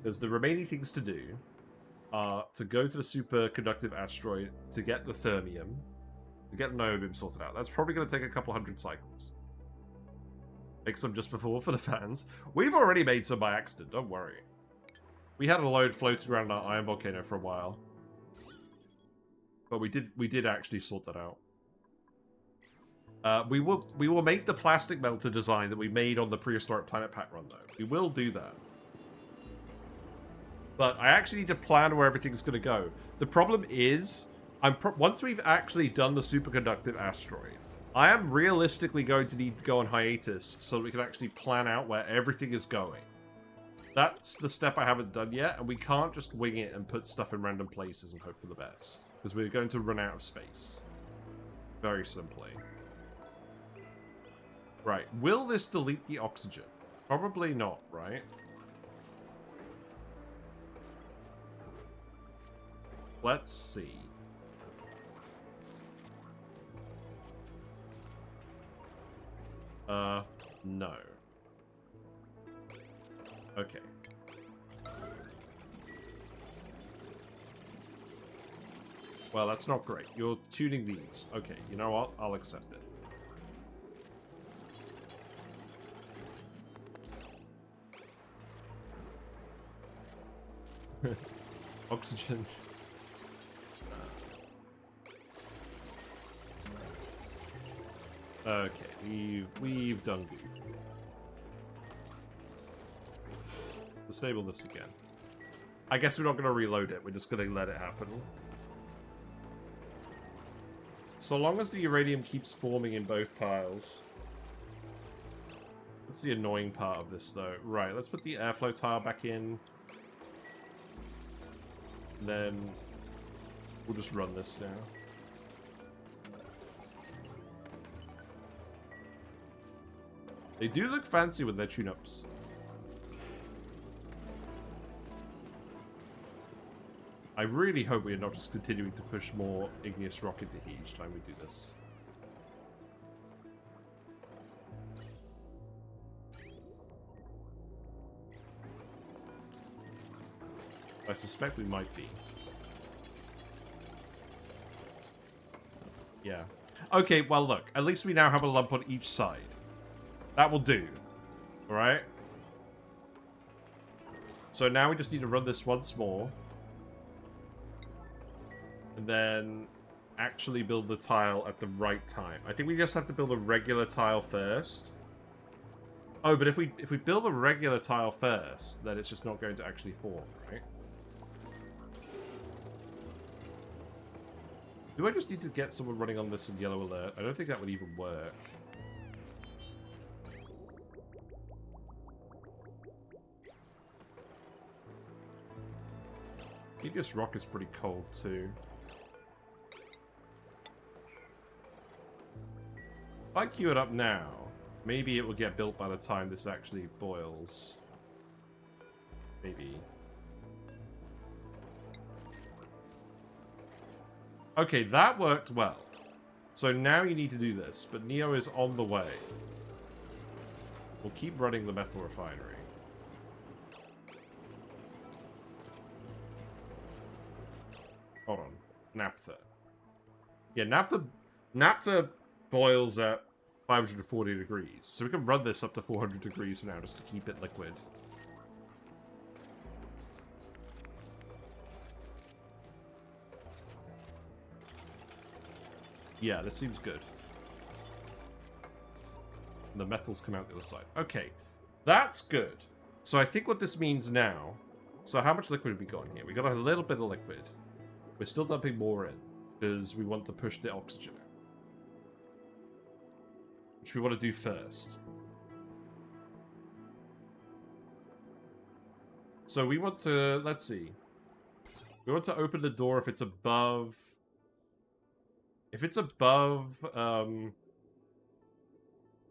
Because the remaining things to do are to go to the superconductive asteroid to get the thermium, to get niobium sorted out. That's probably going to take a couple hundred cycles. Make some just before for the fans. We've already made some by accident, don't worry. We had a load floating around our iron volcano for a while. But we did actually sort that out. We will make the plastic melter design that we made on the prehistoric planet pack run, though. We will do that. But I actually need to plan where everything's going to go. The problem is, once we've actually done the superconductive asteroid, I am realistically going to need to go on hiatus so that we can actually plan out where everything is going. That's the step I haven't done yet, and we can't just wing it and put stuff in random places and hope for the best. Because we're going to run out of space. Very simply. Right, will this delete the oxygen? Probably not, right? Let's see. No. Okay. Well, that's not great. You're tuning these. Okay, you know what? I'll accept it. Oxygen. Okay, we've done good. Disable this again. I guess we're not going to reload it. We're just going to let it happen. So long as the uranium keeps forming in both tiles. That's the annoying part of this, though. Right, let's put the airflow tile back in. Then we'll just run this now. They do look fancy with their tune-ups. I really hope we are not just continuing to push more igneous rock into here each time we do this. I suspect we might be. Yeah. Okay, well look, at least we now have a lump on each side. That will do. Alright? So now we just need to run this once more. And then actually build the tile at the right time. I think we just have to build a regular tile first. Oh, but if we build a regular tile first, then it's just not going to actually form, right? Do I just need to get someone running on this in yellow alert? I don't think that would even work. Igneous rock is pretty cold too. I queue it up now, maybe it will get built by the time this actually boils. Maybe. Okay, that worked well. So now you need to do this, but Neo is on the way. We'll keep running the metal refinery. Hold on. Naphtha. Yeah, naphtha boils at 540 degrees. So we can run this up to 400 degrees for now just to keep it liquid. Yeah, this seems good. And the metals come out the other side. Okay, that's good. So I think what this means now... So how much liquid have we got in here? We got a little bit of liquid. We're still dumping more in, because we want to push the oxygen out. Which we want to do first. So we want to... Let's see. We want to open the door if it's above... If it's above, no,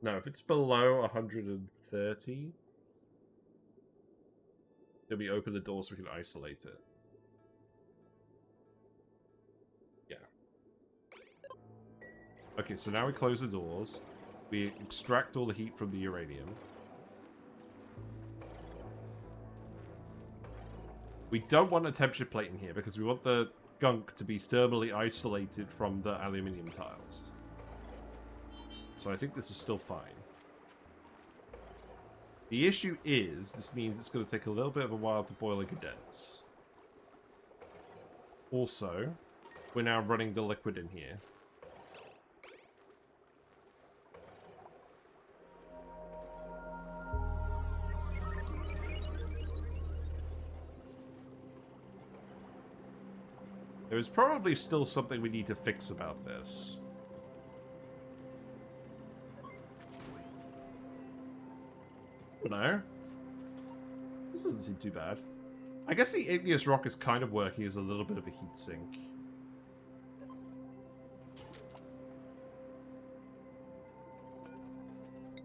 if it's below 130, then we open the door so we can isolate it. Yeah. Okay, so now we close the doors. We extract all the heat from the uranium. We don't want a temperature plate in here because we want the gunk to be thermally isolated from the aluminium tiles. So I think this is still fine. The issue is, this means it's going to take a little bit of a while to boil and condense. Also, we're now running the liquid in here. There is probably still something we need to fix about this. But no. This doesn't seem too bad. I guess the igneous rock is kind of working as a little bit of a heat sink.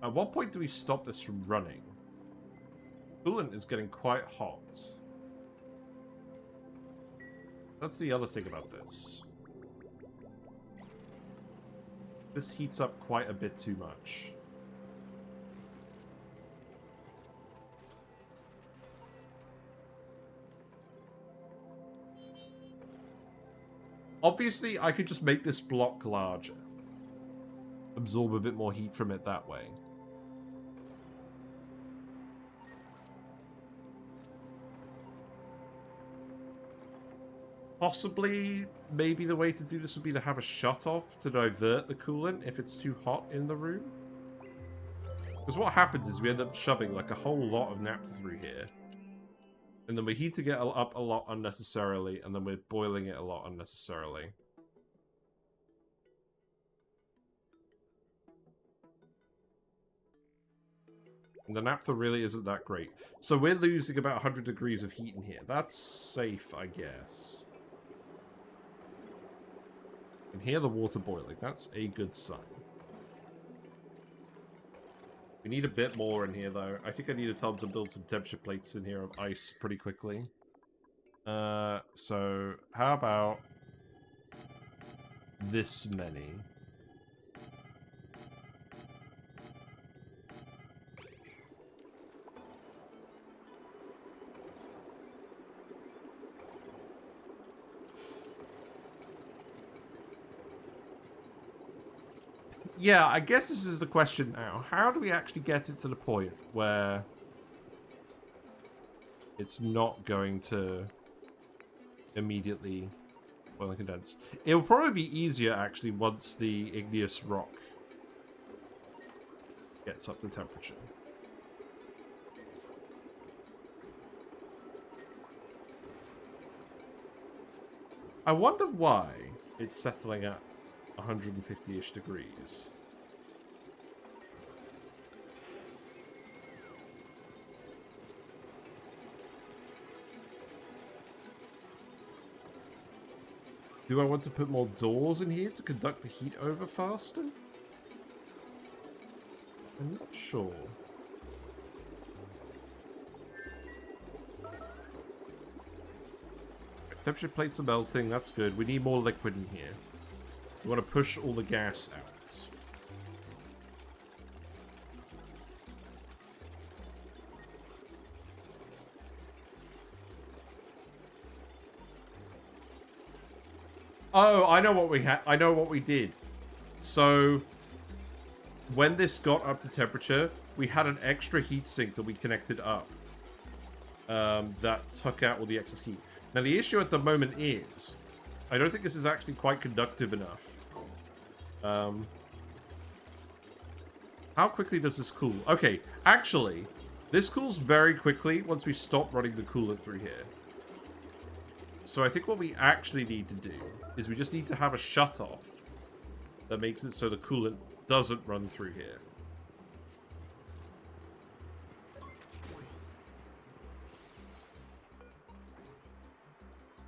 At what point do we stop this from running? Coolant is getting quite hot. That's the other thing about this. This heats up quite a bit too much. Obviously, I could just make this block larger. Absorb a bit more heat from it that way. Possibly, maybe the way to do this would be to have a shut-off to divert the coolant if it's too hot in the room. Because what happens is we end up shoving like a whole lot of naphtha through here. And then we're heating it up a lot unnecessarily, and then we're boiling it a lot unnecessarily. And the naphtha really isn't that great. So we're losing about 100 degrees of heat in here. That's safe, I guess. You can hear the water boiling. That's a good sign. We need a bit more in here, though. I think I need to tell them to build some temperature plates in here of ice pretty quickly. So, how about this many? Yeah, I guess this is the question now. How do we actually get it to the point where it's not going to immediately boil and condense? It will probably be easier, actually, once the igneous rock gets up to temperature. I wonder why it's settling at 150-ish degrees. Do I want to put more doors in here to conduct the heat over faster? I'm not sure. Temperature plates are melting, that's good. We need more liquid in here. We want to push all the gas out. Oh, I know what we had. I know what we did. So, when this got up to temperature, we had an extra heat sink that we connected up. That took out all the excess heat. Now, the issue at the moment is, I don't think this is actually quite conductive enough. How quickly does this cool? Okay, actually, this cools very quickly once we stop running the coolant through here. So I think what we actually need to do is we just need to have a shutoff that makes it so the coolant doesn't run through here.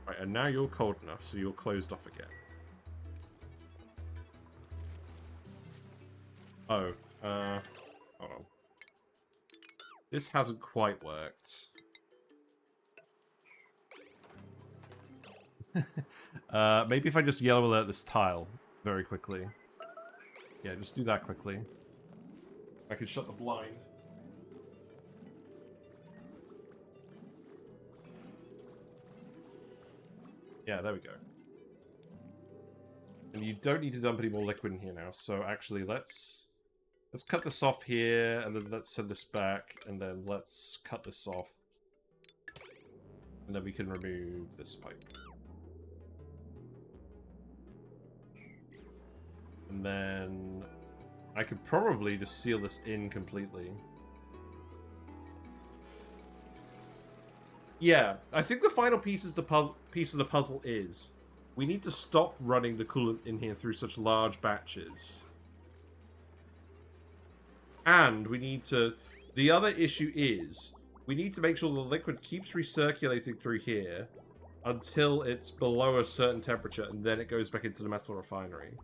Right, and now you're cold enough, so you're closed off again. Oh, hold on. This hasn't quite worked. Maybe if I just yellow alert this tile very quickly. Yeah, just do that quickly. I can shut the blind. Yeah, there we go. And you don't need to dump any more liquid in here now, so actually let's cut this off here, and then let's send this back, and then let's cut this off. And then we can remove this pipe. And then I could probably just seal this in completely. Yeah, I think the final piece of the puzzle is we need to stop running the coolant in here through such large batches. And we need to... The other issue is we need to make sure the liquid keeps recirculating through here until it's below a certain temperature, and then it goes back into the metal refinery.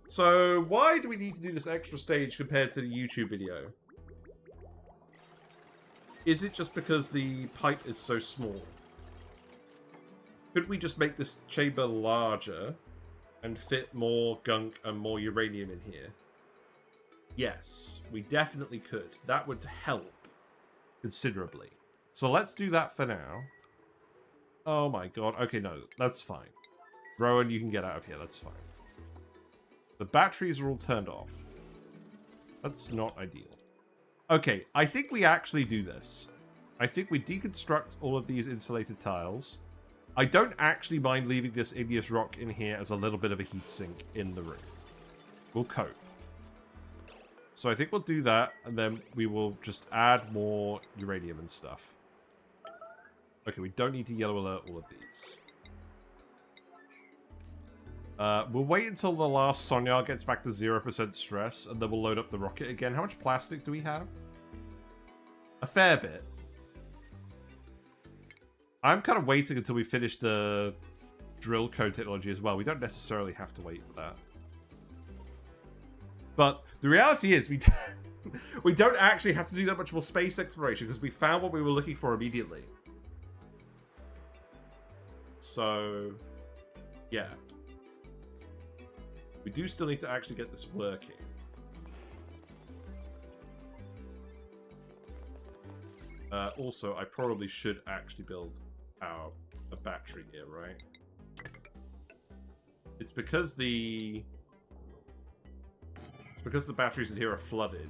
So, why do we need to do this extra stage compared to the YouTube video? Is it just because the pipe is so small? Could we just make this chamber larger and fit more gunk and more uranium in here? Yes, we definitely could. That would help considerably. So let's do that for now. Oh my god. Okay, no, that's fine. Rowan, you can get out of here. That's fine. The batteries are all turned off. That's not ideal. Okay, I think we actually do this. I think we deconstruct all of these insulated tiles. I don't actually mind leaving this igneous rock in here as a little bit of a heatsink in the room. We'll cope. So I think we'll do that, and then we will just add more uranium and stuff. Okay, we don't need to yellow alert all of these. We'll wait until the last Sonyar gets back to 0% stress, and then we'll load up the rocket again. How much plastic do we have? A fair bit. I'm kind of waiting until we finish the drill code technology as well. We don't necessarily have to wait for that. But the reality is, we don't actually have to do that much more space exploration because we found what we were looking for immediately. So, yeah. We do still need to actually get this working. Also, I probably should actually build a battery here, right? It's because the batteries in here are flooded.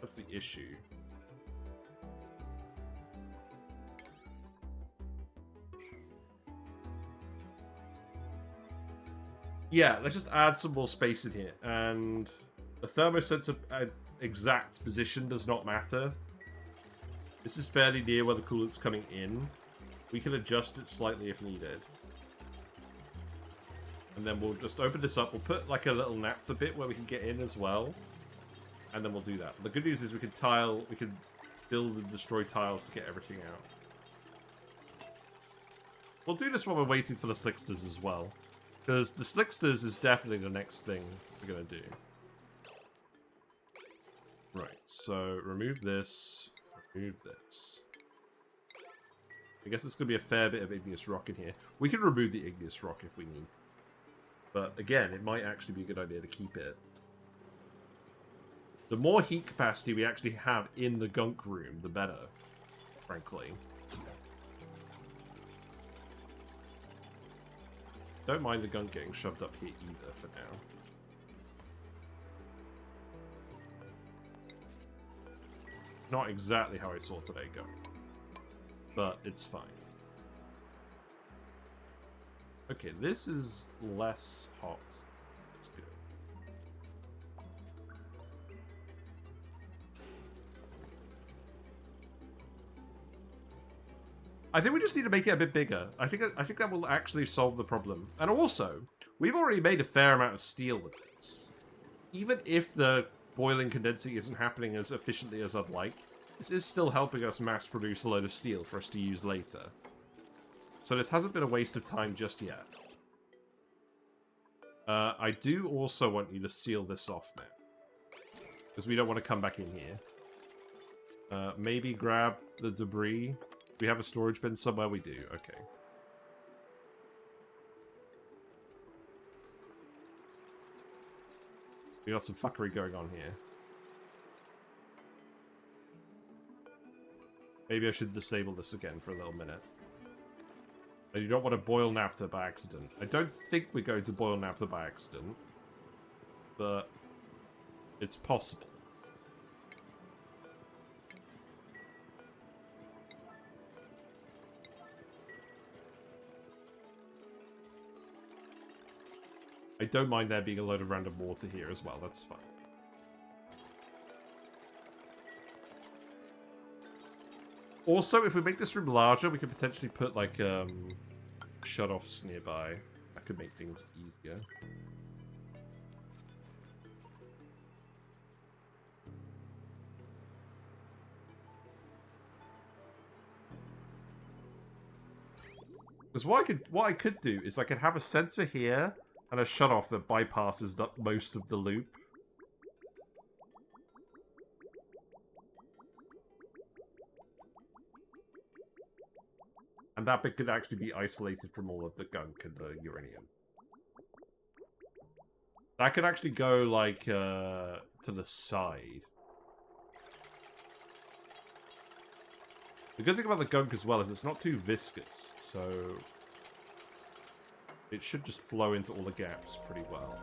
That's the issue. Yeah, let's just add some more space in here. And the thermosensor exact position does not matter. This is fairly near where the coolant's coming in. We can adjust it slightly if needed. And then we'll just open this up. We'll put like a little naphtha bit where we can get in as well. And then we'll do that. The good news is we can build and destroy tiles to get everything out. We'll do this while we're waiting for the slicksters as well. Because the Slicksters is definitely the next thing we're going to do. Right, so remove this, remove this. I guess it's going to be a fair bit of igneous rock in here. We can remove the igneous rock if we need. But again, it might actually be a good idea to keep it. The more heat capacity we actually have in the gunk room, the better, frankly. Don't mind the gunk getting shoved up here either for now. Not exactly how I saw today go. But it's fine. Okay, this is less hot. That's good. I think we just need to make it a bit bigger. I think that will actually solve the problem. And also, we've already made a fair amount of steel with this. Even if the boiling condensing isn't happening as efficiently as I'd like, this is still helping us mass produce a load of steel for us to use later. So this hasn't been a waste of time just yet. I do also want you to seal this off now. Because we don't want to come back in here. Maybe grab the debris. We have a storage bin somewhere? We do. Okay. We got some fuckery going on here. Maybe I should disable this again for a little minute. And you don't want to boil naphtha by accident. I don't think we're going to boil naphtha by accident. But it's possible. I don't mind there being a load of random water here as well, that's fine. Also, if we make this room larger, we could potentially put, like, shut-offs nearby. That could make things easier. Because what I could do is I could have a sensor here and a shut-off that bypasses most of the loop. And that bit could actually be isolated from all of the gunk and the uranium. That could actually go, like, to the side. The good thing about the gunk as well is it's not too viscous, so it should just flow into all the gaps pretty well.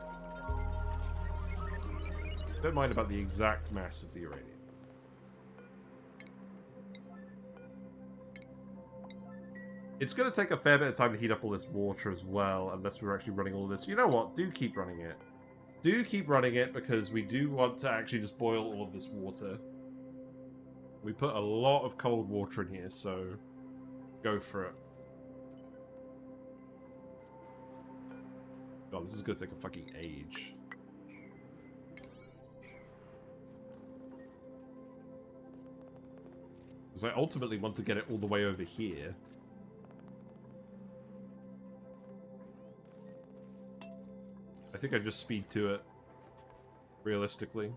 Don't mind about the exact mass of the uranium. It's going to take a fair bit of time to heat up all this water as well, unless we're actually running all this. You know what? Do keep running it. Do keep running it, because we do want to actually just boil all of this water. We put a lot of cold water in here, so go for it. God, this is going to take a fucking age. Because I ultimately want to get it all the way over here. I think I just speed to it, realistically.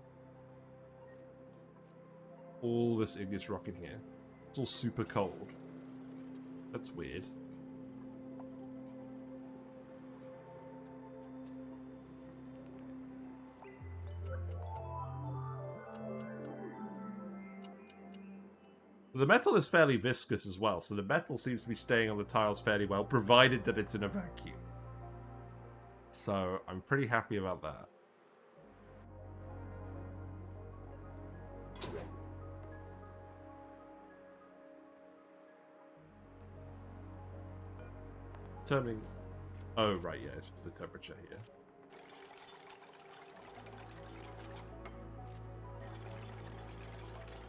All this igneous rock in here. It's all super cold. That's weird. The metal is fairly viscous as well, so the metal seems to be staying on the tiles fairly well, provided that it's in a vacuum. So, I'm pretty happy about that. Turning... Oh, right, yeah, it's just the temperature here.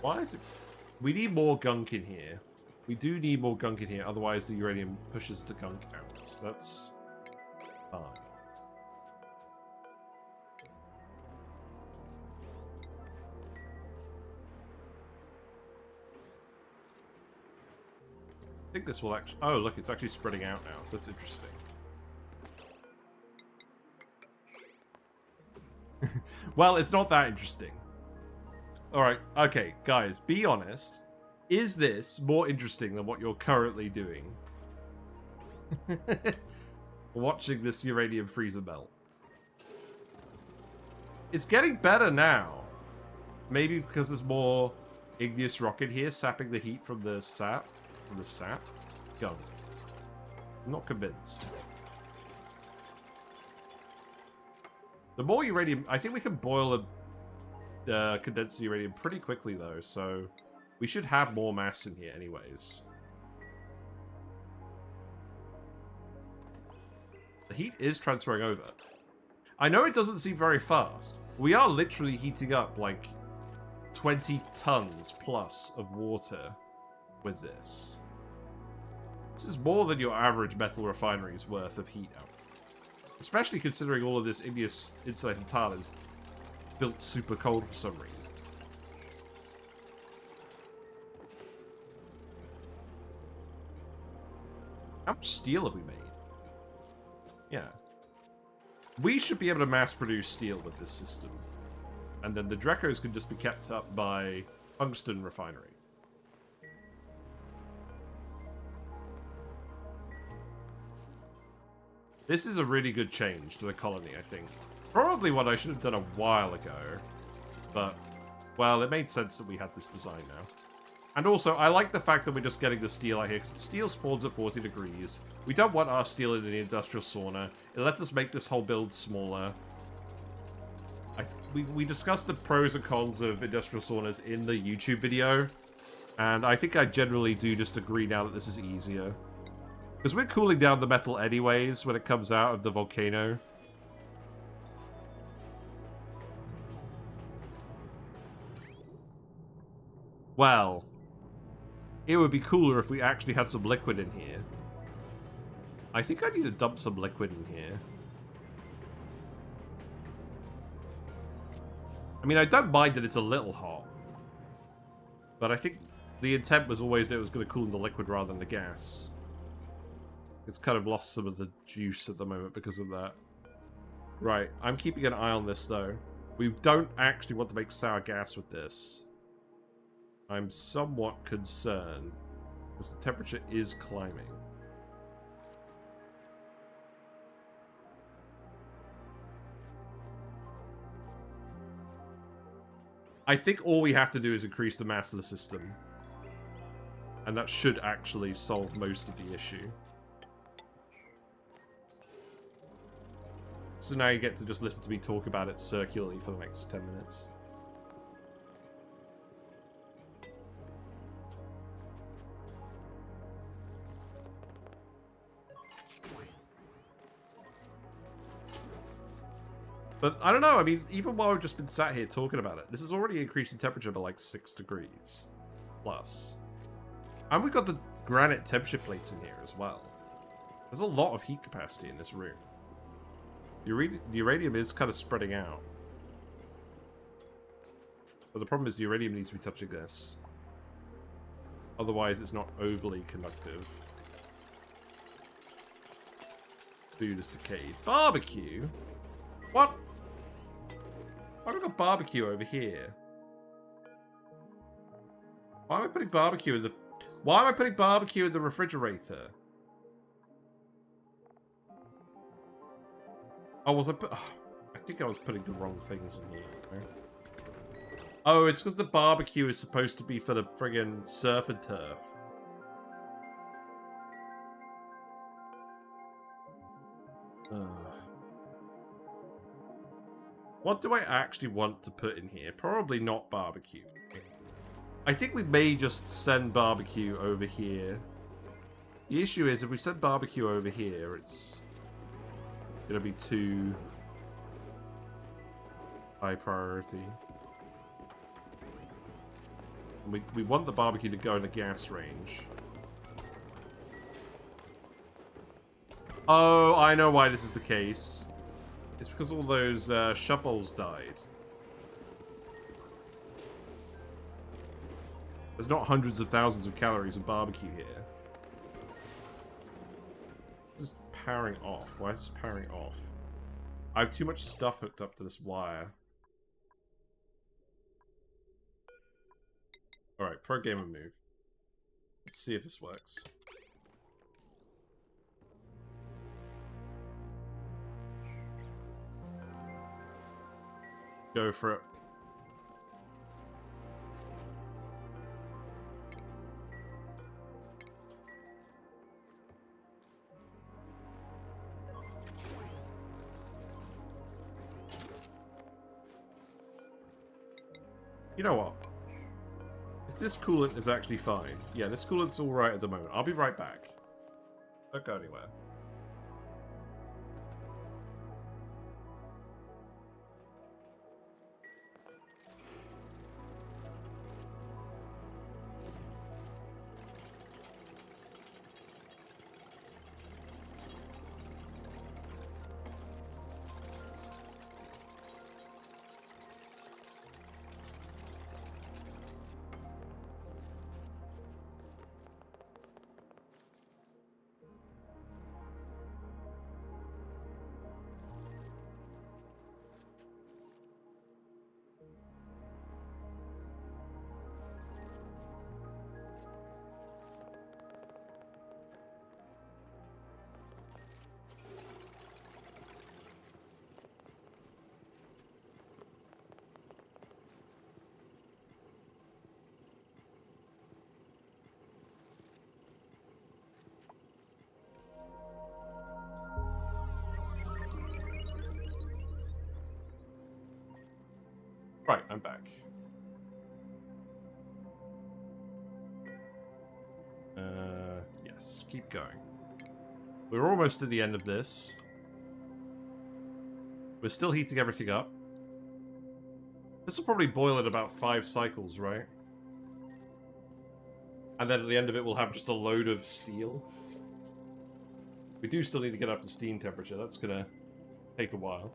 Why is it... We need more gunk in here. We do need more gunk in here, otherwise the uranium pushes the gunk out. So that's fine. I think this will actually... Oh, look, it's actually spreading out now. That's interesting. Well, it's not that interesting. Alright, okay, guys, be honest. Is this more interesting than what you're currently doing? Watching this uranium freezer melt. It's getting better now. Maybe because there's more igneous rock in here, sapping the heat from the sap. From the sap? Go. I'm not convinced. The more uranium... I think we can boil a condensed uranium pretty quickly, though, so... We should have more mass in here anyways. The heat is transferring over. I know it doesn't seem very fast. We are literally heating up, like, 20 tons plus of water with this. This is more than your average metal refinery's worth of heat out. Especially considering all of this igneous insulated tile is built super cold for some reason. How much steel have we made? Yeah. We should be able to mass produce steel with this system. And then the Drecos can just be kept up by tungsten refinery. This is a really good change to the colony, I think. Probably what I should have done a while ago. But, well, it made sense that we had this design now. And also, I like the fact that we're just getting the steel out here, because the steel spawns at 40 degrees. We don't want our steel in the industrial sauna. It lets us make this whole build smaller. We discussed the pros and cons of industrial saunas in the YouTube video. And I think I generally do just agree now that this is easier. Because we're cooling down the metal anyways when it comes out of the volcano. Well, it would be cooler if we actually had some liquid in here. I think I need to dump some liquid in here. I mean, I don't mind that it's a little hot. But I think the intent was always that it was going to cool in the liquid rather than the gas. It's kind of lost some of the juice at the moment because of that. Right, I'm keeping an eye on this, though. We don't actually want to make sour gas with this. I'm somewhat concerned, because the temperature is climbing. I think all we have to do is increase the mass of the system. And that should actually solve most of the issue. So now you get to just listen to me talk about it circularly for the next 10 minutes. But I don't know, I mean, even while we've just been sat here talking about it, this is already increasing temperature by like 6 degrees. Plus. And we've got the granite temperature plates in here as well. There's a lot of heat capacity in this room. The uranium is kind of spreading out. But the problem is the uranium needs to be touching this. Otherwise, it's not overly conductive. Food is decayed. Barbecue? What? Why have we got barbecue over here? Why am I putting barbecue in the... Why am I putting barbecue in the refrigerator? Oh, was I put... Oh, I think I was putting the wrong things in here. Oh, it's because the barbecue is supposed to be for the friggin' surf and turf. What do I actually want to put in here? Probably not barbecue. I think we may just send barbecue over here. The issue is, if we send barbecue over here, it's gonna be too high priority. We want the barbecue to go in the gas range. Oh, I know why this is the case. It's because all those shovels died. There's not hundreds of thousands of calories of barbecue here. This is powering off. Why is this powering off? I have too much stuff hooked up to this wire. pro gamer move. Let's see if this works. Go for it. You know what? If this coolant is actually fine. Yeah, this coolant's alright at the moment. I'll be right back. Don't go anywhere. Right, I'm back. Yes, keep going. We're almost to the end of this. We're still heating everything up. This will probably boil at about 5 cycles, right? And then at the end of it, we'll have just a load of steel. We do still need to get up to steam temperature. That's gonna take a while.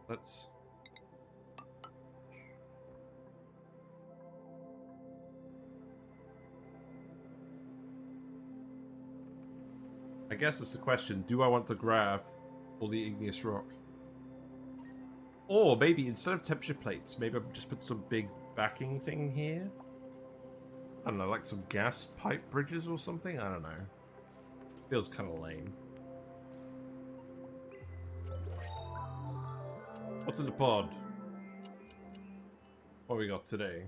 Let's... I guess it's the question, do I want to grab all the igneous rock? Or maybe instead of temperature plates, maybe I'll just put some big backing thing here? I don't know, like some gas pipe bridges or something? I don't know. Feels kind of lame. What's in the pod? What we got today?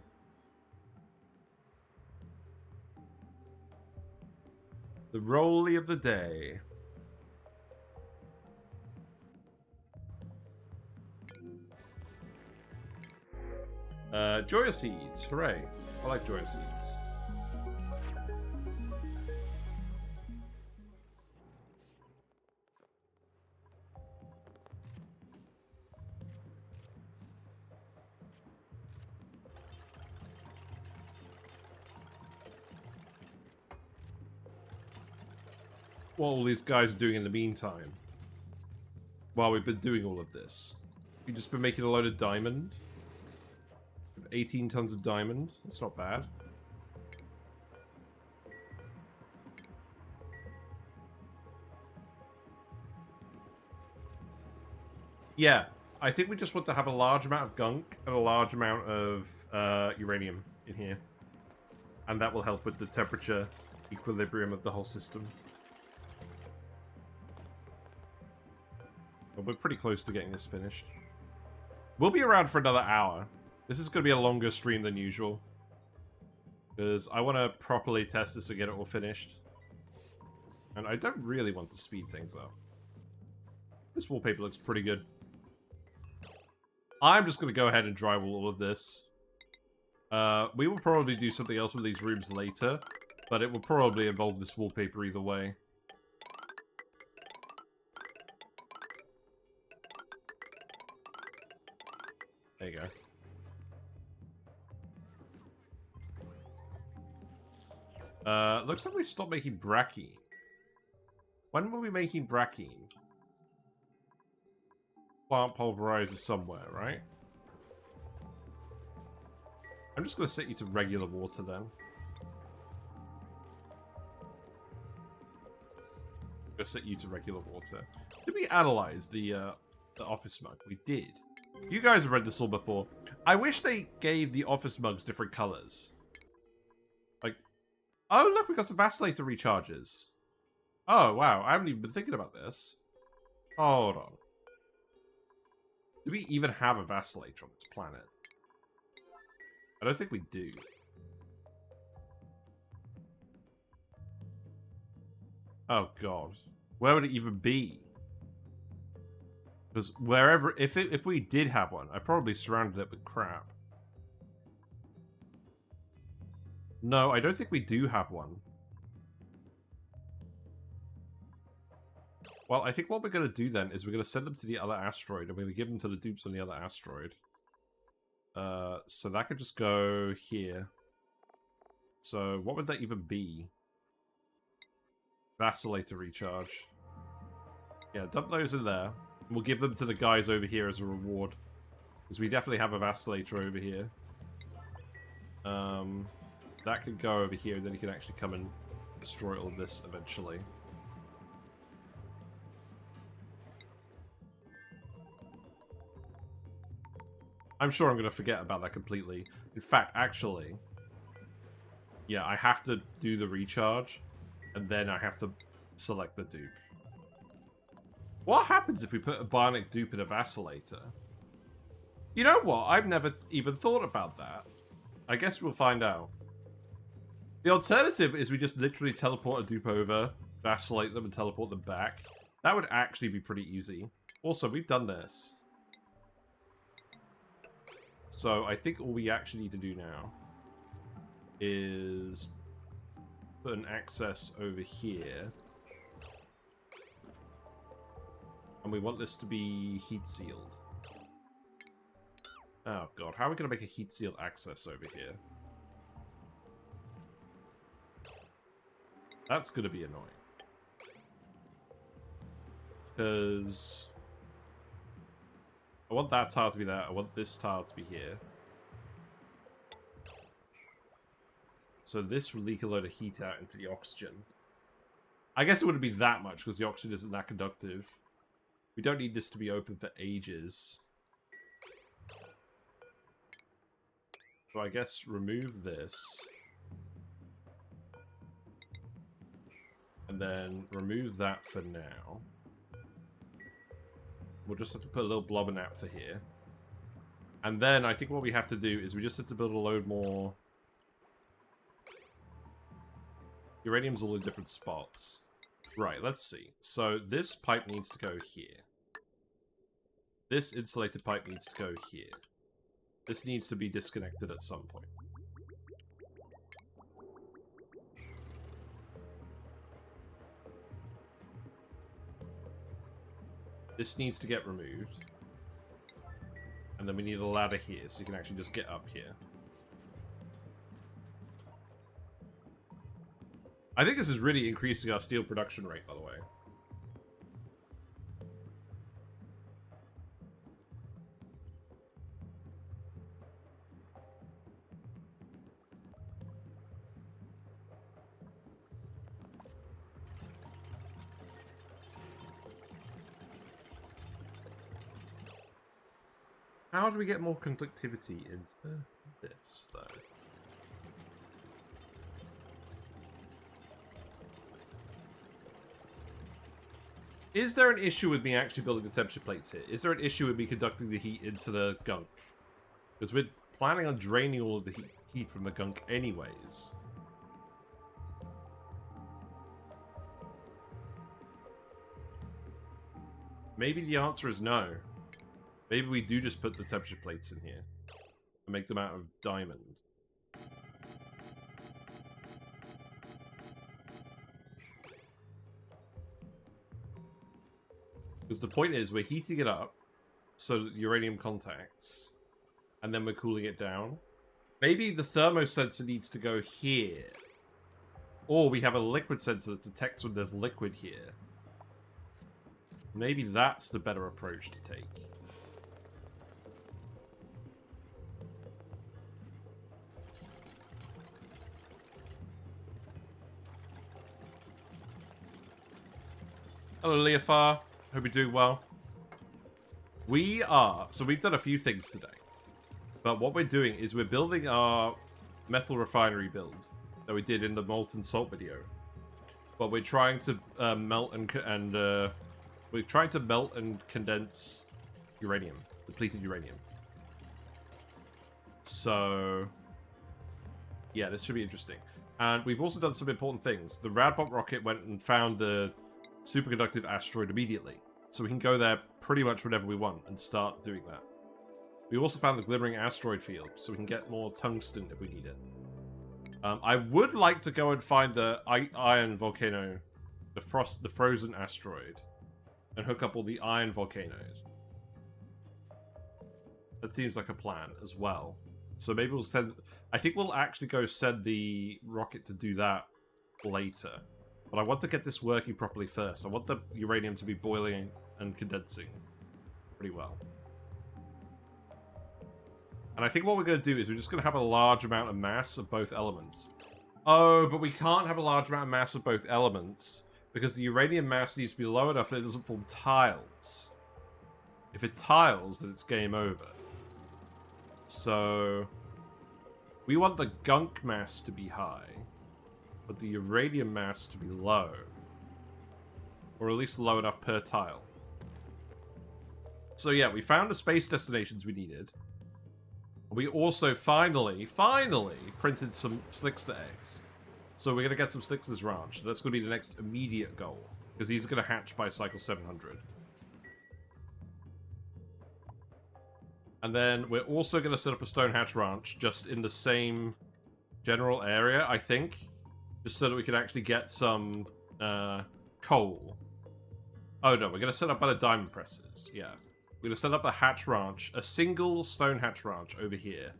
The rolly of the day. Joya seeds. Hooray. I like Joya seeds. What all these guys are doing in the meantime, while we've been doing all of this. We've just been making a load of diamond. 18 tons of diamond. That's not bad. Yeah, I think we just want to have a large amount of gunk and a large amount of uranium in here. And that will help with the temperature equilibrium of the whole system. But we're pretty close to getting this finished. We'll be around for another hour. This is going to be a longer stream than usual. Because I want to properly test this and get it all finished. And I don't really want to speed things up. This wallpaper looks pretty good. I'm just going to go ahead and drywall all of this. We will probably do something else with these rooms later. But it will probably involve this wallpaper either way. There you go. Looks like we've stopped making bracky. When were we making bracky? Plant pulverizer somewhere, right? I'm just going to set you to regular water then. Go set you to regular water. Did we analyze the office mug? We did. You guys have read this all before. I wish they gave the office mugs different colors. Like, oh look, we got some vacillator recharges. Oh wow, I haven't even been thinking about this. Hold on. Do we even have a vacillator on this planet? I don't think we do. Oh god. Where would it even be? Because wherever, if we did have one, I probably surrounded it with crap. No, I don't think we do have one. Well, I think what we're going to do then is we're going to send them to the other asteroid, and we're going to give them to the dupes on the other asteroid. So that could just go here. So what would that even be? Vacillator recharge. Yeah, dump those in there. We'll give them to the guys over here as a reward. Because we definitely have a vacillator over here. That could go over here, and then you can actually come and destroy all of this eventually. I'm sure I'm going to forget about that completely. In fact, actually, yeah, I have to do the recharge, and then I have to select the dupe. What happens if we put a bionic dupe in a vacillator? You know what? I've never even thought about that. I guess we'll find out. The alternative is we just literally teleport a dupe over, vacillate them, and teleport them back. That would actually be pretty easy. Also, we've done this. So I think all we actually need to do now is put an access over here. And we want this to be heat sealed. Oh god, how are we going to make a heat sealed access over here? That's going to be annoying. Because I want that tile to be there. I want this tile to be here. So this will leak a load of heat out into the oxygen. I guess it wouldn't be that much because the oxygen isn't that conductive. We don't need this to be open for ages. So I guess remove this. And then remove that for now. We'll just have to put a little blobber naphtha here. And then I think what we have to do is we just have to build a load more uranium's all in different spots. Right, let's see. So this pipe needs to go here. This insulated pipe needs to go here. This needs to be disconnected at some point. This needs to get removed. And then we need a ladder here, so you can actually just get up here. I think this is really increasing our steel production rate, by the way. How do we get more conductivity into this, though? Is there an issue with me actually building the temperature plates here? Is there an issue with me conducting the heat into the gunk? Because we're planning on draining all of the heat from the gunk anyways. Maybe the answer is no. Maybe we do just put the temperature plates in here and make them out of diamond. Because the point is, we're heating it up so that uranium contacts, and then we're cooling it down. Maybe the thermosensor needs to go here. Or we have a liquid sensor that detects when there's liquid here. Maybe that's the better approach to take. Hello, Leofar. Hope you're doing well. So we've done a few things today. But what we're doing is we're building our metal refinery build that we did in the molten salt video. But we're trying to melt and condense uranium, depleted uranium. So yeah, this should be interesting. And we've also done some important things. The Radbot rocket went and found the superconductive asteroid immediately. So we can go there pretty much whenever we want and start doing that. We also found the glimmering asteroid field, so we can get more tungsten if we need it. I would like to go and find the iron volcano, the frozen asteroid, and hook up all the iron volcanoes. That seems like a plan as well. So maybe we'll send... I think we'll actually go send the rocket to do that later. But I want to get this working properly first. I want the uranium to be boiling and condensing pretty well. And I think what we're going to do is we're just going to have a large amount of mass of both elements. Oh, but we can't have a large amount of mass of both elements because the uranium mass needs to be low enough that it doesn't form tiles. If it tiles, then it's game over. So we want the gunk mass to be high, but the uranium mass to be low. Or at least low enough per tile. So yeah, we found the space destinations we needed. We also finally printed some Slickster eggs. So we're going to get some Slickster's Ranch. That's going to be the next immediate goal. Because these are going to hatch by cycle 700. And then we're also going to set up a Stone Hatch Ranch just in the same general area, I think. Just so that we can actually get some coal. Oh no, we're going to set up by the diamond presses. Yeah. We're going to set up a hatch ranch, a single stone hatch ranch over here,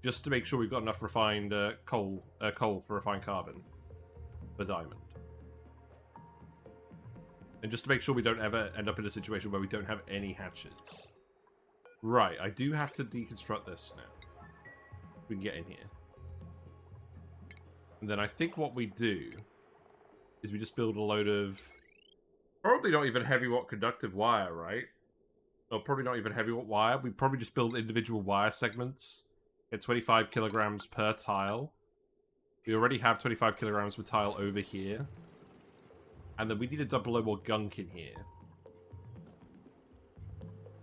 just to make sure we've got enough refined coal for refined carbon for diamond. And just to make sure we don't ever end up in a situation where we don't have any hatches. Right, I do have to deconstruct this now. We can get in here. And then I think what we do is we just build a load of... Probably not even heavy watt conductive wire, right? Or probably not even heavy watt wire. We probably just build individual wire segments. Get 25 kilograms per tile. We already have 25 kilograms per tile over here. And then we need to dump a load more gunk in here.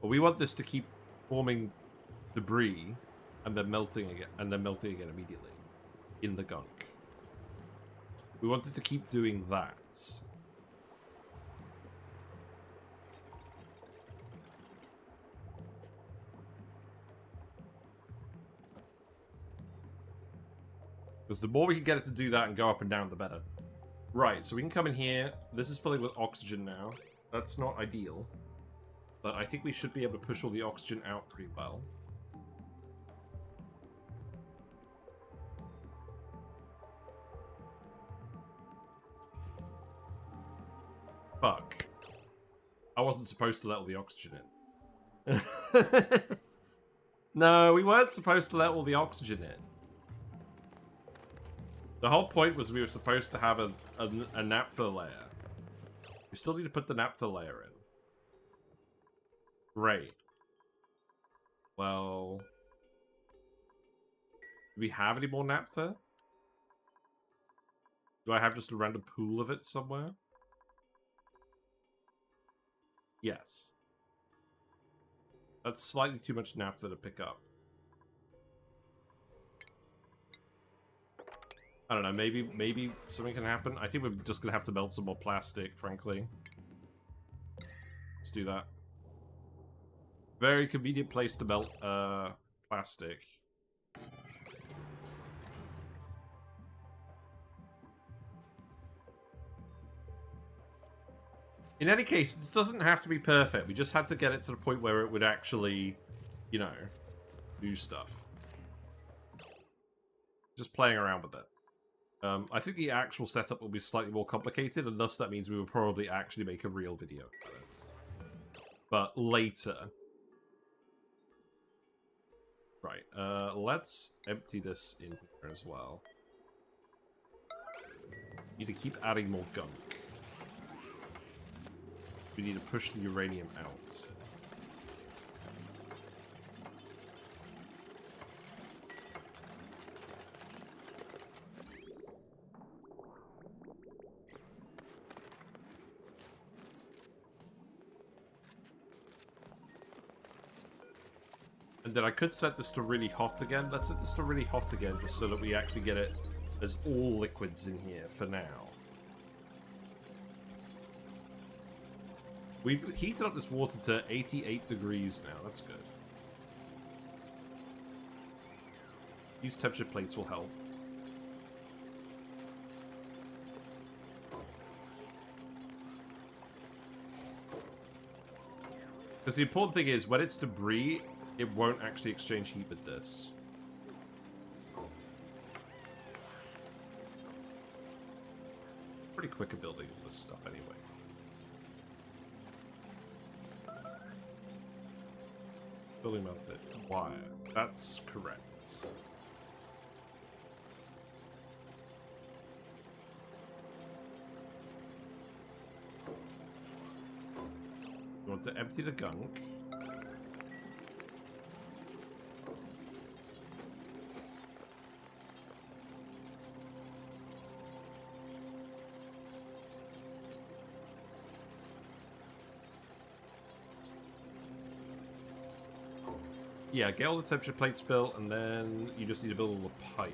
But we want this to keep forming debris and then melting again, immediately in the gunk. We want it to keep doing that. Because the more we can get it to do that and go up and down, the better. Right, so we can come in here. This is filling with oxygen now. That's not ideal. But I think we should be able to push all the oxygen out pretty well. Fuck. I wasn't supposed to let all the oxygen in. No, we weren't supposed to let all the oxygen in. The whole point was we were supposed to have a naphtha layer. We still need to put the naphtha layer in. Great. Well... Do we have any more naphtha? Do I have just a random pool of it somewhere? Yes. That's slightly too much naphtha to pick up. I don't know, maybe something can happen. I think we're just gonna have to melt some more plastic, frankly. Let's do that. Very convenient place to melt plastic. In any case, it doesn't have to be perfect. We just have to get it to the point where it would actually, you know, do stuff. Just playing around with it. I think the actual setup will be slightly more complicated, and thus that means we will probably actually make a real video about it. But later. Right, let's empty this in here as well. Need to keep adding more gunk. We need to push the uranium out. And then I could set this to really hot again. Let's set this to really hot again, just so that we actually get it as all liquids in here for now. We've heated up this water to 88 degrees now. That's good. These temperature plates will help. Because the important thing is, when it's debris, it won't actually exchange heat with this. Pretty quick at building all this stuff anyway. Building method. Wire. That's correct. You want to empty the gunk. Yeah, get all the temperature plates built, and then you just need to build all the pipe.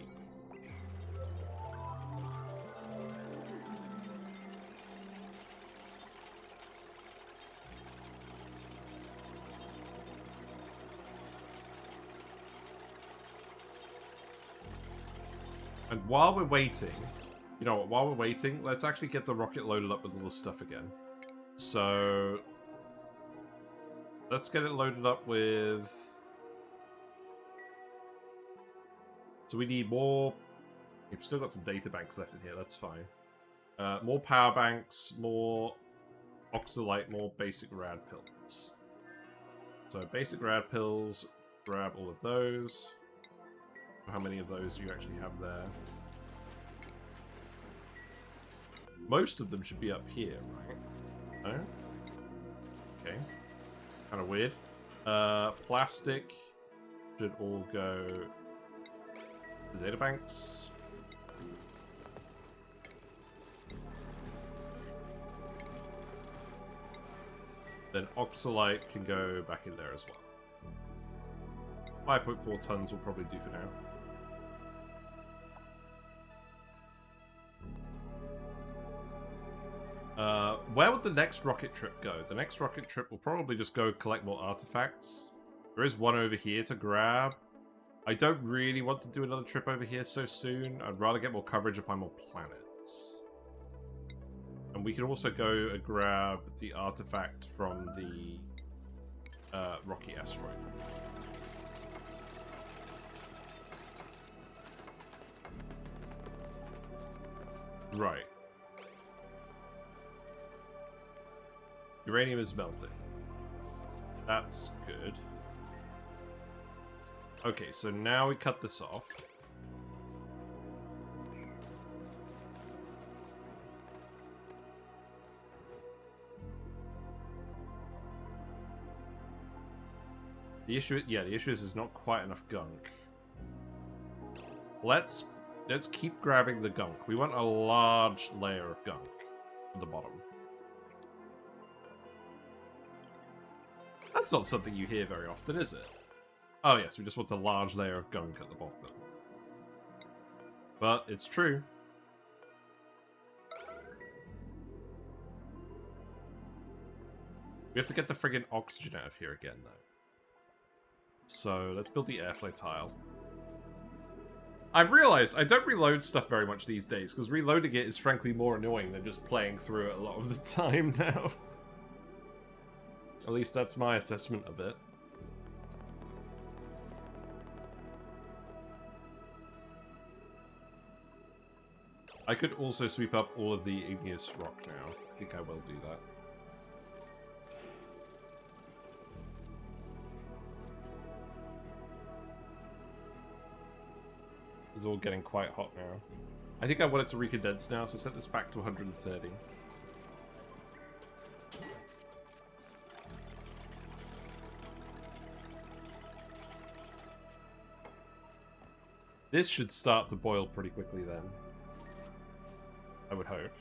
And while we're waiting, you know what, while we're waiting, let's actually get the rocket loaded up with all the stuff again. So, let's get it loaded up with... So we need more... We've still got some data banks left in here, that's fine. More power banks, more oxalite, more basic rad pills. So basic rad pills, grab all of those. How many of those do you actually have there? Most of them should be up here, right? No? Okay. Kind of weird. Plastic should all go... the data banks. Then oxalite can go back in there as well. 5.4 tons will probably do for now. Where would the next rocket trip go? The next rocket trip will probably just go collect more artifacts. There is one over here to grab. I don't really want to do another trip over here so soon. I'd rather get more coverage and find more planets. And we can also go and grab the artifact from the rocky asteroid. Right. Uranium is melting. That's good. Okay, so now we cut this off. The issue is there's not quite enough gunk. Let's keep grabbing the gunk. We want a large layer of gunk at the bottom. That's not something you hear very often, is it? Oh yes, we just want a large layer of gunk at the bottom. But it's true. We have to get the friggin' oxygen out of here again, though. So, let's build the airflow tile. I've realized I don't reload stuff very much these days, because reloading it is frankly more annoying than just playing through it a lot of the time now. At least that's my assessment of it. I could also sweep up all of the igneous rock now. I think I will do that. It's all getting quite hot now. I think I want it to recondense now, so set this back to 130. This should start to boil pretty quickly then. I would hope.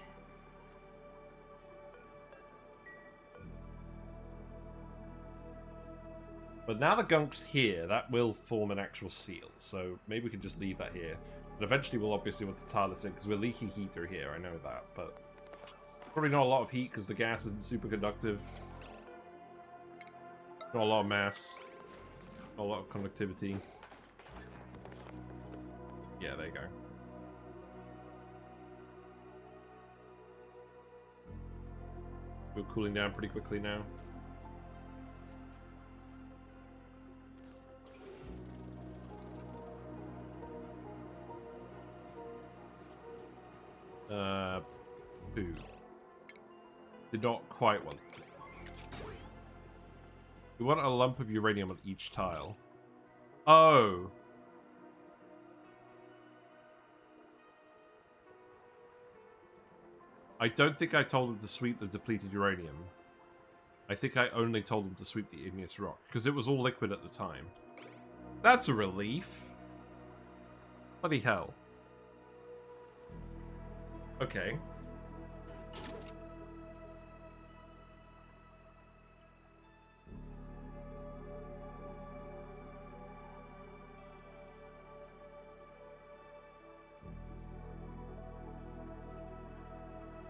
But now the gunk's here, that will form an actual seal. So maybe we can just leave that here. And eventually we'll obviously want to tar this in, because we're leaking heat through here, I know that. But probably not a lot of heat, because the gas isn't super conductive. Not a lot of mass. Not a lot of conductivity. Yeah, there you go. We're cooling down pretty quickly now. Boo. Did not quite want to. We want a lump of uranium on each tile. Oh! I don't think I told him to sweep the depleted uranium. I think I only told him to sweep the igneous rock, because it was all liquid at the time. That's a relief. Bloody hell. Okay.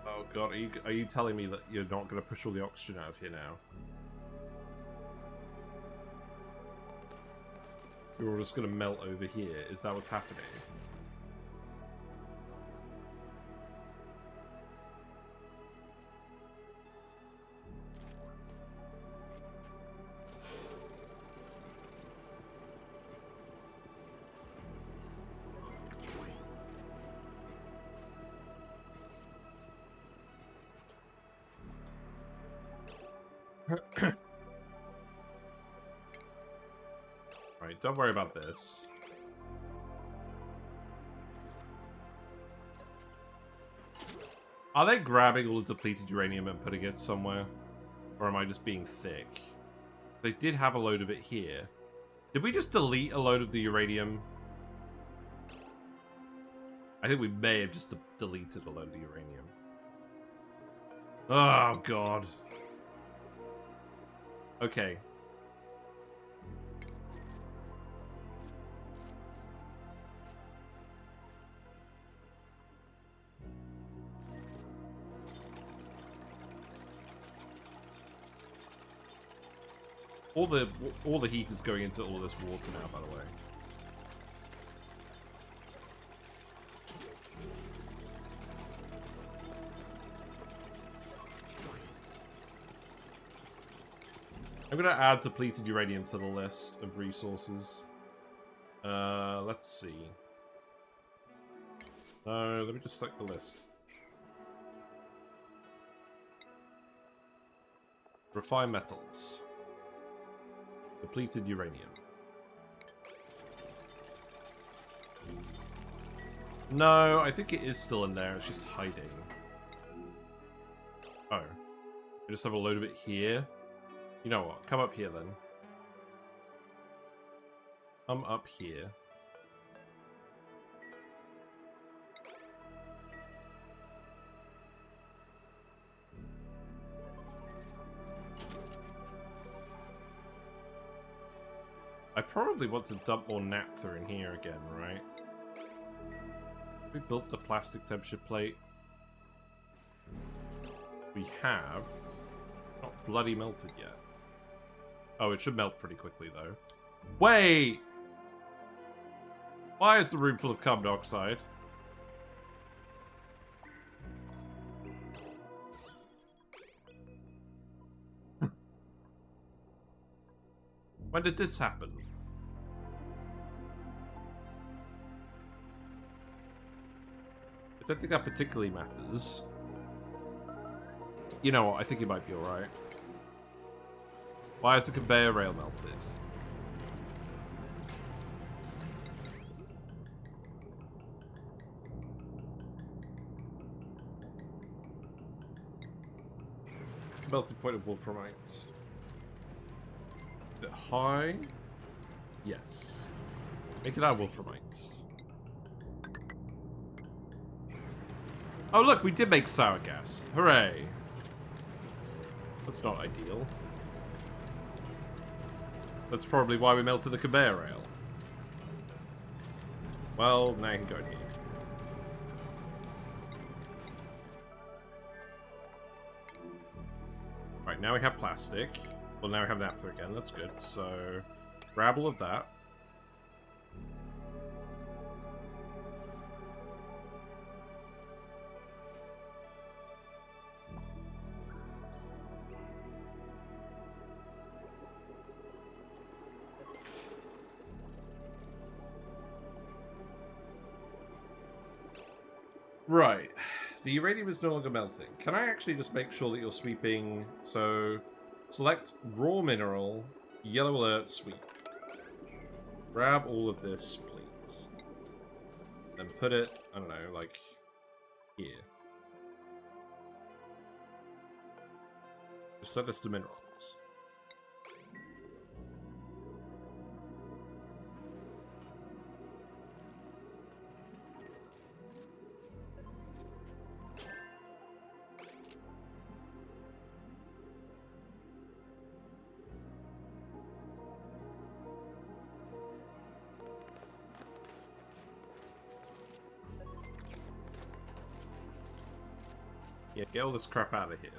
Oh god, are you telling me that you're not going to push all the oxygen out of here now? You're all just going to melt over here? Is that what's happening? Right, don't worry about this. Are they grabbing all the depleted uranium and putting it somewhere? Or am I just being thick? They did have a load of it here. Did we just delete a load of the uranium? I think we may have just deleted a load of the uranium. Oh, God. Okay. All the heat is going into all this water now, by the way. I'm gonna add depleted uranium to the list of resources. Let's see. Let me just select the list. Refined metals. Depleted uranium. No, I think it is still in there. It's just hiding. Oh. We just have a load of it here. You know what? Come up here then. Come up here. I probably want to dump more naphtha in here again, right? We built the plastic temperature plate. We have not bloody melted yet. Oh, it should melt pretty quickly, though. Wait! Why is the room full of carbon dioxide? When did this happen? I don't think that particularly matters. You know what? I think it might be alright. Why is the conveyor rail melted? Melting point of wolframite. Is it high? Yes. Make it out wolframite. Oh, look, we did make sour gas. Hooray. That's not ideal. That's probably why we melted the conveyor rail. Well, now you can go in here. Right, now we have plastic. Well, now we have naphtha again. That's good. So, grab all of that. Right. The uranium is no longer melting. Can I actually just make sure that you're sweeping? So, select raw mineral, yellow alert, sweep. Grab all of this, please. Then put it, I don't know, like, here. Just set this to minerals. Yeah, get all this crap out of here.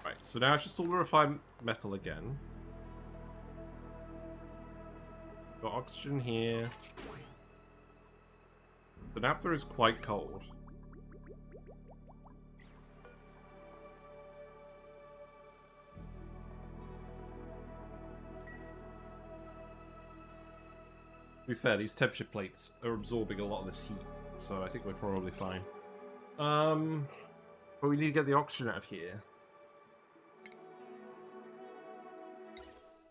Right, so now it's just all the refined metal again. Got oxygen here. The naphtha is quite cold. To be fair, these temperature plates are absorbing a lot of this heat, so I think we're probably fine. But we need to get the oxygen out of here.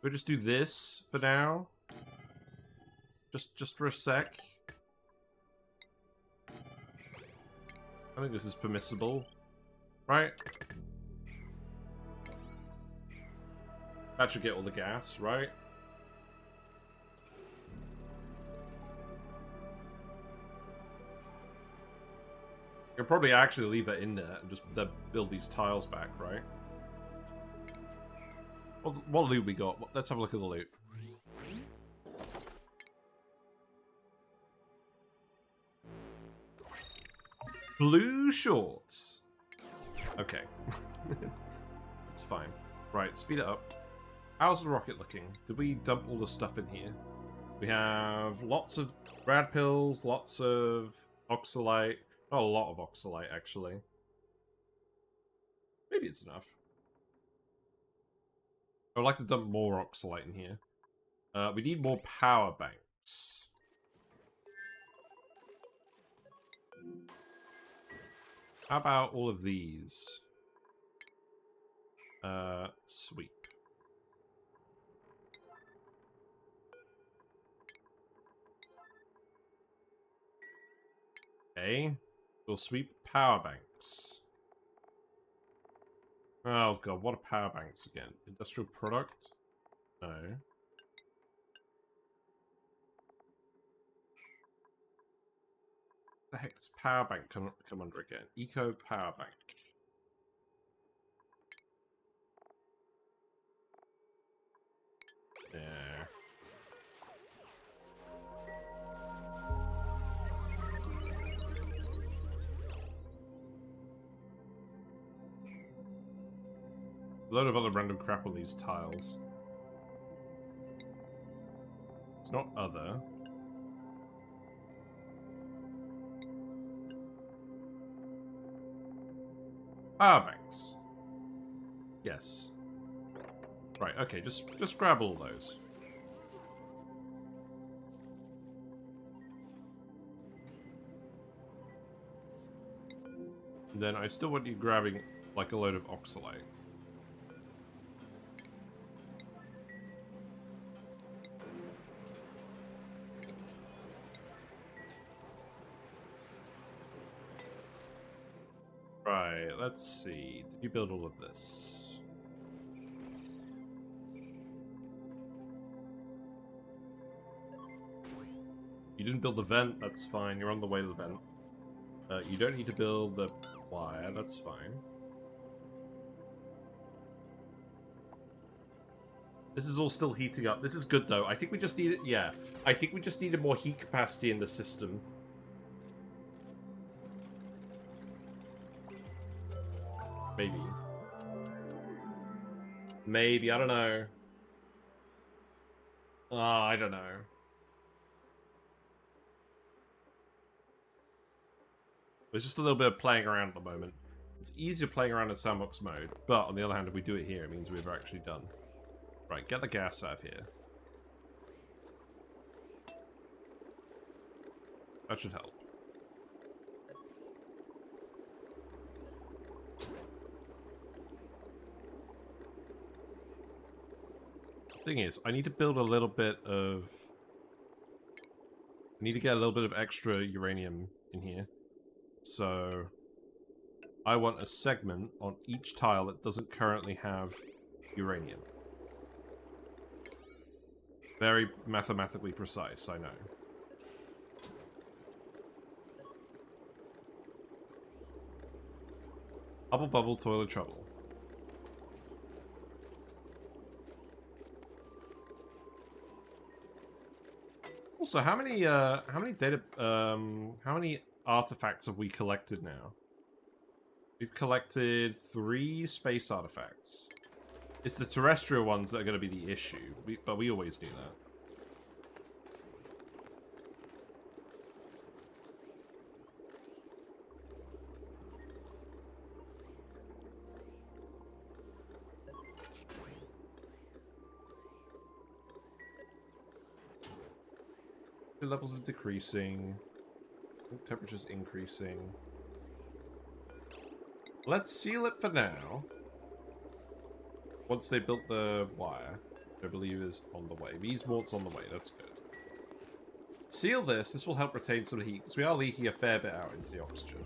We'll just do this for now. Just for a sec. I think this is permissible, right? That should get all the gas, right? I could probably actually leave that in there and just build these tiles back, right? What loot we got? Let's have a look at the loot. Blue shorts. Okay. That's fine. Right, speed it up. How's the rocket looking? Did we dump all the stuff in here? We have lots of rad pills, lots of oxalite. Not a lot of oxalite, actually. Maybe it's enough. I would like to dump more oxalite in here. We need more power banks. How about all of these? Sweep. Okay. We'll sweep power banks. Oh god, what are power banks again? Industrial product? No. What the heck does power bank come under again? Eco power bank. Yeah. A load of other random crap on these tiles. It's not other. Power banks. Yes. Right, okay, just grab all those. And then I still want you grabbing like a load of oxalate. Right, let's see. Did you build all of this? You didn't build the vent, that's fine. You're on the way to the vent. You don't need to build the wire, that's fine. This is all still heating up. This is good, though. I think we just needed... Yeah. I think we just needed more heat capacity in the system. Maybe. Maybe. I don't know. I don't know. There's just a little bit of playing around at the moment. It's easier playing around in sandbox mode, but on the other hand, if we do it here, it means we've actually done. Right, get the gas out of here. That should help. Thing is, I need to build a little bit of... I need to get a little bit of extra uranium in here. So... I want a segment on each tile that doesn't currently have uranium. Very mathematically precise, I know. Bubble bubble, toilet trouble. Also, how many artifacts have we collected now? We've collected 3 space artifacts. It's the terrestrial ones that are going to be the issue, but we always do that. The levels are decreasing. Temperature's increasing. Let's seal it for now. Once they built the wire, which I believe is on the way. These mort's on the way, that's good. Seal this. This will help retain some heat, because we are leaking a fair bit out into the oxygen.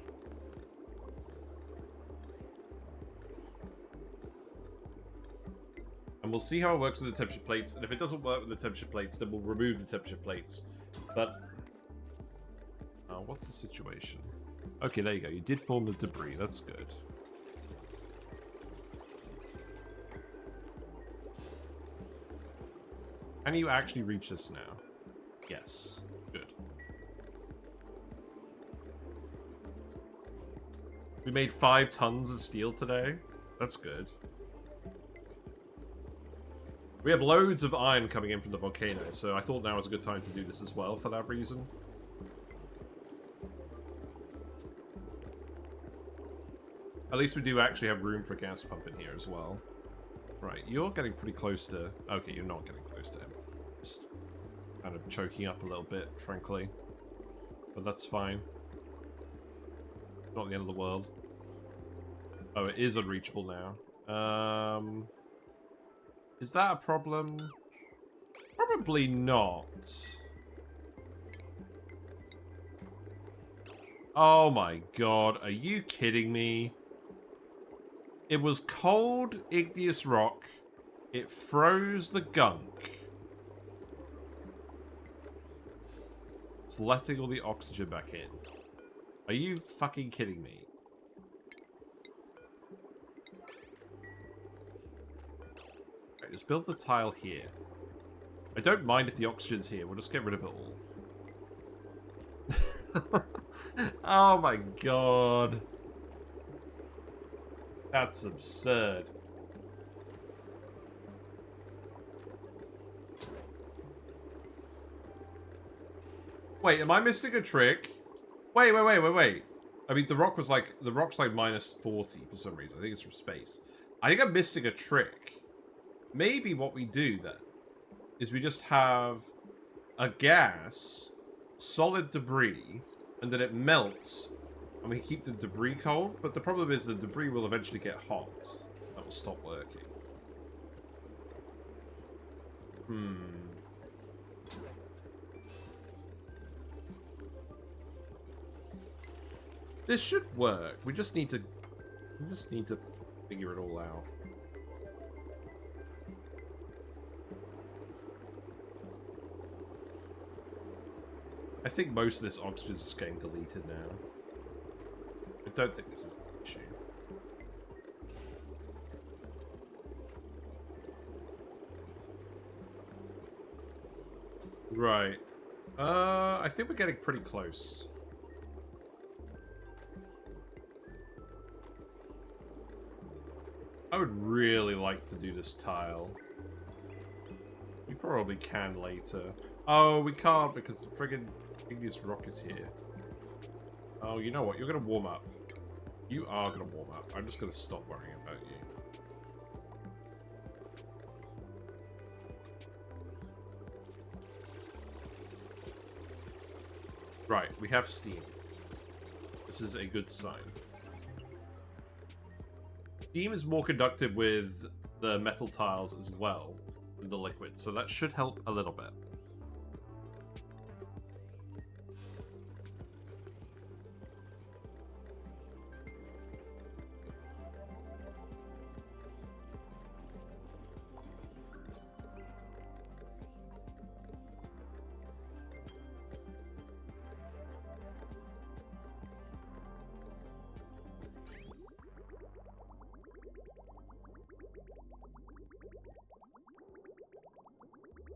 And we'll see how it works with the temperature plates, and if it doesn't work with the temperature plates, then we'll remove the temperature plates. But... oh, what's the situation? Okay, there you go. You did form the debris. That's good. Can you actually reach this now? Yes. Good. We made 5 tons of steel today. That's good. We have loads of iron coming in from the volcano, so I thought now was a good time to do this as well for that reason. At least we do actually have room for a gas pump in here as well. Right, you're getting pretty close to... okay, you're not getting close to him. Just kind of choking up a little bit, frankly. But that's fine. Not the end of the world. Oh, it is unreachable now. Is that a problem? Probably not. Oh my god, are you kidding me? It was cold, igneous rock. It froze the gunk. It's letting all the oxygen back in. Are you fucking kidding me? Right, just build the tile here. I don't mind if the oxygen's here. We'll just get rid of it all. Oh my god. That's absurd. Wait, am I missing a trick? Wait. I mean, the rock's like minus 40 for some reason. I think it's from space. I think I'm missing a trick. Maybe what we do then is we just have a gas, solid debris, and then it melts, and we keep the debris cold. But the problem is the debris will eventually get hot. That will stop working. This should work. We just need to We just need to figure it all out. I think most of this oxygen is getting deleted now. I don't think this is an issue. Right. I think we're getting pretty close. I would really like to do this tile. We probably can later. Oh, we can't because the friggin' Igneous rock is here. Oh, you know what? You're gonna warm up. You are gonna warm up. I'm just gonna stop worrying about you. Right, we have steam. This is a good sign. Steam is more conductive with the metal tiles as well, than the liquid, so that should help a little bit.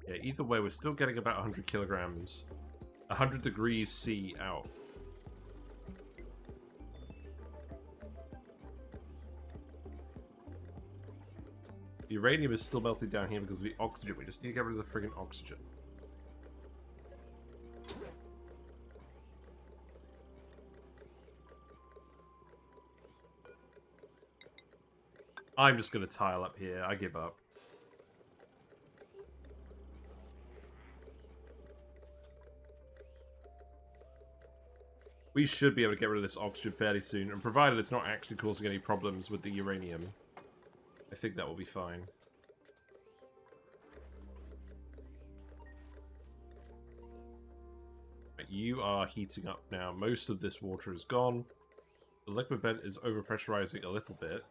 Yeah, either way, we're still getting about 100 kilograms. 100 degrees C out. The uranium is still melting down here because of the oxygen. We just need to get rid of the friggin' oxygen. I'm just going to tile up here. I give up. We should be able to get rid of this oxygen fairly soon, and provided it's not actually causing any problems with the uranium, I think that will be fine. Right, you are heating up now. Most of this water is gone. The liquid vent is overpressurizing a little bit.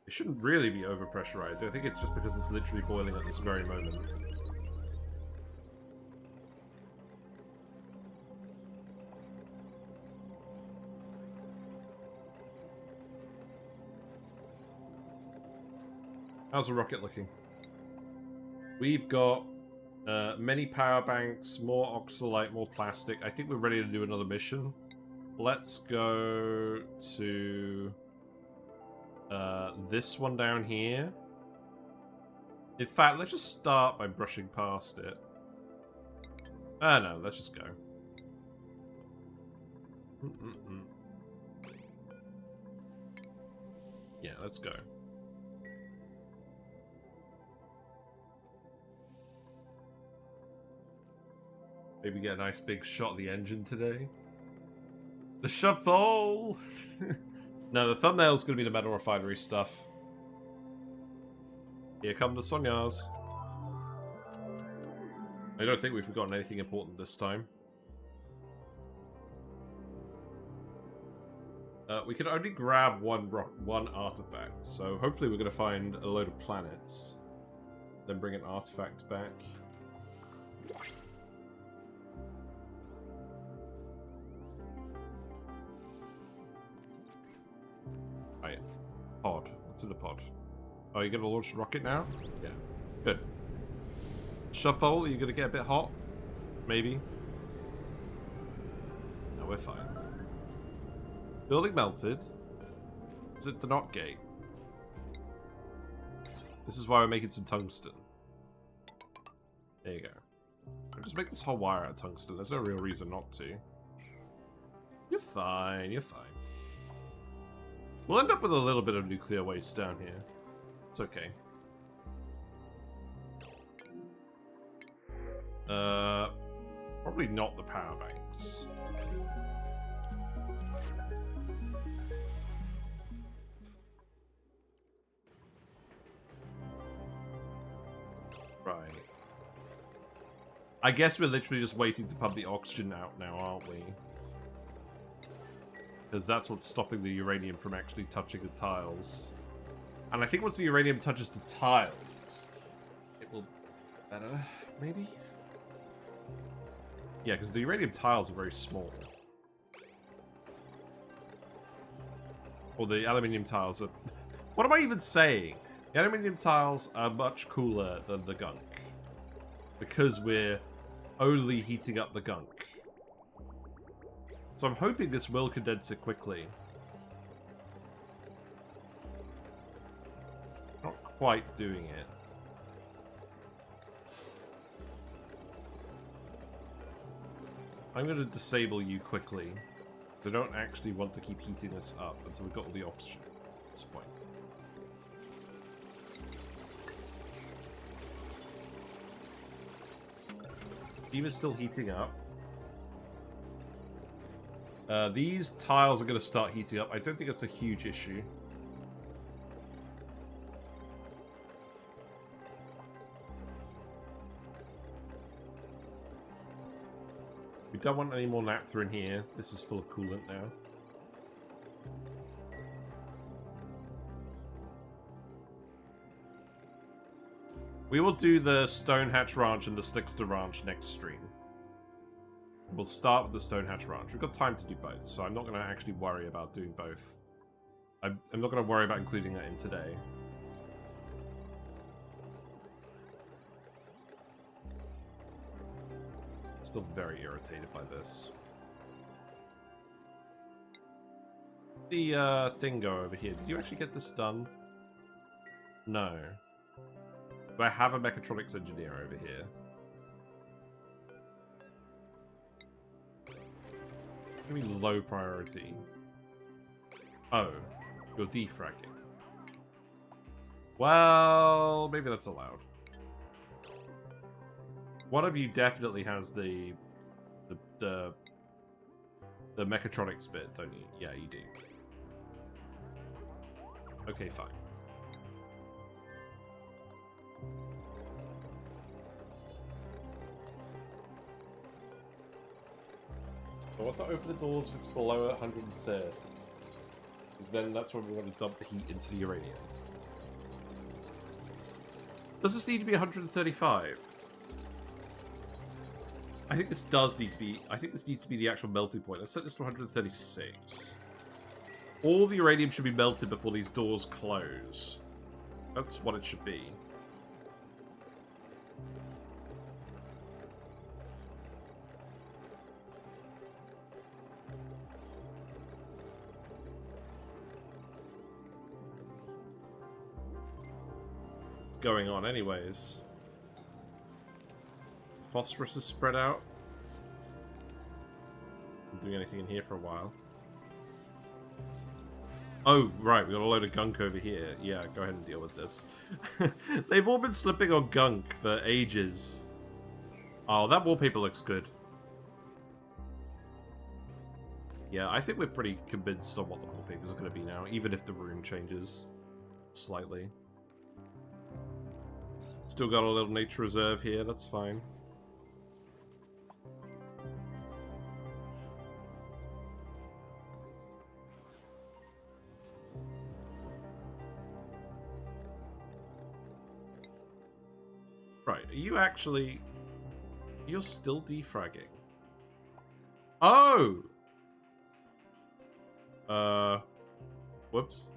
It shouldn't really be overpressurizing. I think it's just because it's literally boiling at this very moment. How's the rocket looking? We've got many power banks, more oxalite, more plastic. I think we're ready to do another mission. Let's go to this one down here. In fact, let's just start by brushing past it. Ah, no, let's just go. Yeah, let's go. Maybe get a nice big shot of the engine today. The shovel! No, the thumbnail's going to be the metal refinery stuff. Here come the Sonyas. I don't think we've forgotten anything important this time. We can only grab one artifact, so hopefully we're going to find a load of planets. Then bring an artifact back. Right. Pod. What's in the pod? Oh, you're going to launch the rocket now? Yeah. Good. Shovel, are you going to get a bit hot? Maybe. No, we're fine. Building melted. Is it the knot gate? This is why we're making some tungsten. There you go. I'll just make this whole wire out of tungsten. There's no real reason not to. You're fine. You're fine. We'll end up with a little bit of nuclear waste down here. It's okay. Probably not the power banks. Right. I guess we're literally just waiting to pump the oxygen out now, aren't we? Because that's what's stopping the uranium from actually touching the tiles. And I think once the uranium touches the tiles, it will better, maybe? Yeah, because the uranium tiles are very small. Or the aluminium tiles are... What am I even saying? The aluminium tiles are much cooler than the gunk. Because we're only heating up the gunk. So I'm hoping this will condense it quickly. Not quite doing it. I'm going to disable you quickly. I don't actually want to keep heating this up until we've got all the oxygen at this point. Steam is still heating up. These tiles are going to start heating up. I don't think it's a huge issue. We don't want any more naphtha in here. This is full of coolant now. We will do the Stonehatch Ranch and the Slickster Ranch next stream. We'll start with the Stonehatch Ranch. We've got time to do both, so I'm not going to actually worry about doing both. I'm not going to worry about including that in today. Still very irritated by this. The thing go over here. Did you actually get this done? No. Do I have a mechatronics engineer over here? Give me low priority. Oh, you're defragging. Well, maybe that's allowed. One of you definitely has the mechatronics bit, don't you? Yeah, you do. Okay, fine. I want to open the doors if it's below 130. Because then that's when we want to dump the heat into the uranium. Does this need to be 135? I think this does need to be... I think this needs to be the actual melting point. Let's set this to 136. All the uranium should be melted before these doors close. That's what it should be. Going on anyways. Phosphorus is spread out. Not doing anything in here for a while. Oh, right, we got a load of gunk over here. Yeah, go ahead and deal with this. They've all been slipping on gunk for ages. Oh, that wallpaper looks good. Yeah, I think we're pretty convinced on what the wallpaper's going to be now, even if the room changes slightly. Still got a little nature reserve here, that's fine. Right, are you actually... You're still defragging. Oh! Whoops.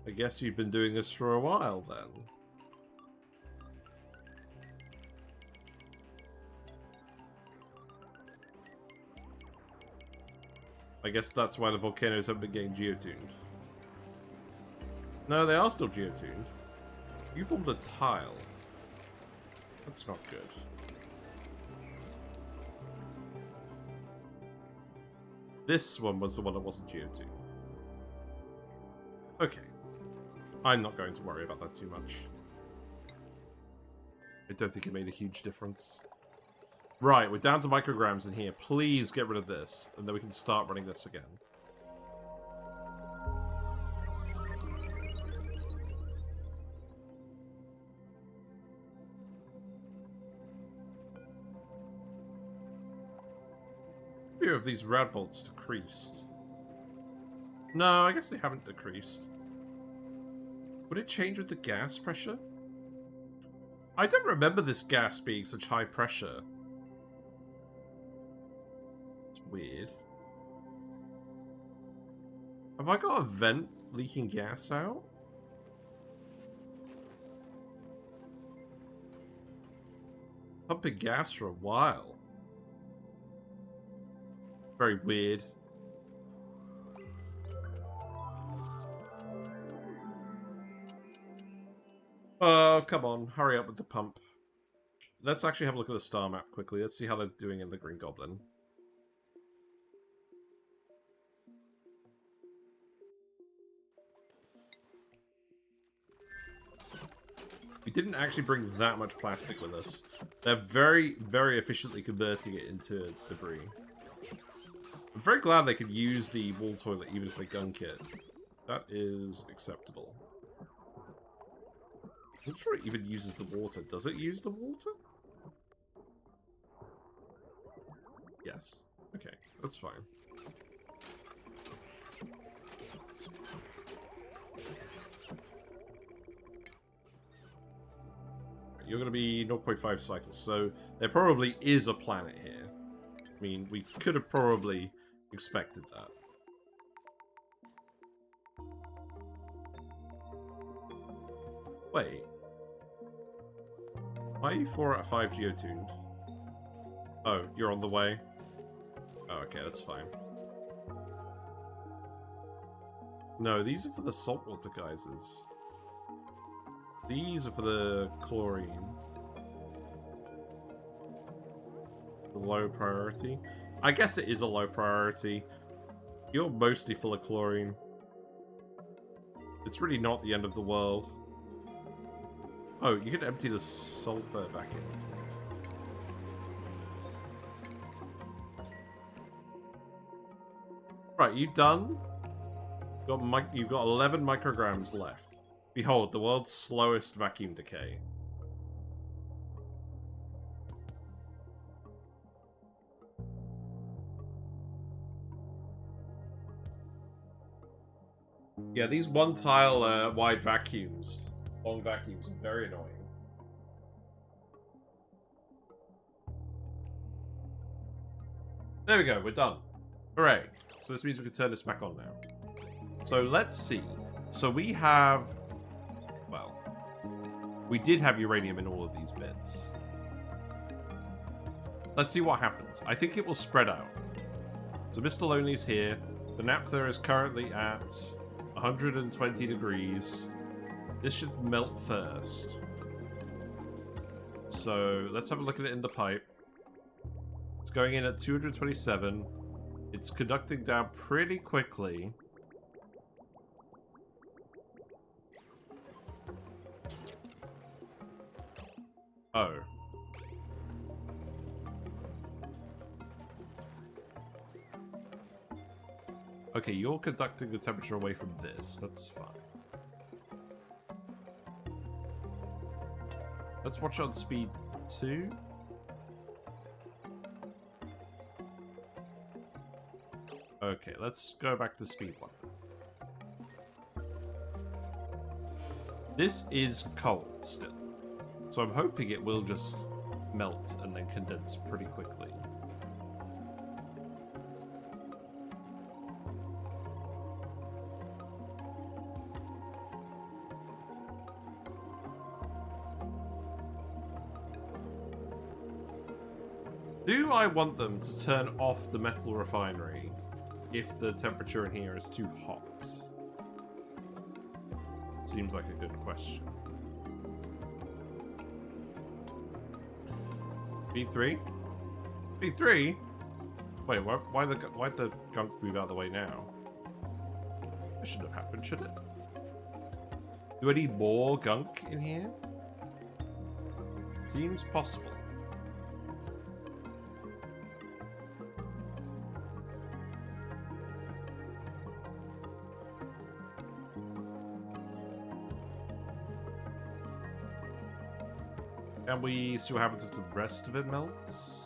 I guess you've been doing this for a while, then. I guess that's why the volcanoes haven't been getting geotuned. No, they are still geotuned. You formed a tile. That's not good. This one was the one that wasn't geotuned. Okay. I'm not going to worry about that too much. I don't think it made a huge difference. Right, we're down to micrograms in here. Please get rid of this, and then we can start running this again. few of these rad bolts decreased. No, I guess they haven't decreased. Would it change with the gas pressure? I don't remember this gas being such high pressure. It's weird. Have I got a vent leaking gas out? Pumping gas for a while. Very weird. Oh, come on. Hurry up with the pump. Let's actually have a look at the star map quickly. Let's see how they're doing in the Green Goblin. We didn't actually bring that much plastic with us. They're very, very efficiently converting it into debris. I'm very glad they could use the wall toilet even if they gunk it. That is acceptable. I'm not sure it even uses the water. Does it use the water? Yes. Okay, that's fine. You're going to be 0.5 cycles, so there probably is a planet here. I mean, we could have probably expected that. Wait. Why are you 4 out of 5 geotuned? Oh, you're on the way? Oh, okay, that's fine. No, these are for the saltwater geysers. These are for the chlorine. The low priority. I guess it is a low priority. You're mostly full of chlorine. It's really not the end of the world. Oh, you can empty the sulfur back in. Right, you done? You've got 11 micrograms left. Behold, the world's slowest vacuum decay. Yeah, these one-tile wide vacuums, long vacuums, are very annoying. There we go, we're done. Hooray. So this means we can turn this back on now. So let's see. So we have... well, we did have uranium in all of these bits. Let's see what happens. I think it will spread out. So Mr. Lonely's here. The naphtha is currently at 120 degrees. This should melt first. So let's have a look at it in the pipe. It's going in at 227. It's conducting down pretty quickly. Oh. Okay, you're conducting the temperature away from this. That's fine. Let's watch on speed 2. Okay, let's go back to speed 1. This is cold still. So I'm hoping it will just melt and then condense pretty quickly. Do I want them to turn off the metal refinery if the temperature in here is too hot? Seems like a good question. B3? B3? Wait, why'd the gunk move out of the way now? That shouldn't have happened, should it? Do I need more gunk in here? Seems possible. Can we see what happens if the rest of it melts?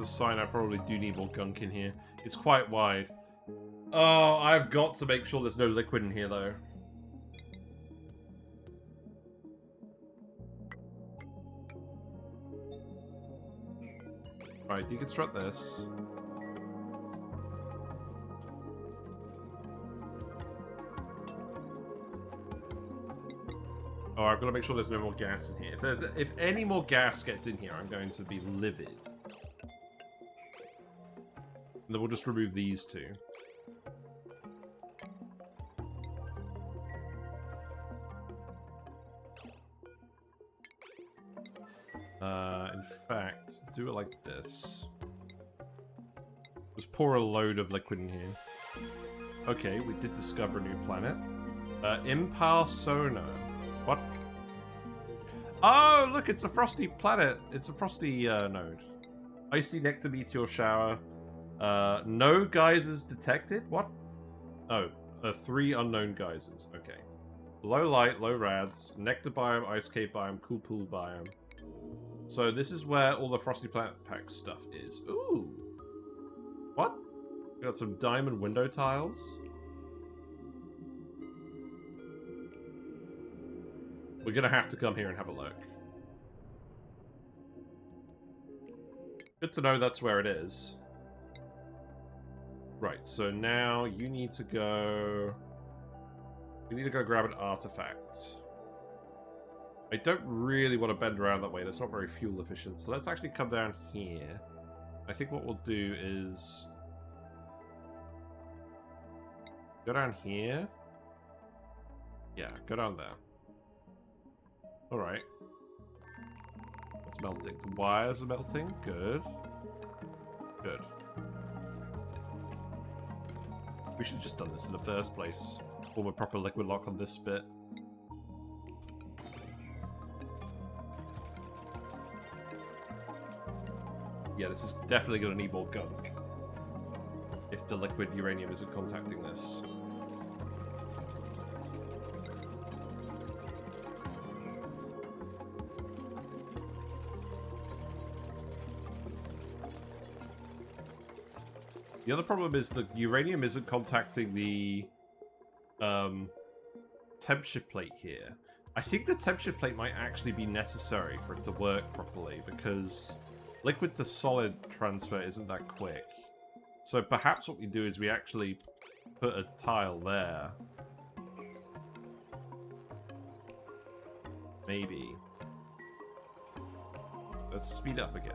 The sign I probably do need more gunk in here. It's quite wide. Oh, I've got to make sure there's no liquid in here, though. Right, deconstruct this. Oh, I've got to make sure there's no more gas in here. If any more gas gets in here, I'm going to be livid. And then we'll just remove these two. In fact, do it like this. Just pour a load of liquid in here. Okay, we did discover a new planet. Impar Sona. What? Oh, look, it's a frosty planet. It's a frosty node. Icy nectar meteor shower. No geysers detected? What? Oh, 3 unknown geysers. Okay. Low light, low rads, nectar biome, ice cave biome, cool pool biome. So this is where all the Frosty Planet Pack stuff is. Ooh. What? We got some diamond window tiles. We're gonna have to come here and have a look. Good to know that's where it is. Right, so now you need to go... We need to go grab an artifact. I don't really want to bend around that way. That's not very fuel efficient. So let's actually come down here. I think what we'll do is... Go down here. Yeah, go down there. Alright. It's melting. The wires are melting. Good. Good. We should have just done this in the first place. Form a proper liquid lock on this bit. Yeah, this is definitely going to need more gunk. If the liquid uranium isn't contacting this. The other problem is the uranium isn't contacting the temp shift plate here. I think the temp shift plate might actually be necessary for it to work properly because liquid to solid transfer isn't that quick. So perhaps what we do is we actually put a tile there. Maybe. Let's speed up again.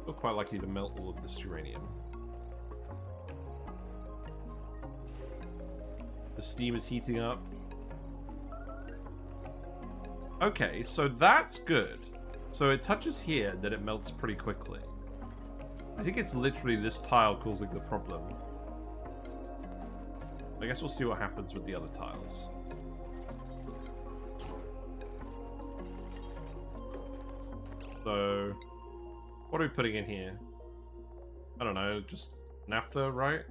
We're quite likely to melt all of this uranium. The steam is heating up. Okay, so that's good. So it touches here, then it melts pretty quickly. I think it's literally this tile causing the problem. I guess we'll see what happens with the other tiles. So, what are we putting in here? I don't know, just naphtha, right?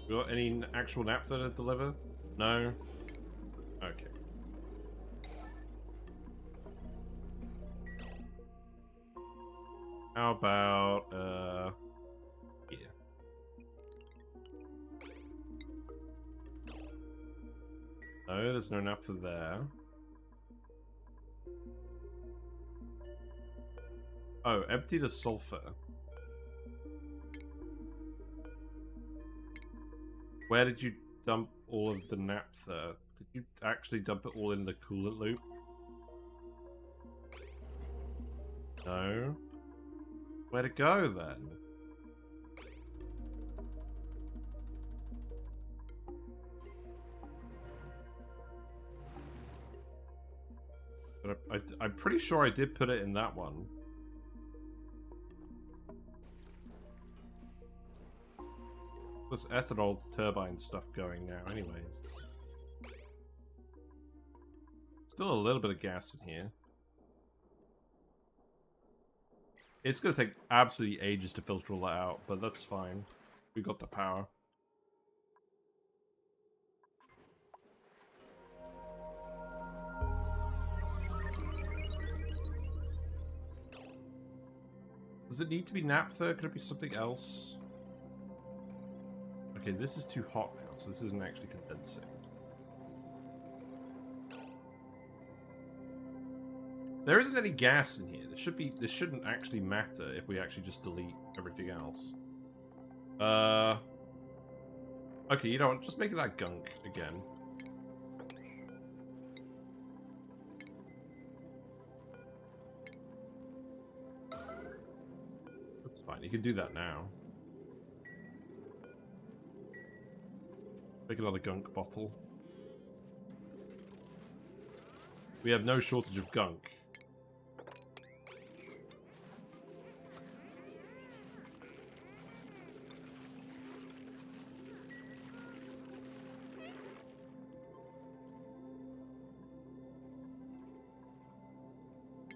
We got any actual naphtha to deliver? No? Okay. How about, here? No, there's no naphtha there. Oh, empty the sulfur. Where did you dump all of the naphtha? Did you actually dump it all in the coolant loop? No. Where'd it go then? But I'm pretty sure I did put it in that one. There's ethanol turbine stuff going now anyways. Still a little bit of gas in here. It's going to take absolutely ages to filter all that out, but that's fine. We got the power. Does it need to be naphtha? Could it be something else? Okay, this is too hot now, so this isn't actually condensing. There isn't any gas in here. This shouldn't actually matter if we actually just delete everything else. Okay, you know what? Just make that gunk again. That's fine. You can do that now. Make another gunk bottle. We have no shortage of gunk.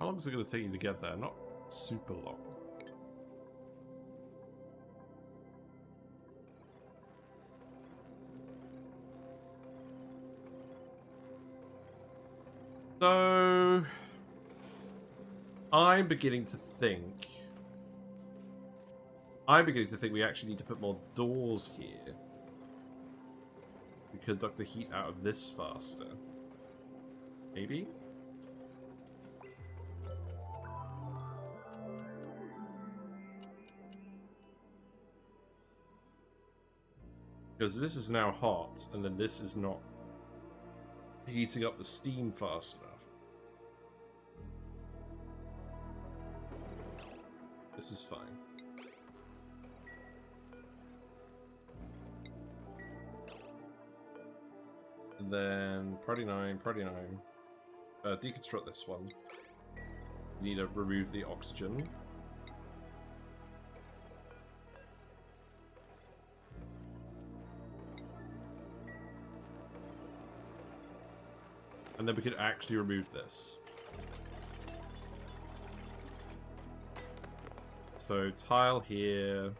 How long is it going to take you to get there? Not super long. So, I'm beginning to think we actually need to put more doors here to conduct the heat out of this faster. Maybe? Because this is now hot, and then this is not heating up the steam fast enough. This is fine. And then, priority 9. Deconstruct this one. Need to remove the oxygen. And then we could actually remove this. So, tile here.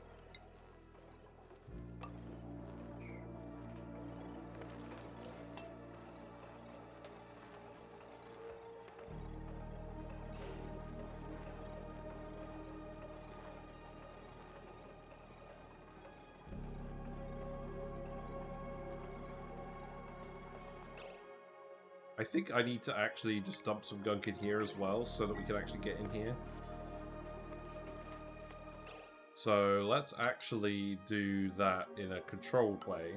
I think I need to actually just dump some gunk in here as well, so that we can actually get in here. So let's actually do that in a controlled way.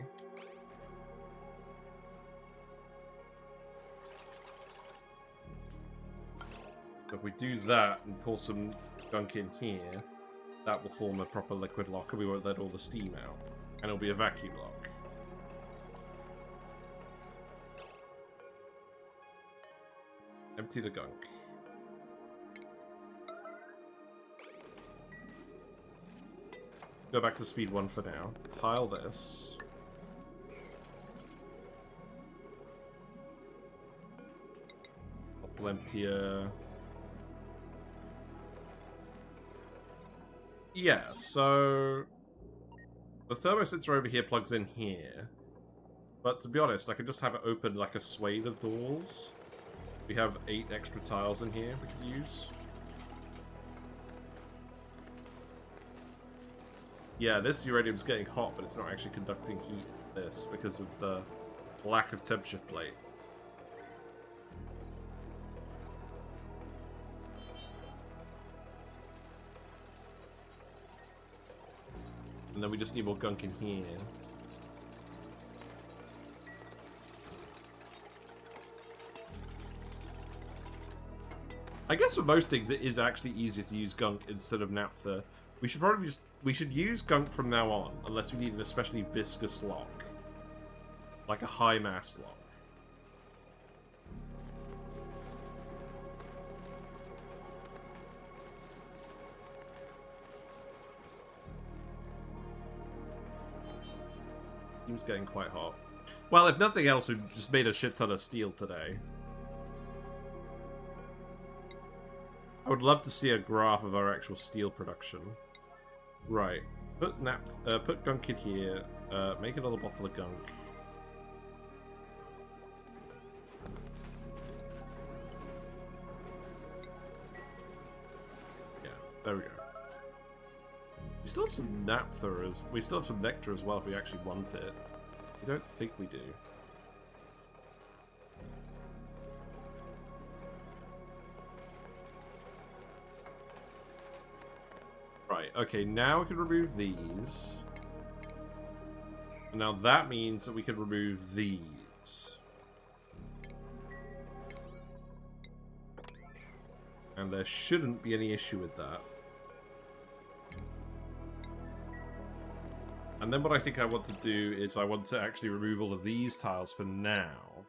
If we do that and pour some gunk in here, that will form a proper liquid lock and we won't let all the steam out. And it'll be a vacuum lock. Empty the gunk. Go back to speed 1 for now. Tile this. Bottle emptier. Yeah, so the thermosensor over here plugs in here. But to be honest, I could just have it open like a swathe of doors. We have 8 extra tiles in here we could use. Yeah, this uranium's getting hot, but it's not actually conducting heat, this, because of the lack of temperature plate. And then we just need more gunk in here. I guess for most things it is actually easier to use gunk instead of naphtha. We should probably use gunk from now on, unless we need an especially viscous lock. Like a high mass lock. Seems getting quite hot. Well, if nothing else, we've just made a shit ton of steel today. I would love to see a graph of our actual steel production. Right. Put gunk in here. Make another bottle of gunk. Yeah, there we go. We still have some naphtha we still have some nectar as well if we actually want it. I don't think we do. Right, okay, now we can remove these. Now that means that we can remove these. And there shouldn't be any issue with that. And then what I think I want to do is I want to actually remove all of these tiles for now.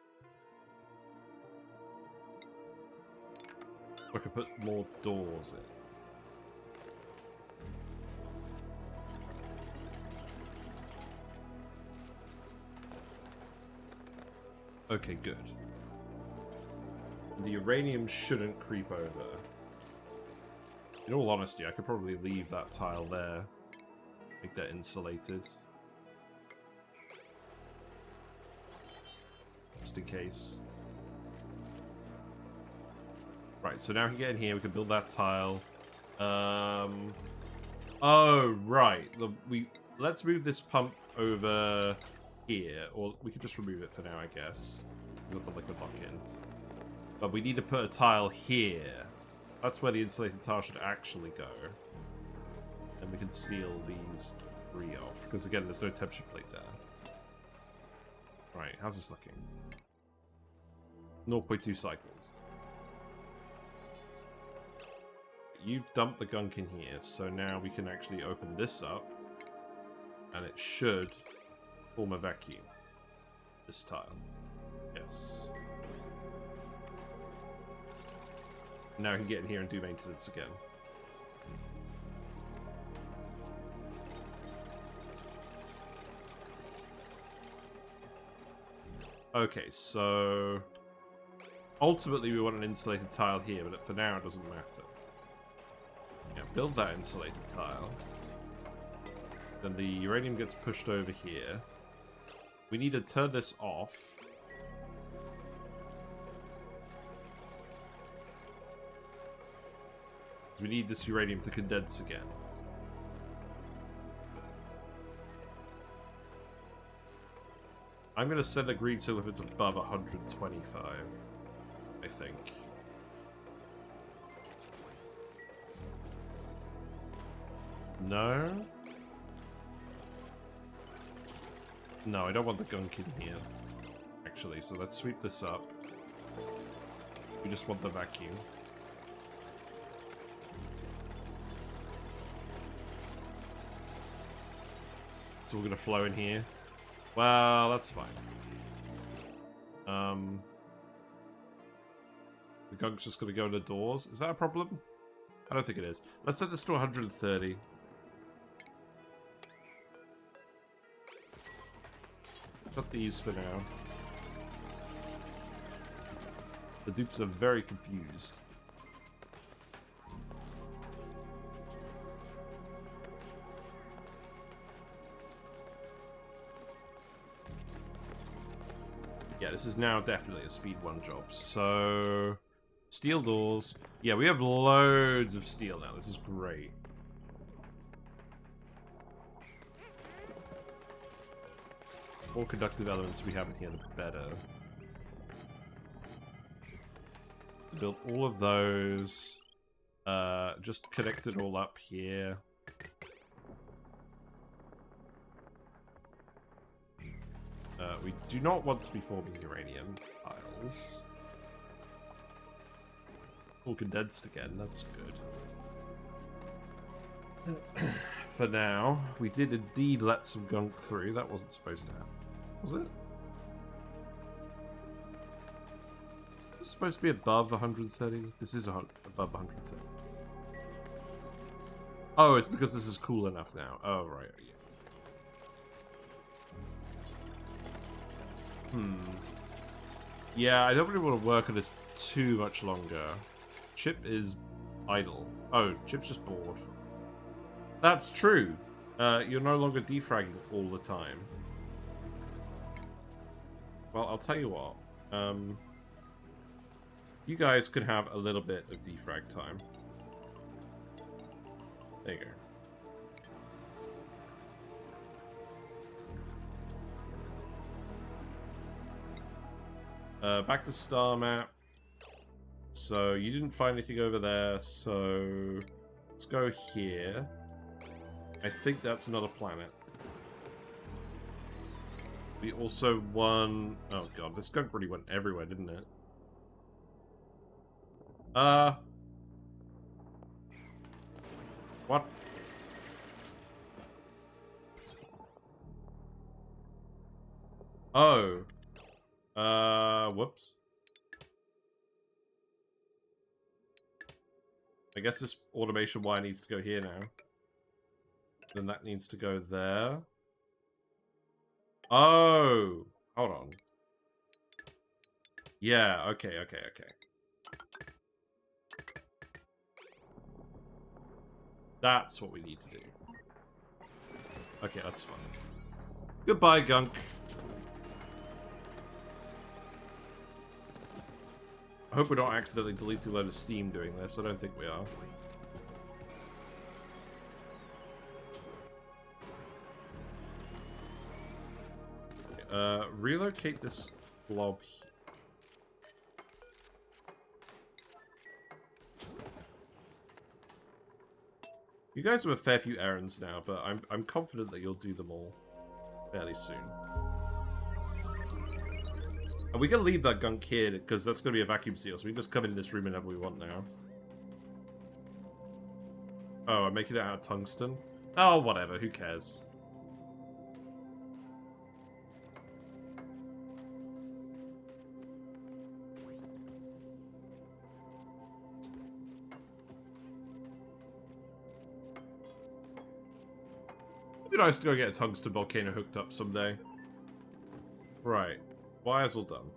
So I can put more doors in. Okay, good. The uranium shouldn't creep over. In all honesty, I could probably leave that tile there. Make that insulated. Just in case. Right, so now we can get in here, we can build that tile. Oh, right. Let's move this pump over here, or we could just remove it for now, I guess. We've got the liquid lock in. But we need to put a tile here. That's where the insulated tile should actually go. And we can seal these 3 off. Because again, there's no temperature plate there. Right, how's this looking? 0.2 cycles. You dump the gunk in here, so now we can actually open this up. And it should form a vacuum. This tile. Yes. Now we can get in here and do maintenance again. Okay, so ultimately we want an insulated tile here, but for now it doesn't matter. Yeah, build that insulated tile. Then the uranium gets pushed over here. We need to turn this off. We need this uranium to condense again. I'm going to send a green signal if it's above 125, I think. No? No, I don't want the gunk in here, actually, so let's sweep this up. We just want the vacuum. So we're going to flow in here. Well, that's fine. The gunk's just going to go in the doors. Is that a problem? I don't think it is. Let's set this to 130. Got these for now. The dupes are very confused. Yeah, this is now definitely a speed 1 job. So, steel doors. Yeah, we have loads of steel now. This is great. The more conductive elements we have in here, the better. Build all of those. Just connect it all up here. We do not want to be forming uranium tiles. All condensed again, that's good. For now, we did indeed let some gunk through. That wasn't supposed to happen. Was it? Is this supposed to be above 130? This is above 130. Oh, it's because this is cool enough now. Oh, right, yeah. Yeah, I don't really want to work on this too much longer. Chip is idle. Oh, Chip's just bored. That's true. You're no longer defragging all the time. Well, I'll tell you what. You guys can have a little bit of defrag time. There you go. Back to star map. So you didn't find anything over there, so let's go here. I think that's another planet. We also won... Oh god, this gunk really went everywhere, didn't it? What? Oh. Whoops. I guess this automation wire needs to go here now. Then that needs to go there. Oh! Hold on. Yeah, okay. That's what we need to do. Okay, that's fine. Goodbye, gunk. I hope we're not accidentally deleting a load of steam doing this. I don't think we are. Relocate this blob here. You guys have a fair few errands now, but I'm confident that you'll do them all fairly soon. And we're going to leave that gunk here, because that's going to be a vacuum seal, so we can just come in this room whenever we want now. Oh, I'm making it out of tungsten? Oh, whatever, who cares? It'd be nice to go get a tungsten volcano hooked up someday. Right. Wire's all done.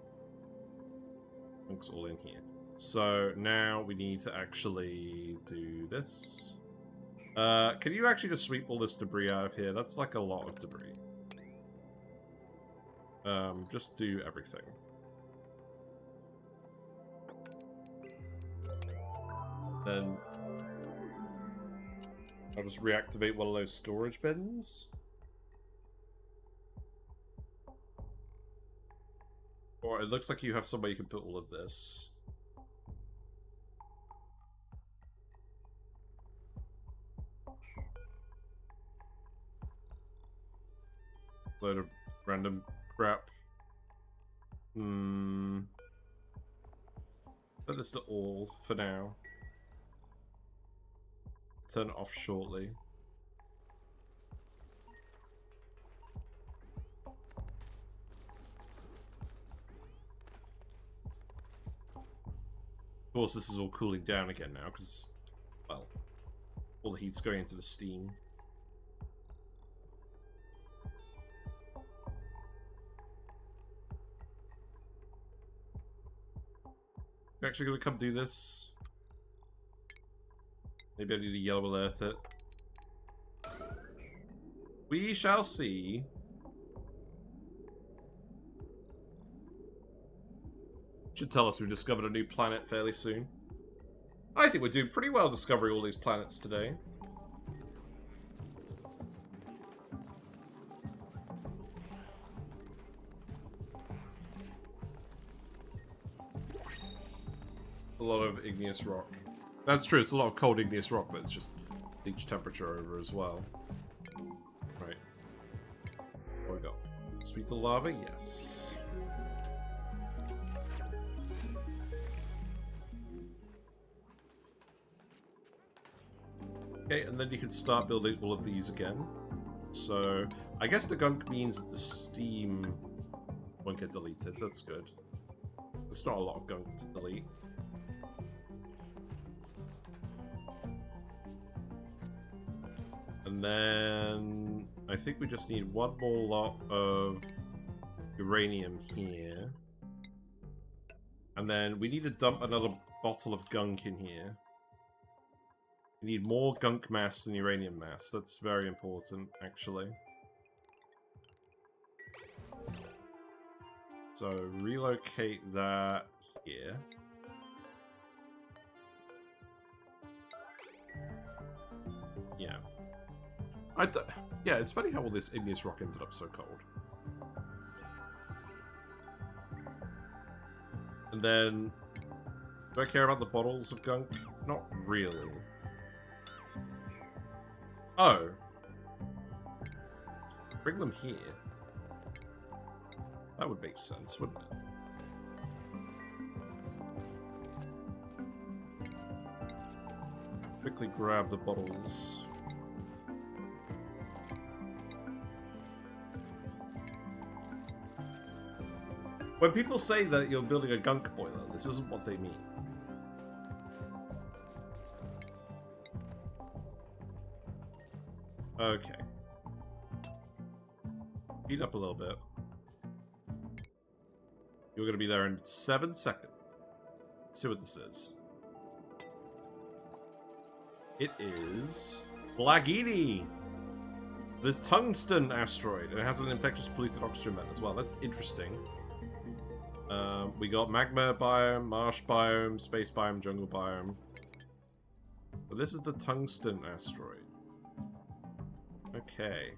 Looks all in here. So now we need to actually do this. Can you actually just sweep all this debris out of here? That's like a lot of debris. Just do everything. Then I'll just reactivate one of those storage bins. Or it looks like you have somewhere you can put all of this. Load of random crap. Put this to all for now. Turn it off shortly. Of course, this is all cooling down again now, because, well, all the heat's going into the steam. You're actually going to come do this? Maybe I need to yellow alert it. We shall see. Should tell us we've discovered a new planet fairly soon. I think we're doing pretty well discovering all these planets today. A lot of igneous rock. That's true, it's a lot of cold igneous rock, but it's just leach temperature over as well. Right. What we got? Sweet to lava? Yes. Okay, and then you can start building all of these again. So, I guess the gunk means that the steam won't get deleted. That's good. There's not a lot of gunk to delete. And then I think we just need one more lot of uranium here. And then we need to dump another bottle of gunk in here. You need more gunk mass than uranium mass. That's very important, actually. So, relocate that here. Yeah. Yeah, it's funny how all this igneous rock ended up so cold. And then, do I care about the bottles of gunk? Not really. Oh. Bring them here. That would make sense, wouldn't it? Quickly grab the bottles. When people say that you're building a gunk boiler, this isn't what they mean. Okay. Heat up a little bit. You're going to be there in 7 seconds. Let's see what this is. It is Blagini, the tungsten asteroid, and it has an infectious polluted oxygen vent as well. That's interesting. We got magma biome, marsh biome, space biome, jungle biome. But this is the tungsten asteroid. Okay.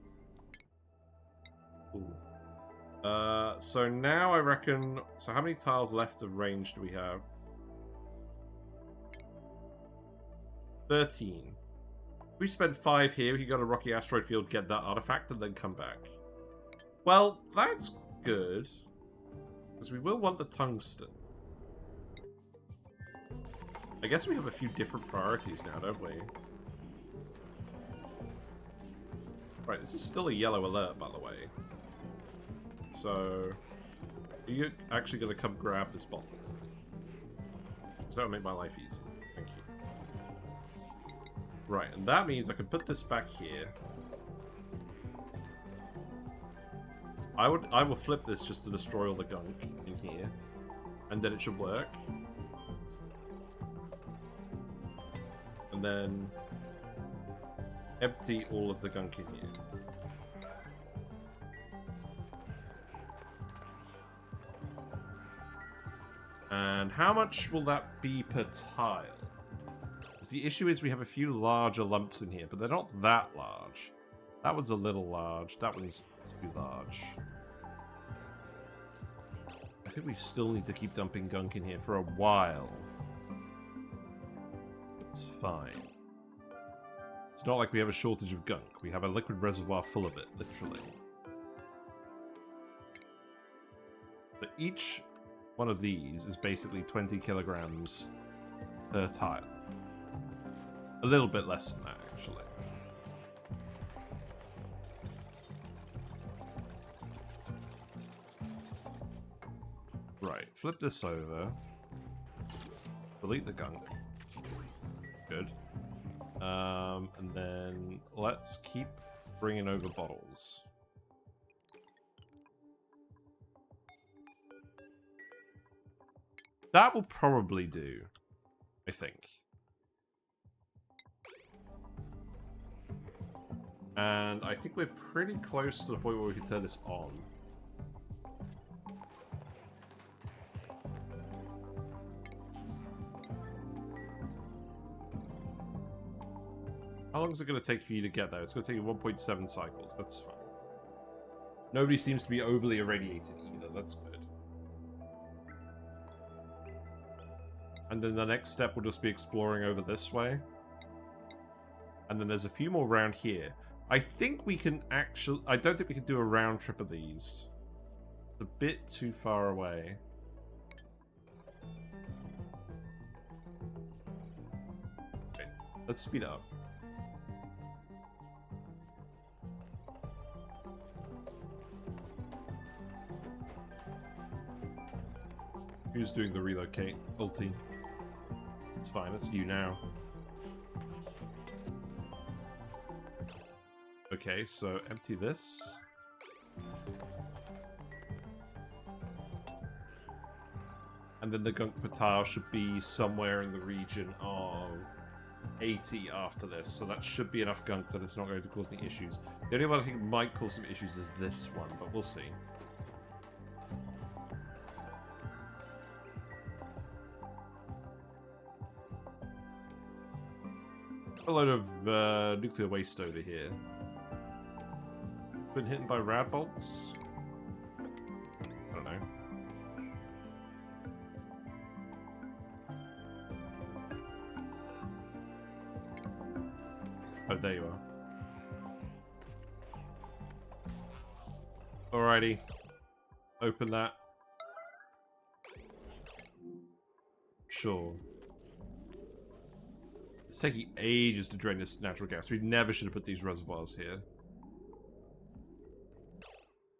Ooh. So now I reckon... So how many tiles left of range do we have? 13. If we spend 5 here, we can go to Rocky Asteroid Field, get that artifact, and then come back. Well, that's good. Because we will want the tungsten. I guess we have a few different priorities now, don't we? Right, this is still a yellow alert, by the way. So, are you actually going to come grab this bottle? Because that would make my life easier. Thank you. Right, and that means I can put this back here. I will flip this just to destroy all the gunk in here. And then it should work. And then empty all of the gunk in here. And how much will that be per tile? Because the issue is we have a few larger lumps in here, but they're not that large. That one's a little large. That one's too large. I think we still need to keep dumping gunk in here for a while. It's fine. It's not like we have a shortage of gunk. We have a liquid reservoir full of it, literally. But each one of these is basically 20 kilograms per tile. A little bit less than that, actually. Right, flip this over. Delete the gunk. Good. And then let's keep bringing over bottles. That will probably do, I think. And I think we're pretty close to the point where we can turn this on. How long is it going to take for you to get there? It's going to take you 1.7 cycles. That's fine. Nobody seems to be overly irradiated either. That's good. And then the next step will just be exploring over this way. And then there's a few more around here. I think we can actually... I don't think we can do a round trip of these. It's a bit too far away. Okay, let's speed up. Who's doing the relocate ulti? It's fine, that's you now. Okay, so empty this. And then the gunk per tile should be somewhere in the region of 80 after this, so that should be enough gunk that it's not going to cause any issues. The only one I think might cause some issues is this one, but we'll see. A load of nuclear waste over here. Been hit by rad bolts? I don't know. Oh, there you are. Alrighty. Open that. Sure. It's taking ages to drain this natural gas. We never should have put these reservoirs here.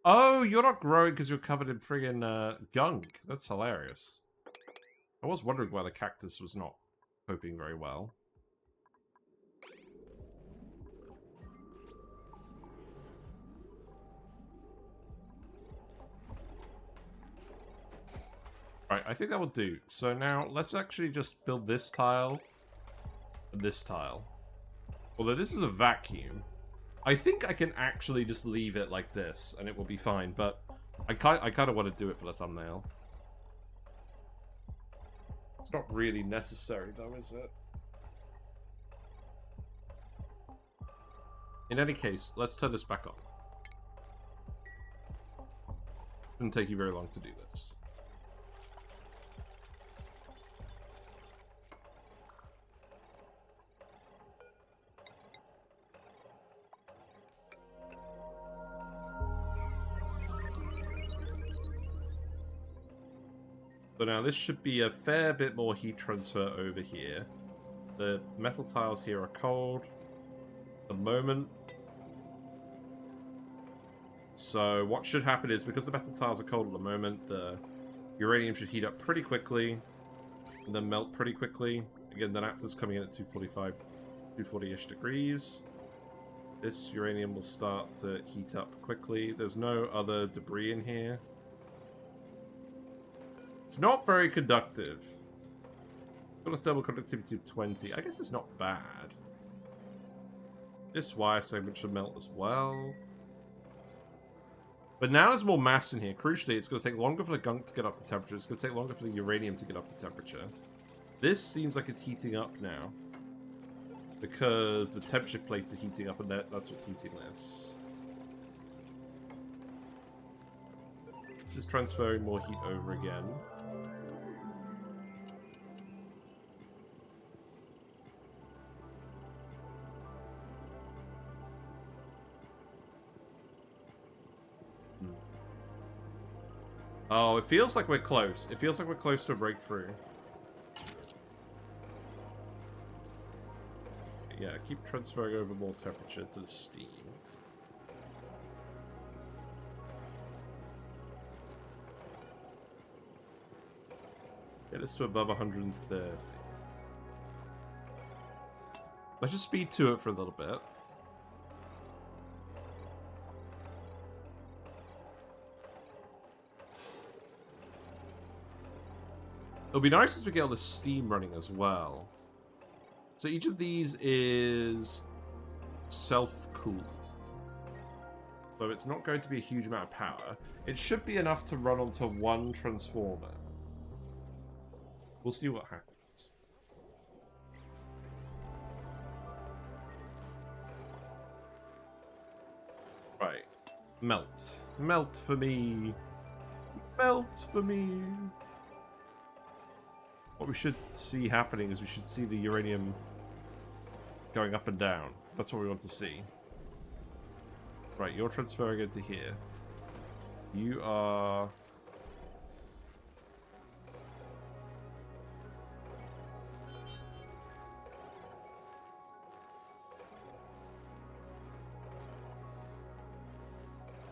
Oh, you're not growing because you're covered in friggin' gunk. That's hilarious. I was wondering why the cactus was not coping very well. Right, I think that will do. So now, let's actually just build this tile and this tile. Although this is a vacuum. I think I can actually just leave it like this, and it will be fine, but I kind of want to do it for the thumbnail. It's not really necessary, though, is it? In any case, let's turn this back on. Shouldn't take you very long to do this. So now this should be a fair bit more heat transfer over here. The metal tiles here are cold at the moment. So what should happen is, because the metal tiles are cold at the moment, the uranium should heat up pretty quickly and then melt pretty quickly. Again, the naphtha's coming in at 245, 240-ish degrees. This uranium will start to heat up quickly. There's no other debris in here. It's not very conductive. Got a thermal conductivity of 20. I guess it's not bad. This wire segment should melt as well. But now there's more mass in here. Crucially, it's going to take longer for the gunk to get up to temperature. It's going to take longer for the uranium to get up to temperature. This seems like it's heating up now. Because the temperature plates are heating up, and that's what's heating this. This is transferring more heat over again. Oh, it feels like we're close. It feels like we're close to a breakthrough. Yeah, keep transferring over more temperature to the steam. Get this to above 130. Let's just speed to it for a little bit. It'll be nice if we get all the steam running as well. So each of these is self-cooled. So it's not going to be a huge amount of power. It should be enough to run onto one transformer. We'll see what happens. Right. Melt. Melt for me. Melt for me. What we should see happening is we should see the uranium going up and down. That's what we want to see. Right, you're transferring into here. You are...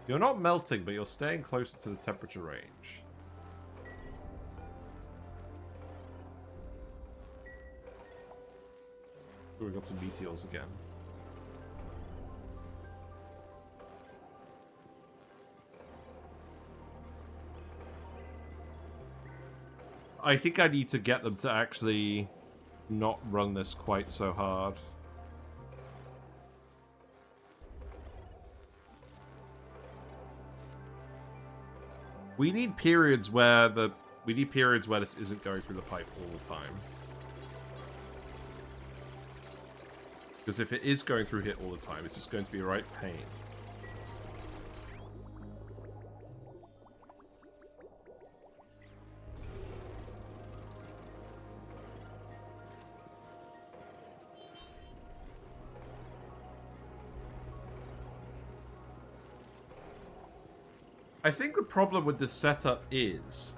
You're not melting, but you're staying closer to the temperature range. We got some meteors again. I think I need to get them to actually not run this quite so hard. We need periods where this isn't going through the pipe all the time. Because if it is going through here all the time, it's just going to be a right pain. I think the problem with this setup is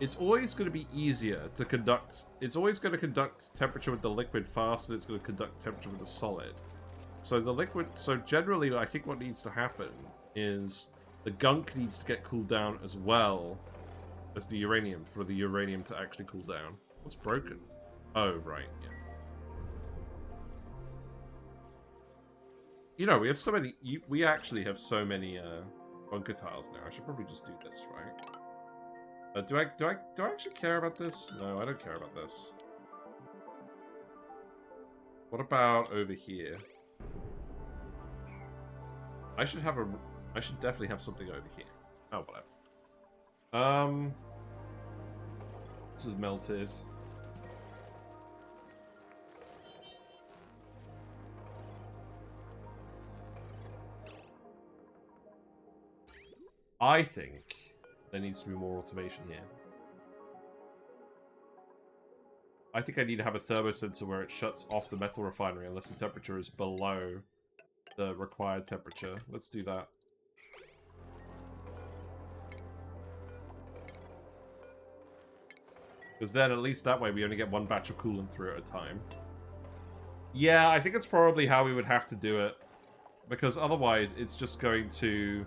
it's always going to be easier to conduct. It's always going to conduct temperature with the liquid faster than it's going to conduct temperature with the solid. So the liquid. So generally, I think what needs to happen is the gunk needs to get cooled down as well as the uranium for the uranium to actually cool down. What's broken? Oh, right, yeah. You know, we have so many. We actually have so many bunker tiles now. I should probably just do this, right? Do I actually care about this? No, I don't care about this. What about over here? I should definitely have something over here. Oh, whatever. This is melted. I think there needs to be more automation here. I think I need to have a thermosensor where it shuts off the metal refinery unless the temperature is below the required temperature. Let's do that. Because then at least that way we only get one batch of coolant through at a time. Yeah, I think it's probably how we would have to do it. Because otherwise it's just going to...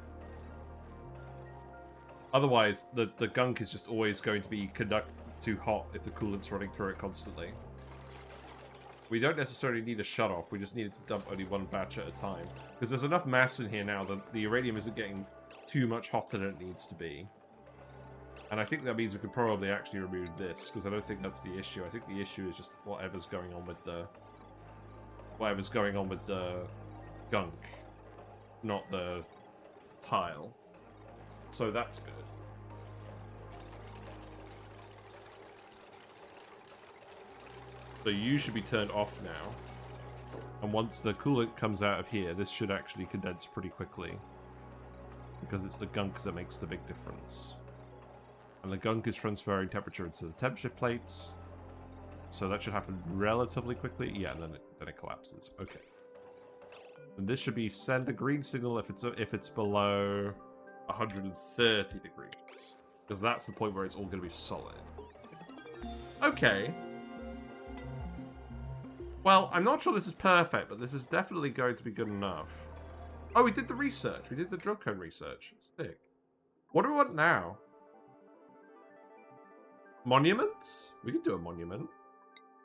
Otherwise, the gunk is just always going to be too hot if the coolant's running through it constantly. We don't necessarily need a shut-off, we just needed to dump only one batch at a time. Because there's enough mass in here now that the uranium isn't getting too much hotter than it needs to be. And I think that means we could probably actually remove this, because I don't think that's the issue. I think the issue is just whatever's going on with the... Whatever's going on with the gunk, not the tile. So that's good. So you should be turned off now. And once the coolant comes out of here, this should actually condense pretty quickly. Because it's the gunk that makes the big difference. And the gunk is transferring temperature into the temperature plates. So that should happen relatively quickly. Yeah, and then it collapses. Okay. And this should be send a green signal if it's below 130 degrees. Because that's the point where it's all going to be solid. Okay. Well, I'm not sure this is perfect, but this is definitely going to be good enough. Oh, we did the research. We did the drug cone research. Sick. What do we want now? Monuments? We could do a monument.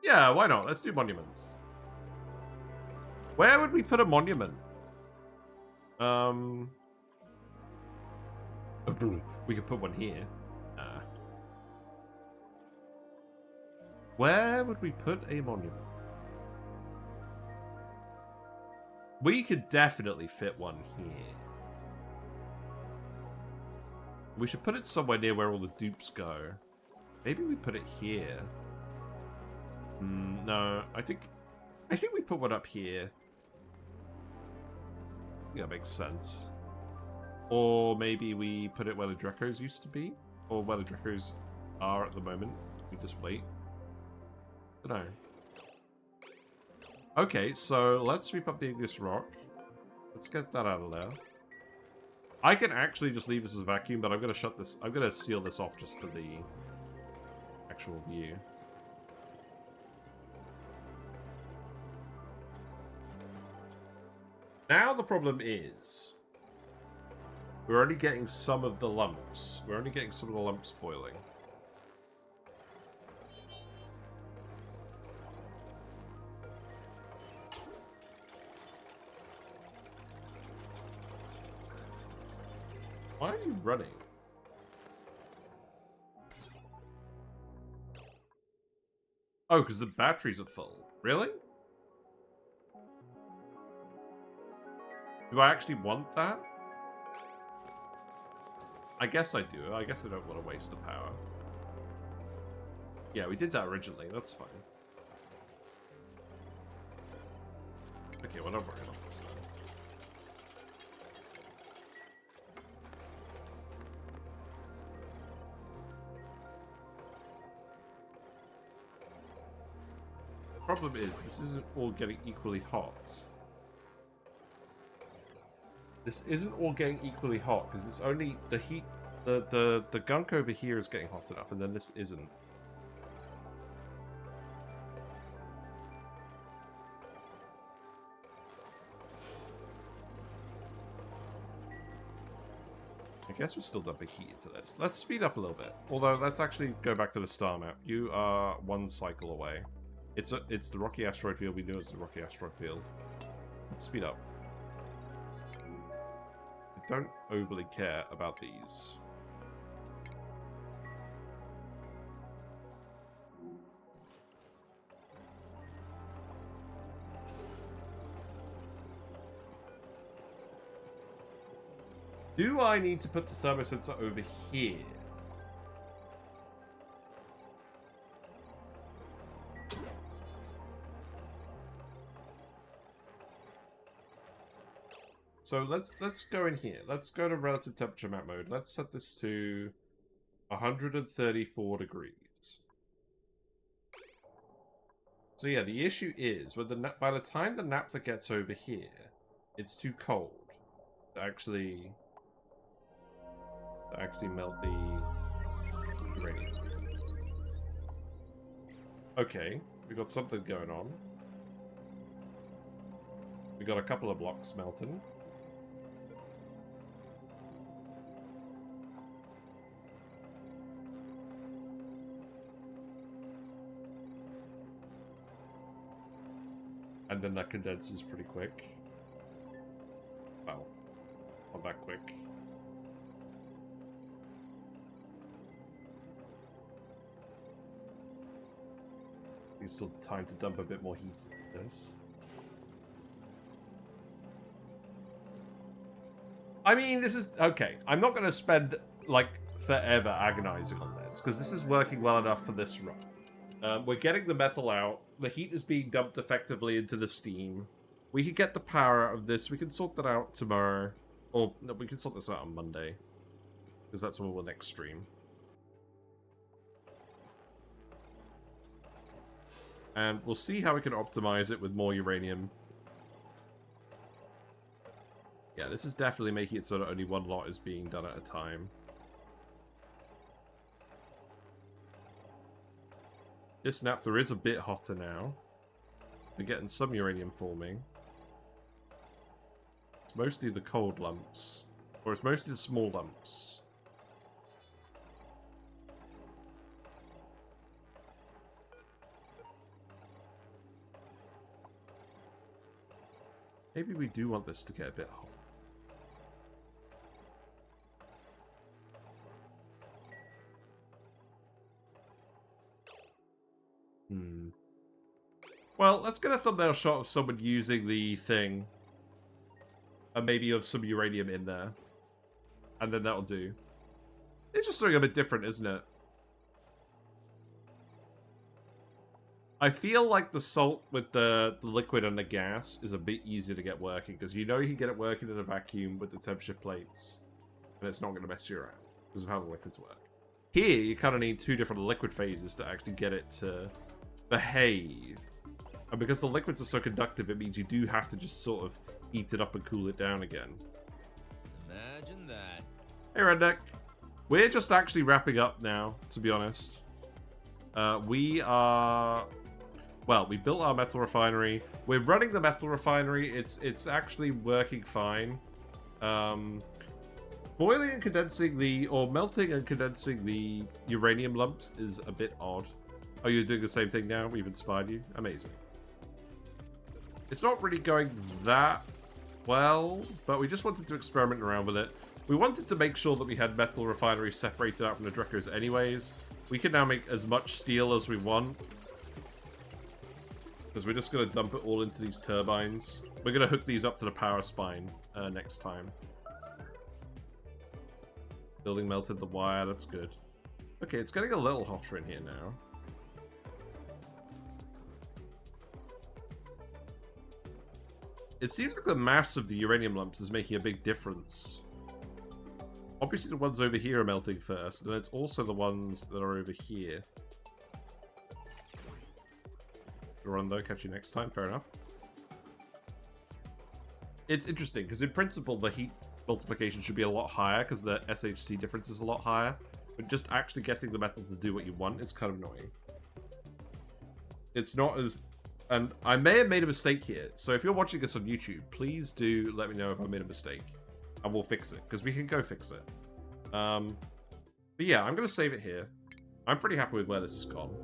Yeah, why not? Let's do monuments. Where would we put a monument? We could put one here. Where would we put a monument? We could definitely fit one here. We should put it somewhere near where all the dupes go. Maybe we put it here. No, I think we put one up here. I think that makes sense. Or maybe we put it where the Drecos used to be, or where the Drecos are at the moment. We just wait. I don't know. Okay, so let's sweep up the Igneous Rock. Let's get that out of there. I can actually just leave this as a vacuum, but I'm gonna shut this. I'm gonna seal this off just for the actual view. Now the problem is we're only getting some of the lumps. We're only getting some of the lumps boiling. Why are you running? Oh, because the batteries are full. Really? Do I actually want that? I guess I do. I guess I don't want to waste the power. Yeah, we did that originally. That's fine. Okay, well, don't worry about this then. The problem is, this isn't all getting equally hot. This isn't all getting equally hot, because it's only the heat... The gunk over here is getting hot enough, and then this isn't. I guess we're still dumping heat into this. Let's speed up a little bit. Although, let's actually go back to the star map. You are one cycle away. It's the rocky asteroid field. We knew it's the rocky asteroid field. Let's speed up. I don't overly care about these. Do I need to put the thermosensor over here? So let's go in here. Let's go to relative temperature map mode. Let's set this to 134 degrees. So yeah, the issue is with by the time the naphtha gets over here, it's too cold to actually melt the uranium. Okay, we got something going on. We got a couple of blocks melting. And then that condenses pretty quick. Well, not that quick. There's still time to dump a bit more heat into this. I mean, this is... Okay, I'm not going to spend, like, forever agonizing on this, because this is working well enough for this run. We're getting the metal out. The heat is being dumped effectively into the steam. We can get the power out of this. We can sort that out tomorrow. Or, no, we can sort this out on Monday. Because that's when we'll next stream. And we'll see how we can optimize it with more uranium. Yeah, this is definitely making it so that only one lot is being done at a time. This naphtha is a bit hotter now. We're getting some uranium forming. It's mostly the cold lumps. Or it's mostly the small lumps. Maybe we do want this to get a bit hot. Well, let's get a thumbnail shot of someone using the thing. And maybe of some uranium in there. And then that'll do. It's just something a bit different, isn't it? I feel like the salt with the liquid and the gas is a bit easier to get working. Because you know you can get it working in a vacuum with the temperature plates. And it's not going to mess you around. Because of how the liquids work. Here, you kind of need two different liquid phases to actually get it to behave. And because the liquids are so conductive, it means you do have to just sort of heat it up and cool it down again. Imagine that. Hey, Redneck. We're just actually wrapping up now, to be honest. We are... Well, we built our metal refinery. We're running the metal refinery. It's actually working fine. Boiling and condensing the... Or melting and condensing the uranium lumps is a bit odd. Oh, you're doing the same thing now? We've inspired you? Amazing. It's not really going that well, but we just wanted to experiment around with it. We wanted to make sure that we had metal refineries separated out from the Drekos anyways. We can now make as much steel as we want. Because we're just going to dump it all into these turbines. We're going to hook these up to the power spine next time. Building melted the wire, that's good. Okay, it's getting a little hotter in here now. It seems like the mass of the uranium lumps is making a big difference. Obviously the ones over here are melting first, and it's also the ones that are over here. Run though, catch you next time, fair enough. It's interesting, because in principle the heat multiplication should be a lot higher, because the SHC difference is a lot higher, but just actually getting the metal to do what you want is kind of annoying. It's not as... And I may have made a mistake here, so if you're watching this on YouTube, please do let me know if I made a mistake, and we'll fix it, because we can go fix it. But yeah, I'm going to save it here. I'm pretty happy with where this has gone.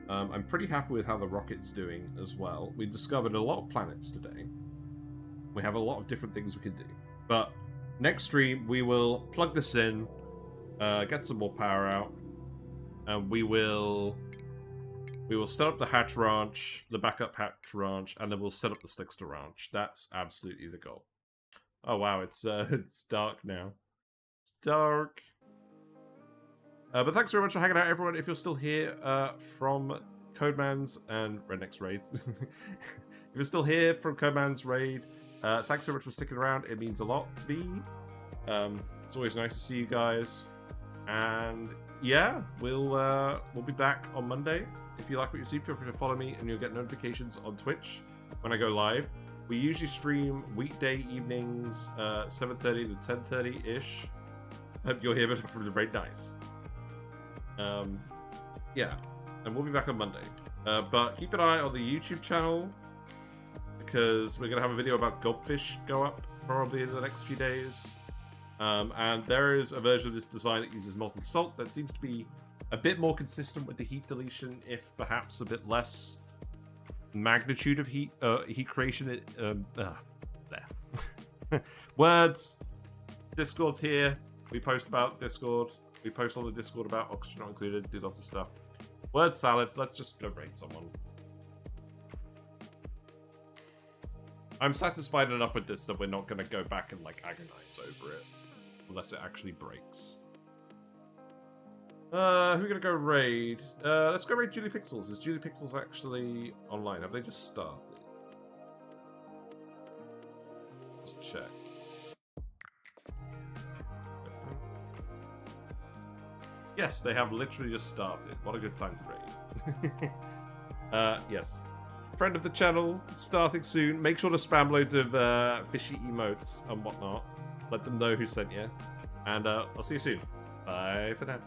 I'm pretty happy with how the rocket's doing as well. We discovered a lot of planets today. We have a lot of different things we can do. But next stream, we will plug this in, get some more power out, and we will set up the hatch ranch, the backup hatch ranch, and then we'll set up the Slickster ranch. That's absolutely the goal. Oh wow, it's dark now. It's dark. But thanks very much for hanging out, everyone. If you're still here from Codeman's and Redneck's raids, if you're still here from Codeman's raid, thanks so much for sticking around. It means a lot to me. It's always nice to see you guys. And yeah, we'll be back on Monday. If you like what you see, feel free to follow me, and you'll get notifications on Twitch when I go live. We usually stream weekday evenings, 7:30 to 10:30 ish. Hope you're here for the raid. Nice. Yeah, and we'll be back on Monday. But keep an eye on the YouTube channel, because we're going to have a video about goldfish go up probably in the next few days. And there is a version of this design that uses molten salt that seems to be a bit more consistent with the heat deletion, if perhaps a bit less magnitude of heat creation. There. Words. Discord's here. We post about Discord. We post on the Discord about Oxygen Not Included, do lots of stuff. Word salad, let's just go raid someone. I'm satisfied enough with this that we're not going to go back and like agonize over it. Unless it actually breaks. Who are we going to go raid? Let's go raid Julie Pixels. Is Julie Pixels actually online? Have they just started? Let's check. Yes, they have literally just started. What a good time to raid. Yes. Friend of the channel, starting soon. Make sure to spam loads of fishy emotes and whatnot. Let them know who sent you. And I'll see you soon. Bye for now.